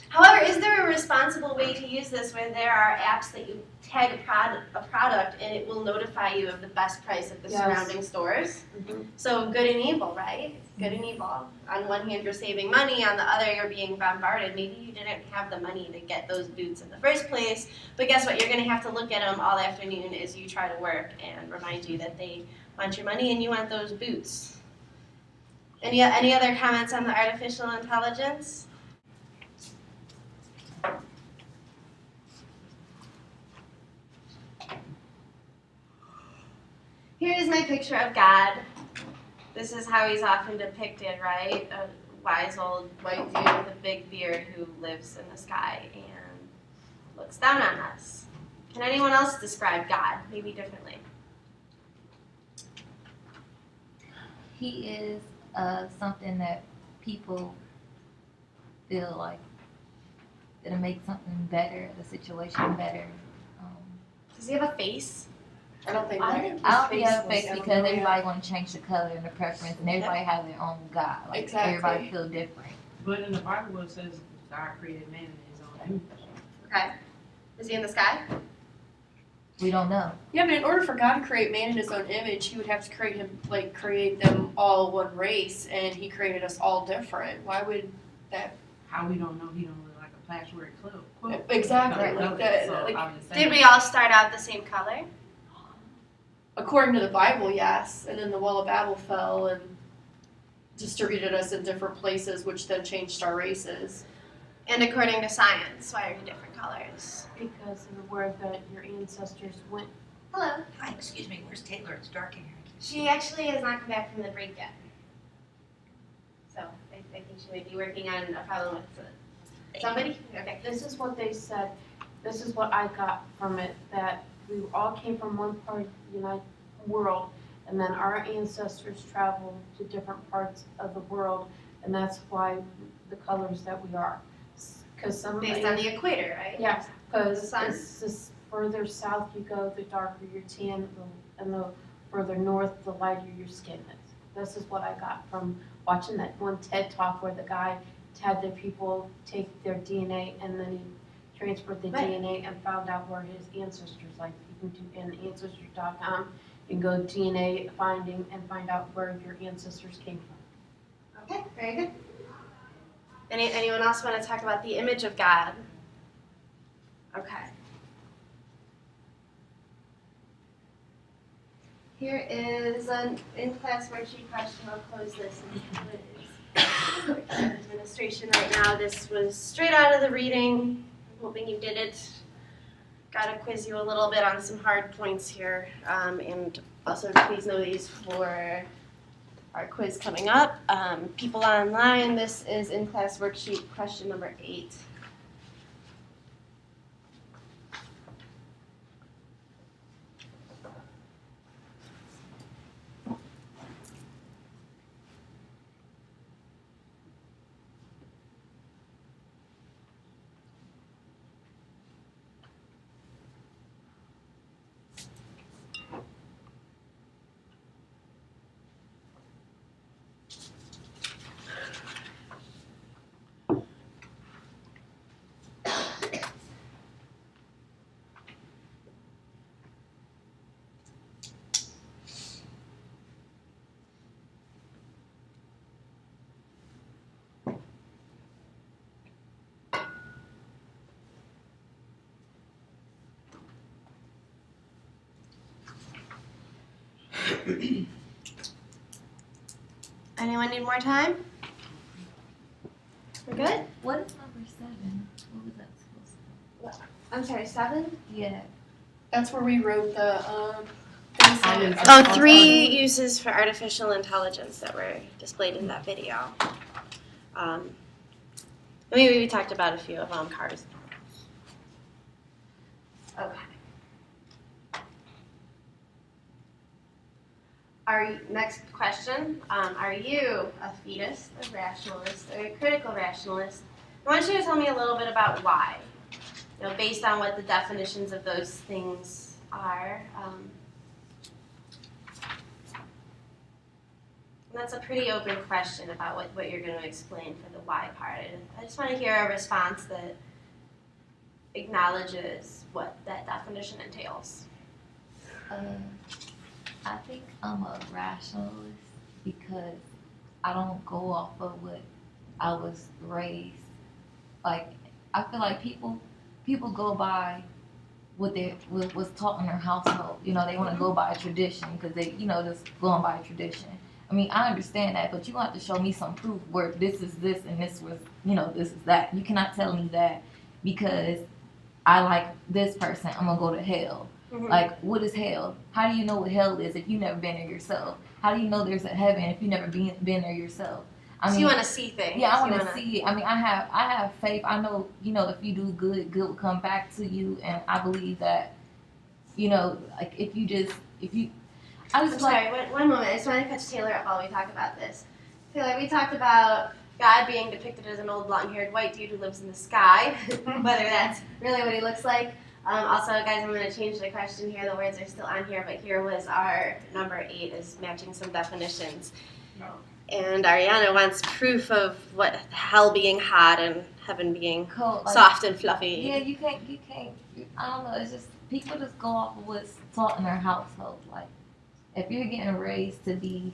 However, is there a responsible way to use this where there are apps that you tag a product and it will notify you of the best price at the Yes. surrounding stores? So good and evil, right? Good and evil. On one hand, you're saving money. On the other, you're being bombarded. Maybe you didn't have the money to get those boots in the first place. But guess what? You're going to have to look at them all afternoon as you try to work and remind you that they want your money and you want those boots. Any other comments on the artificial intelligence? Here's my picture of God. This is how he's often depicted, right? A wise old white dude with a big beard who lives in the sky and looks down on us. Can anyone else describe God maybe differently? He is something that people feel like it'll make something better, the situation better. Does he have a face? I don't think I that. don't think he has a face because everybody want to change the color and the preference, and everybody Yeah. have their own God. Like Exactly. everybody feel different. But in the Bible it says God created man in his own image. Okay. Is he in the sky? We don't know. Yeah, but in order for God to create man in his own image, he would have to create them all one race, and he created us all different. Why would that? How we don't know he don't look like a patchwork quilt. Exactly. Like Like that, so like- I'm just saying. Did we all start out the same color? According to the Bible, yes. And then the Wall of Babel fell and distributed us in different places, which then changed our races. And according to science, why are you different colors? Because of where your ancestors went. Hello. Hi, excuse me, where's Taylor? It's dark in here. She actually has not come back from the break yet. So I think she might be working on a problem with somebody. Okay. This is what they said. This is what I got from it, that we all came from one part of the United world, and then our ancestors traveled to different parts of the world and that's why the colors that we are. Because some Based on the equator, right? Yes, because The sun. the further south you go, the darker your tan, and the further north, the lighter your skin is. This is what I got from watching that one TED Talk where the guy had the people take their DNA and then he transferred the Right. DNA and found out where his ancestors, like you can do in ancestry.com, you can go DNA finding and find out where your ancestors came from. Okay, very good. Anyone else want to talk about the image of God? Okay. Here is an in-class worksheet question. I'll close this and quiz. Administration right now. This was straight out of the reading. I'm hoping you did it. Got to quiz you a little bit on some hard points here. And also please know these for our quiz coming up. People online, this is in-class worksheet question number 8. Anyone need more time? We're good? What is number 7? What was that supposed to be? I'm sorry, 7? Yeah. That's where we wrote the Oh, 3 uses for artificial intelligence that were displayed in that video. We talked about a few of them, cars. Okay. Next question, are you a fetus, a rationalist, or a critical rationalist? I want you to tell me a little bit about why, based on what the definitions of those things are. And that's a pretty open question about what you're going to explain for the why part. I just want to hear a response that acknowledges what that definition entails. I think I'm a rationalist because I don't go off of what I was raised. Like, I feel like people go by what was taught in their household. They want to go by a tradition because they, just going by a tradition. I mean, I understand that, but you have to show me some proof where this is this and this was, this is that. You cannot tell me that because I like this person, I'm going to go to hell. Mm-hmm. Like, what is hell? How do you know what hell is if you've never been there yourself? How do you know there's a heaven if you've never been there yourself? So you want to see things. Yeah, I want to see it. I mean, I have faith. I know, if you do good will come back to you. And I believe that, like I'm sorry, one moment. I just want to catch Taylor up while we talk about this. Taylor, we talked about God being depicted as an old long-haired white dude who lives in the sky, whether that's really what he looks like. Also, guys, I'm going to change the question here. The words are still on here, but here was our number 8 is matching some definitions. No. And Ariana wants proof of what hell being hot and heaven being cold, like, soft and fluffy. Yeah, you can't, I don't know, it's just, people just go off of what's taught in their household. Like, if you're getting raised to be,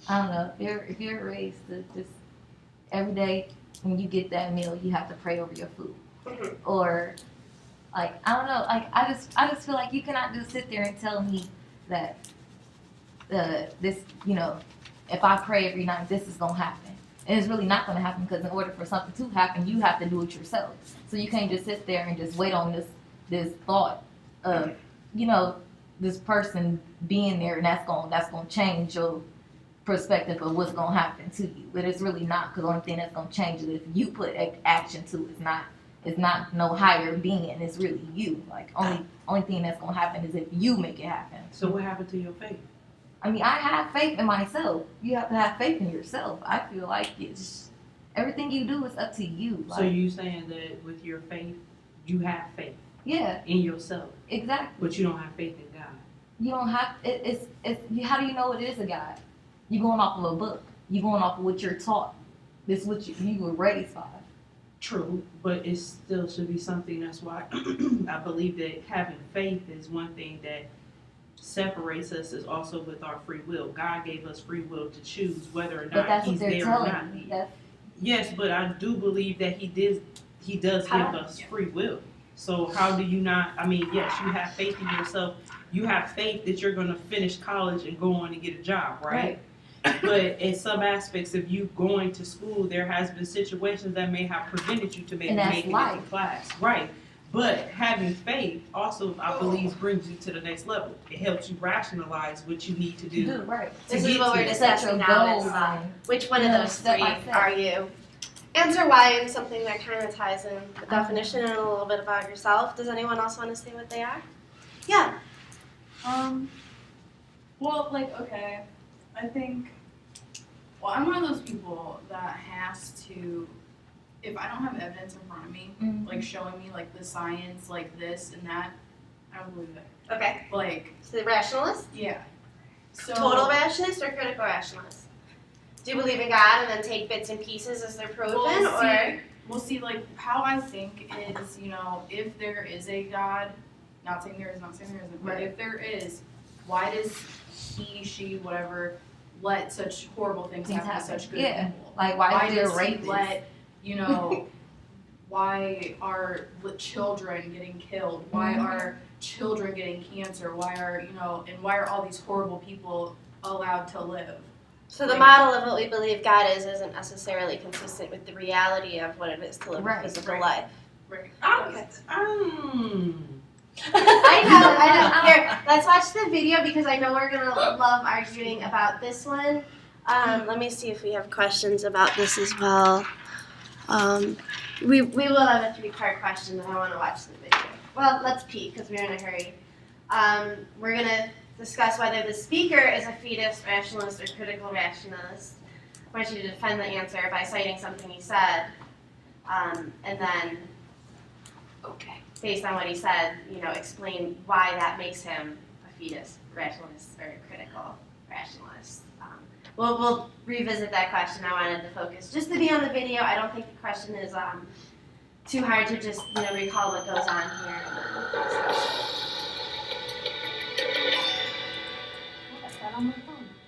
I don't know, if you're raised to just every day when you get that meal, you have to pray over your food. Mm-hmm. Or, like, I don't know, like, I just feel like you cannot just sit there and tell me that this, if I pray every night, this is going to happen. And it's really not going to happen because in order for something to happen, you have to do it yourself. So you can't just sit there and just wait on this thought of, this person being there, and that's going to change your perspective of what's going to happen to you. But it's really not, because the only thing that's going to change is if you put action to it. It's not no higher being. It's really you. Like, only thing that's going to happen is if you make it happen. So what happened to your faith? I mean, I have faith in myself. You have to have faith in yourself. I feel like it's everything you do is up to you. So you saying that with your faith, you have faith Yeah, in yourself, exactly. but you don't have faith in God. You don't have how do you know it is a God? You going off of a book. You going off of what you're taught. This is what you were raised by. True, but it still should be something. That's why I believe that having faith is one thing that separates us, is also with our free will. God gave us free will to choose whether or But not that's He's what they're there or telling not. me. That's, Yes, but I do believe that He does give us free will. So how do you not? I mean, yes, you have faith in yourself. You have faith that you're going to finish college and go on and get a job, right? But in some aspects of you going to school, there has been situations that may have prevented you to maybe And that's make it life. into class, right? But having faith also, I believe, brings you to the next level. It helps you rationalize what you need to do. right. This to is get what to we're it. discussing now. Is which one of those step three by step. are you? Answer why in something that kind of ties in the definition and a little bit about yourself. Does anyone else want to say what they are? Yeah. Well, like, okay, I think, well, I'm one of those people that has to, if I don't have evidence in front of me, like showing me like the science, like this and that, I don't believe it. Okay. Like, So the rationalist? yeah. So Total rationalist or critical rationalist? Do you believe in God and then take bits and pieces as they're proven, or? We'll see, like, how I think is, you know, if there is a God, not saying there is, not saying there isn't, but Right. if there is, why does he, she, whatever, let such horrible things happen to such good people? Like, why is there does he rapists? let, you know, why are children getting killed? Why Mhm. are children getting cancer? Why are, you know, and why are all these horrible people allowed to live? So the Like, model of what we believe God is isn't necessarily consistent with the reality of what it is to live a physical life. Right. Okay. I I know. Here, let's watch the video because I know we're gonna love arguing about this one. Let me see if we have questions about this as well. We will have a 3-part question, and I want to watch the video. Well, let's peek because we're in a hurry. We're gonna discuss whether the speaker is a fetus rationalist or critical rationalist. I want you to defend the answer by citing something he said, and then, based on what he said, you know, explain why that makes him a fetus rationalist or a critical rationalist. We'll revisit that question. I wanted to focus just to be on the video. I don't think the question is too hard to just recall what goes on here.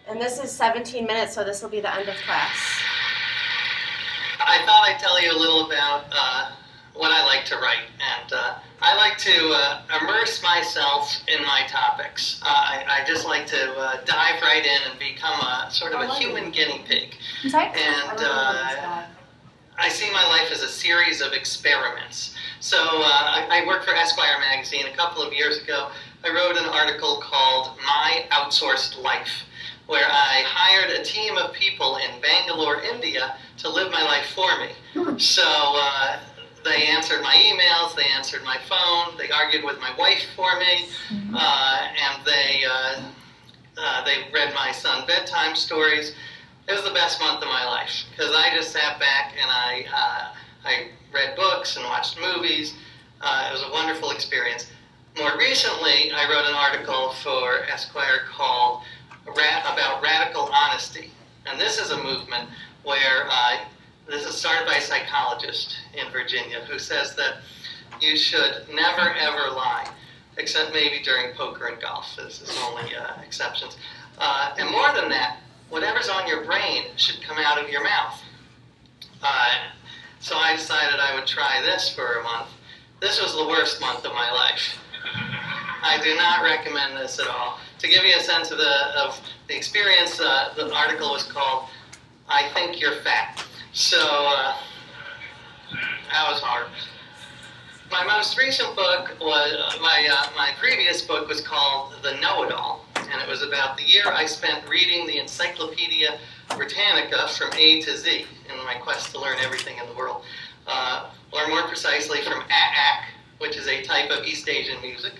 And this is 17 minutes, so this will be the end of class. I thought I'd tell you a little about what I like to write, and I like to immerse myself in my topics. I just like to dive right in and become a sort of a human guinea pig. And I see my life as a series of experiments. So I worked for Esquire magazine a couple of years ago. I wrote an article called My Outsourced Life, where I hired a team of people in Bangalore, India, to live my life for me. So they answered my emails, they answered my phone, they argued with my wife for me, and they read my son bedtime stories. It was the best month of my life, because I just sat back and I read books and watched movies. It was a wonderful experience. More recently, I wrote an article for Esquire called about radical honesty. And this is a movement where this is started by a psychologist in Virginia who says that you should never ever lie, except maybe during poker and golf. This is only exceptions. And more than that, whatever's on your brain should come out of your mouth. So I decided I would try this for a month. This was the worst month of my life. I do not recommend this at all. To give you a sense of the experience, the article was called "I Think You're Fat." So that was hard. My most recent book was my previous book was called "The Know-It-All," and it was about the year I spent reading the Encyclopedia Britannica from A to Z in my quest to learn everything in the world. Or more precisely, from Aak, which is a type of East Asian music,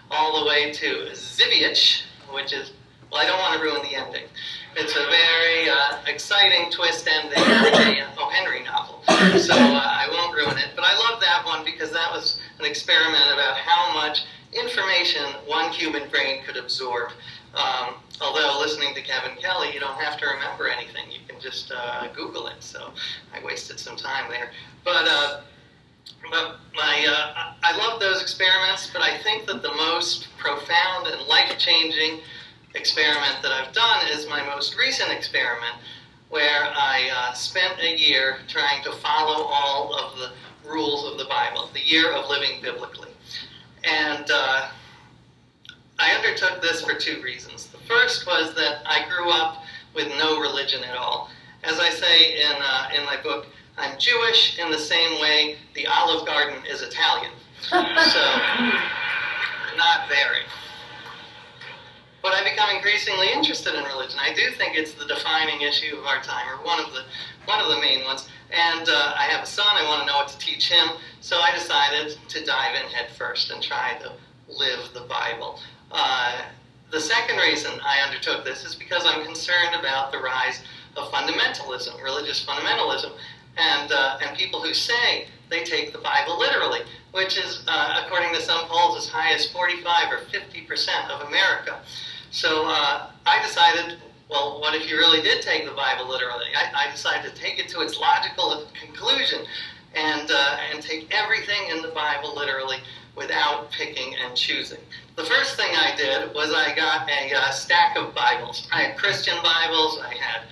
all the way to Zivich, which is Well, I don't want to ruin the ending. It's a very exciting twist ending of a O. Henry novel, so I won't ruin it. But I love that one because that was an experiment about how much information one human brain could absorb. Although listening to Kevin Kelly, you don't have to remember anything. You can just Google it. So I wasted some time there. But I love those experiments. But I think that the most profound and life-changing experiment that I've done is my most recent experiment, where I spent a year trying to follow all of the rules of the Bible, the year of living biblically. And I undertook this for two reasons. The first was that I grew up with no religion at all. As I say in my book, I'm Jewish in the same way the Olive Garden is Italian. So, not very. But I've become increasingly interested in religion. I do think it's the defining issue of our time, or one of the main ones. And I have a son, I want to know what to teach him, so I decided to dive in head first and try to live the Bible. The second reason I undertook this is because I'm concerned about the rise of fundamentalism, religious fundamentalism, and people who say they take the Bible literally, which is, according to some polls, as high as 45 or 50% of America. So I decided, well, what if you really did take the Bible literally? I decided to take it to its logical conclusion and take everything in the Bible literally without picking and choosing. The first thing I did was I got a stack of Bibles. I had Christian Bibles, I had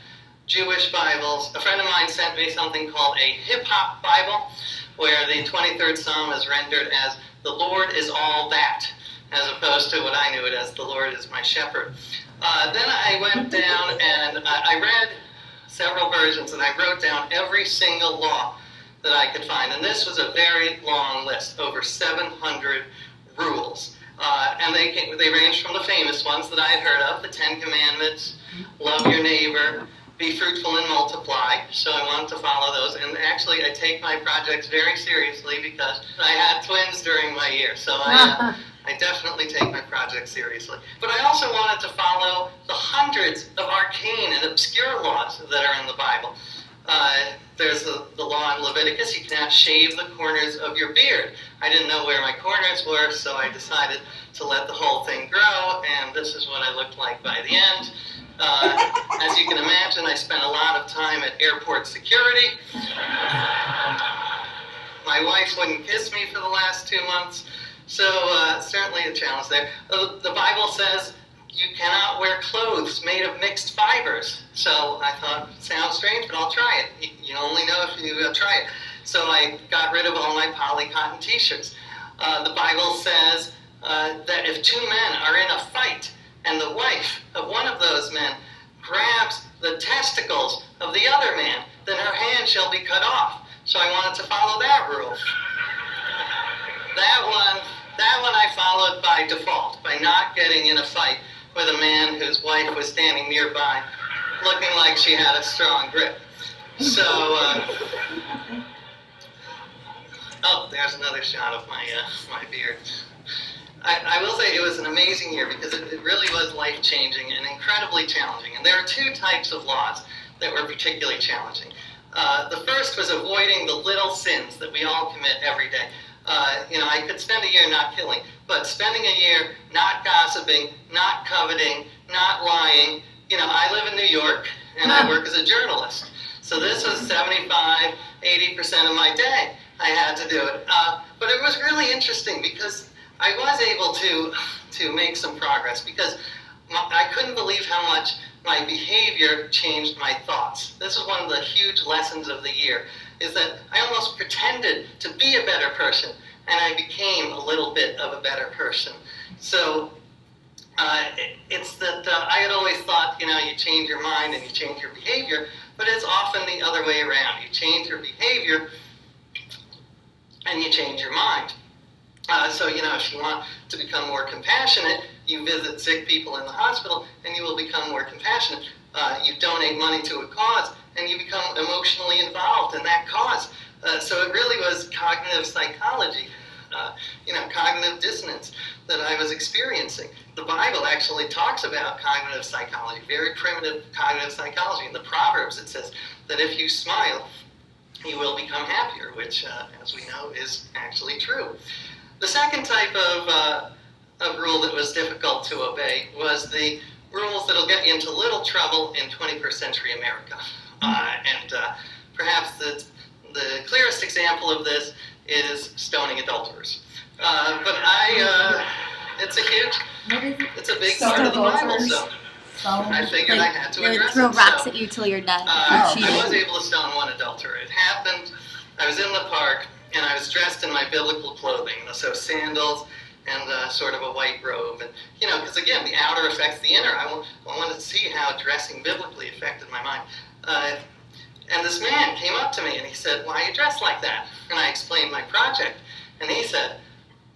Jewish Bibles. A friend of mine sent me something called a hip-hop Bible, where the 23rd Psalm is rendered as, "The Lord is all that," as opposed to what I knew it as, "The Lord is my shepherd." Then I went down and I read several versions, and I wrote down every single law that I could find. And this was a very long list, over 700 rules. And they ranged from the famous ones that I had heard of, the 10 Commandments, love your neighbor, be fruitful and multiply. So I wanted to follow those. And actually, I take my projects very seriously because I had twins during my year. So I definitely take my projects seriously. But I also wanted to follow the hundreds of arcane and obscure laws that are in the Bible. There's the law in Leviticus, you cannot shave the corners of your beard. I didn't know where my corners were, so I decided to let the whole thing grow, and this is what I looked like by the end. As you can imagine, I spent a lot of time at airport security. My wife wouldn't kiss me for the last 2 months, so certainly a challenge there. The Bible says you cannot wear clothes made of mixed fibers. So I thought, sounds strange, but I'll try it. You only know if you try it. So I got rid of all my poly cotton t-shirts. The Bible says that if two men are in a fight and the wife of one of those men grabs the testicles of the other man, then her hand shall be cut off. So I wanted to follow that rule. That one I followed by default, by not getting in a fight with a man whose wife was standing nearby, looking like she had a strong grip. So, oh, there's another shot of my beard. I will say it was an amazing year because it really was life-changing and incredibly challenging. And there are two types of laws that were particularly challenging. The first was avoiding the little sins that we all commit every day. I could spend a year not killing, but spending a year not gossiping, not coveting, not lying. I live in New York, and I work as a journalist. So this was 75, 80% of my day I had to do it. But it was really interesting because I was able to make some progress because I couldn't believe how much my behavior changed my thoughts. This is one of the huge lessons of the year, is that I almost pretended to be a better person, and I became a little bit of a better person. So it's that I had always thought, you change your mind and you change your behavior, but it's often the other way around. You change your behavior and you change your mind. So, if you want to become more compassionate, you visit sick people in the hospital and you will become more compassionate. You donate money to a cause and you become emotionally involved in that cause. So it really was cognitive psychology. cognitive dissonance that I was experiencing. The Bible actually talks about cognitive psychology, very primitive cognitive psychology. In the Proverbs, it says that if you smile, you will become happier, which, as we know, is actually true. The second type of rule that was difficult to obey was the rules that'll get you into little trouble in 21st century America. Perhaps the clearest example of this is stoning adulterers. It's a big part of the Bible, so I figured I had to address it. Throw rocks at you till you're dead. I was able to stone one adulterer. It happened, I was in the park, and I was dressed in my biblical clothing, so sandals and sort of a white robe. And, because again, the outer affects the inner. I wanted to see how dressing biblically affected my mind. And this man came up to me and he said, "Why are you dressed like that?" And I explained my project. And he said,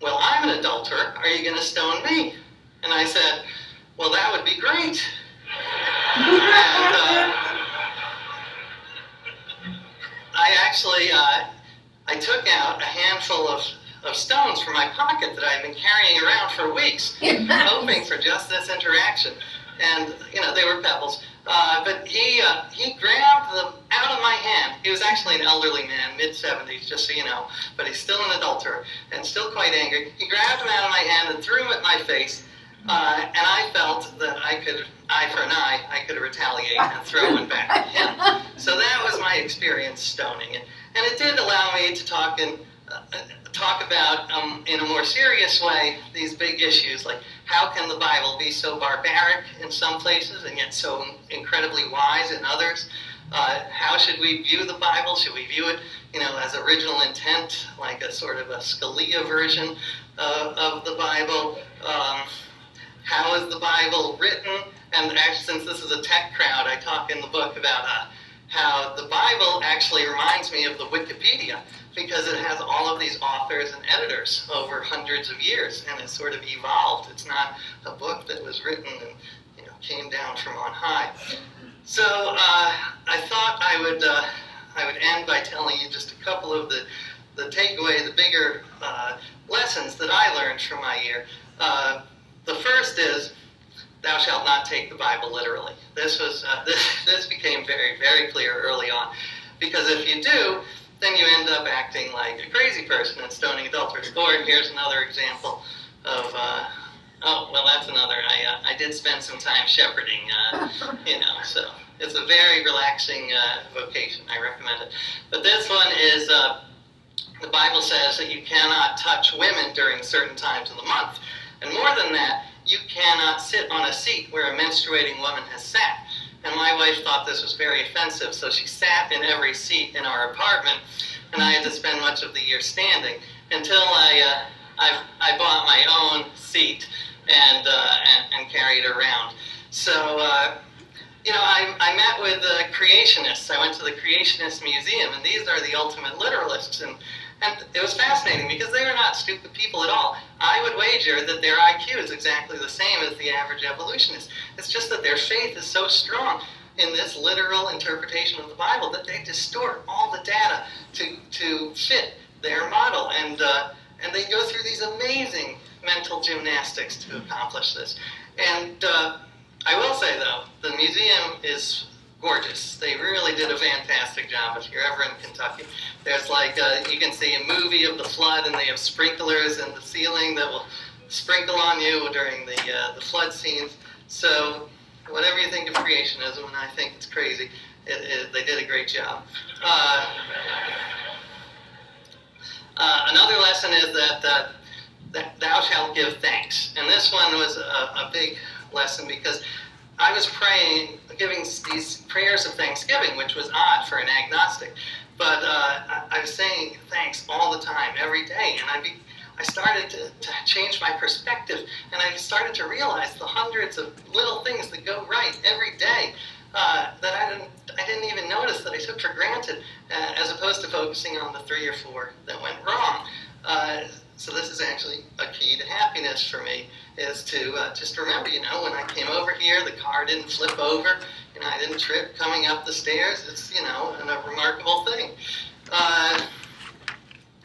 "Well, I'm an adulterer. Are you going to stone me?" And I said, "Well, that would be great." And I took out a handful of stones from my pocket that I had been carrying around for weeks, hoping for just this interaction. And, they were pebbles. But he grabbed them out of my hand. He was actually an elderly man, mid-70s, just so you know, but he's still an adulterer and still quite angry. He grabbed them out of my hand and threw them at my face, and I felt that I could, eye for an eye, I could retaliate and throw one back at him. So that was my experience stoning. And it did allow me to talk about, in a more serious way, these big issues, like how can the Bible be so barbaric in some places and yet so incredibly wise in others? How should we view the Bible? Should we view it, as original intent, like a sort of a Scalia version of the Bible? How is the Bible written? And actually, since this is a tech crowd, I talk in the book about how the Bible actually reminds me of the Wikipedia, because it has all of these authors and editors over hundreds of years, and it's sort of evolved. It's not a book that was written and came down from on high. So I thought I would end by telling you just a couple of the takeaway, the bigger lessons that I learned from my year. The first is, thou shalt not take the Bible literally. This became very, very clear early on, because if you do, then you end up acting like a crazy person and stoning adulterers. Or here's another example of, that's another. I did spend some time shepherding, so it's a very relaxing vocation. I recommend it. But this one is, the Bible says that you cannot touch women during certain times of the month. And more than that, you cannot sit on a seat where a menstruating woman has sat. And my wife thought this was very offensive, so she sat in every seat in our apartment, and I had to spend much of the year standing until I bought my own seat and carried it around. So, I met with creationists. I went to the Creationist Museum, and these are the ultimate literalists, and it was fascinating because they were not stupid people at all. I would wager that their IQ is exactly the same as the average evolutionist. It's just that their faith is so strong in this literal interpretation of the Bible that they distort all the data to fit their model. And they go through these amazing mental gymnastics to accomplish this. And I will say, though, the museum is gorgeous. They really did a fantastic job. If you're ever in Kentucky, there's you can see a movie of the flood, and they have sprinklers in the ceiling that will sprinkle on you during the flood scenes. So whatever you think of creationism, and I think it's crazy, they did a great job. Another lesson is that thou shalt give thanks. And this one was a big lesson because I was praying, giving these prayers of thanksgiving, which was odd for an agnostic. But I was saying thanks all the time, every day. And I started to change my perspective. And I started to realize the hundreds of little things that go right every day that I didn't even notice, that I took for granted, as opposed to focusing on the 3 or 4 that went wrong. So this is actually a key to happiness for me, is to just remember, when I came over here, the car didn't flip over, I didn't trip coming up the stairs. It's, a remarkable thing.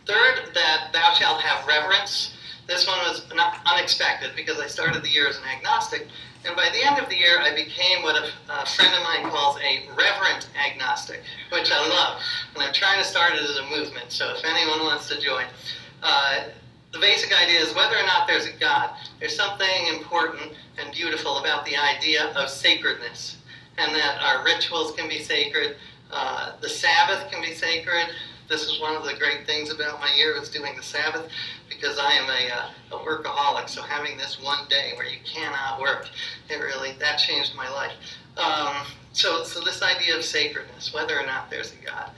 Third, that thou shalt have reverence. This one was not unexpected because I started the year as an agnostic, and by the end of the year I became what a friend of mine calls a reverent agnostic, which I love, and I'm trying to start it as a movement, so if anyone wants to join. The basic idea is whether or not there's a God, there's something important and beautiful about the idea of sacredness, and that our rituals can be sacred, the Sabbath can be sacred. This is one of the great things about my year, is doing the Sabbath, because I am a workaholic, so having this one day where you cannot work, that changed my life. So this idea of sacredness, whether or not there's a God.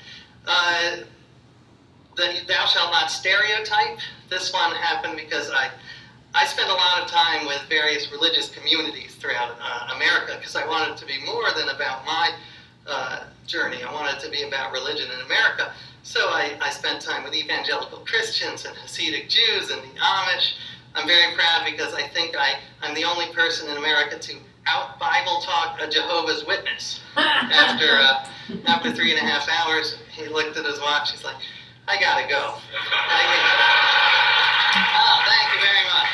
Thou shalt not stereotype. This one happened because I spent a lot of time with various religious communities throughout America, because I wanted it to be more than about my journey. I wanted it to be about religion in America. So I spent time with evangelical Christians and Hasidic Jews and the Amish. I'm very proud because I think I'm the only person in America to out-Bible talk a Jehovah's Witness. After 3.5 hours, he looked at his watch. He's like, I gotta go. Thank you very much.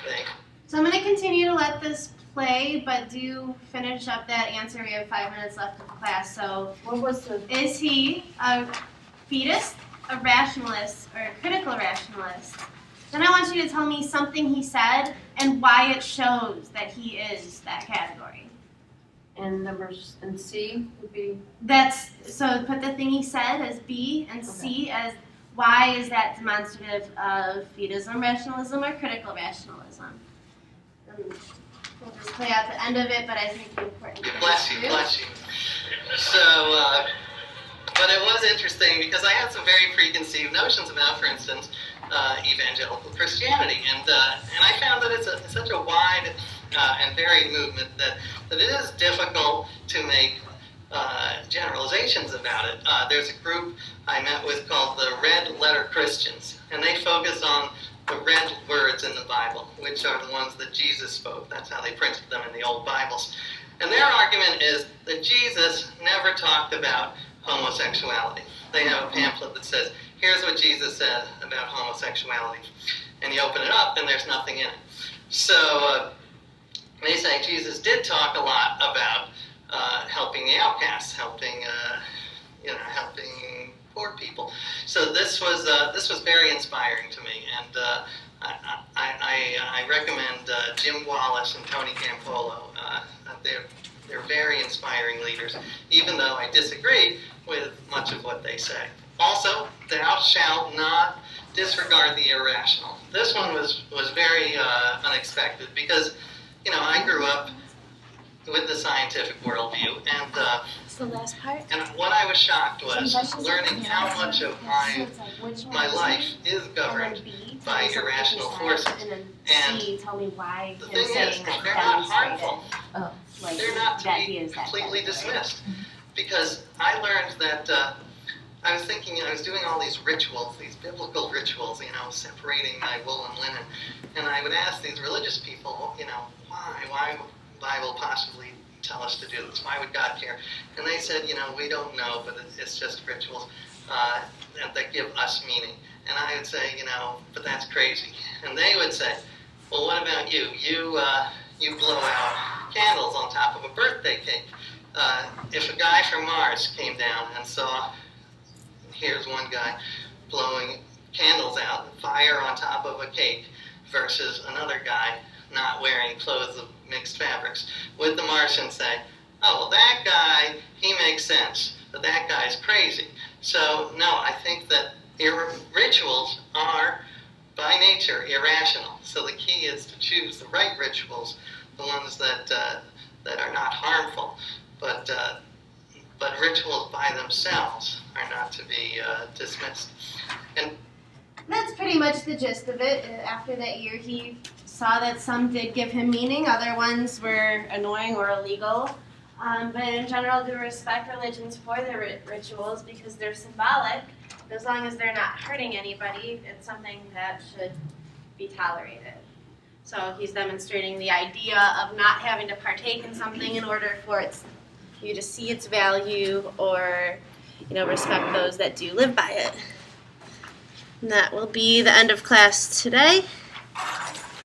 Thanks. So I'm going to continue to let this play, but do finish up that answer. We have 5 minutes left of class. So, is he a fetus, a rationalist, or a critical rationalist? Then I want you to tell me something he said and why it shows that he is that category. And C would be? So put the thing he said as B, and C as why is that demonstrative of fetism, rationalism, or critical rationalism? We'll just play out the end of it, but I think the important thing Bless you. So, but it was interesting because I had some very preconceived notions about, for instance, evangelical Christianity, and I found that it's such a wide and varied movement that it is difficult to make generalizations about it. There's a group I met with called the Red Letter Christians, and they focus on the red words in the Bible, which are the ones that Jesus spoke. That's how they printed them in the old Bibles. And their argument is that Jesus never talked about homosexuality. They have a pamphlet that says, here's what Jesus said about homosexuality. And you open it up and there's nothing in it. So they say Jesus did talk a lot about helping the outcasts, helping poor people. So this was very inspiring to me, and I recommend Jim Wallace and Tony Campolo. They're very inspiring leaders, even though I disagree with much of what they say. Also, thou shalt not disregard the irrational. This one was very unexpected because, I grew up with the scientific worldview, and the last part. And what I was shocked was learning how much of my life is governed by irrational forces. And tell me why the thing is, they're not harmful. They're not to be completely dismissed. Because I learned that I was doing all these rituals, these biblical rituals, separating my wool and linen. And I would ask these religious people, why would the Bible possibly tell us to do this? Why would God care? And they said, we don't know, but it's just rituals that give us meaning. And I would say, but that's crazy. And they would say, well, what about you? You blow out candles on top of a birthday cake. If a guy from Mars came down and saw, here's one guy blowing candles out, fire on top of a cake, versus another guy not wearing clothes of mixed fabrics, would the Martian say, oh, well, that guy, he makes sense, but that guy's crazy? So, no, I think that rituals are, by nature, irrational. So the key is to choose the right rituals, the ones that are not harmful. But rituals by themselves are not to be dismissed. And that's pretty much the gist of it. After that year, he saw that some did give him meaning, other ones were annoying or illegal. But in general, do respect religions for their rituals because they're symbolic. As long as they're not hurting anybody, it's something that should be tolerated. So he's demonstrating the idea of not having to partake in something in order for you to see its value or respect those that do live by it. And that will be the end of class today.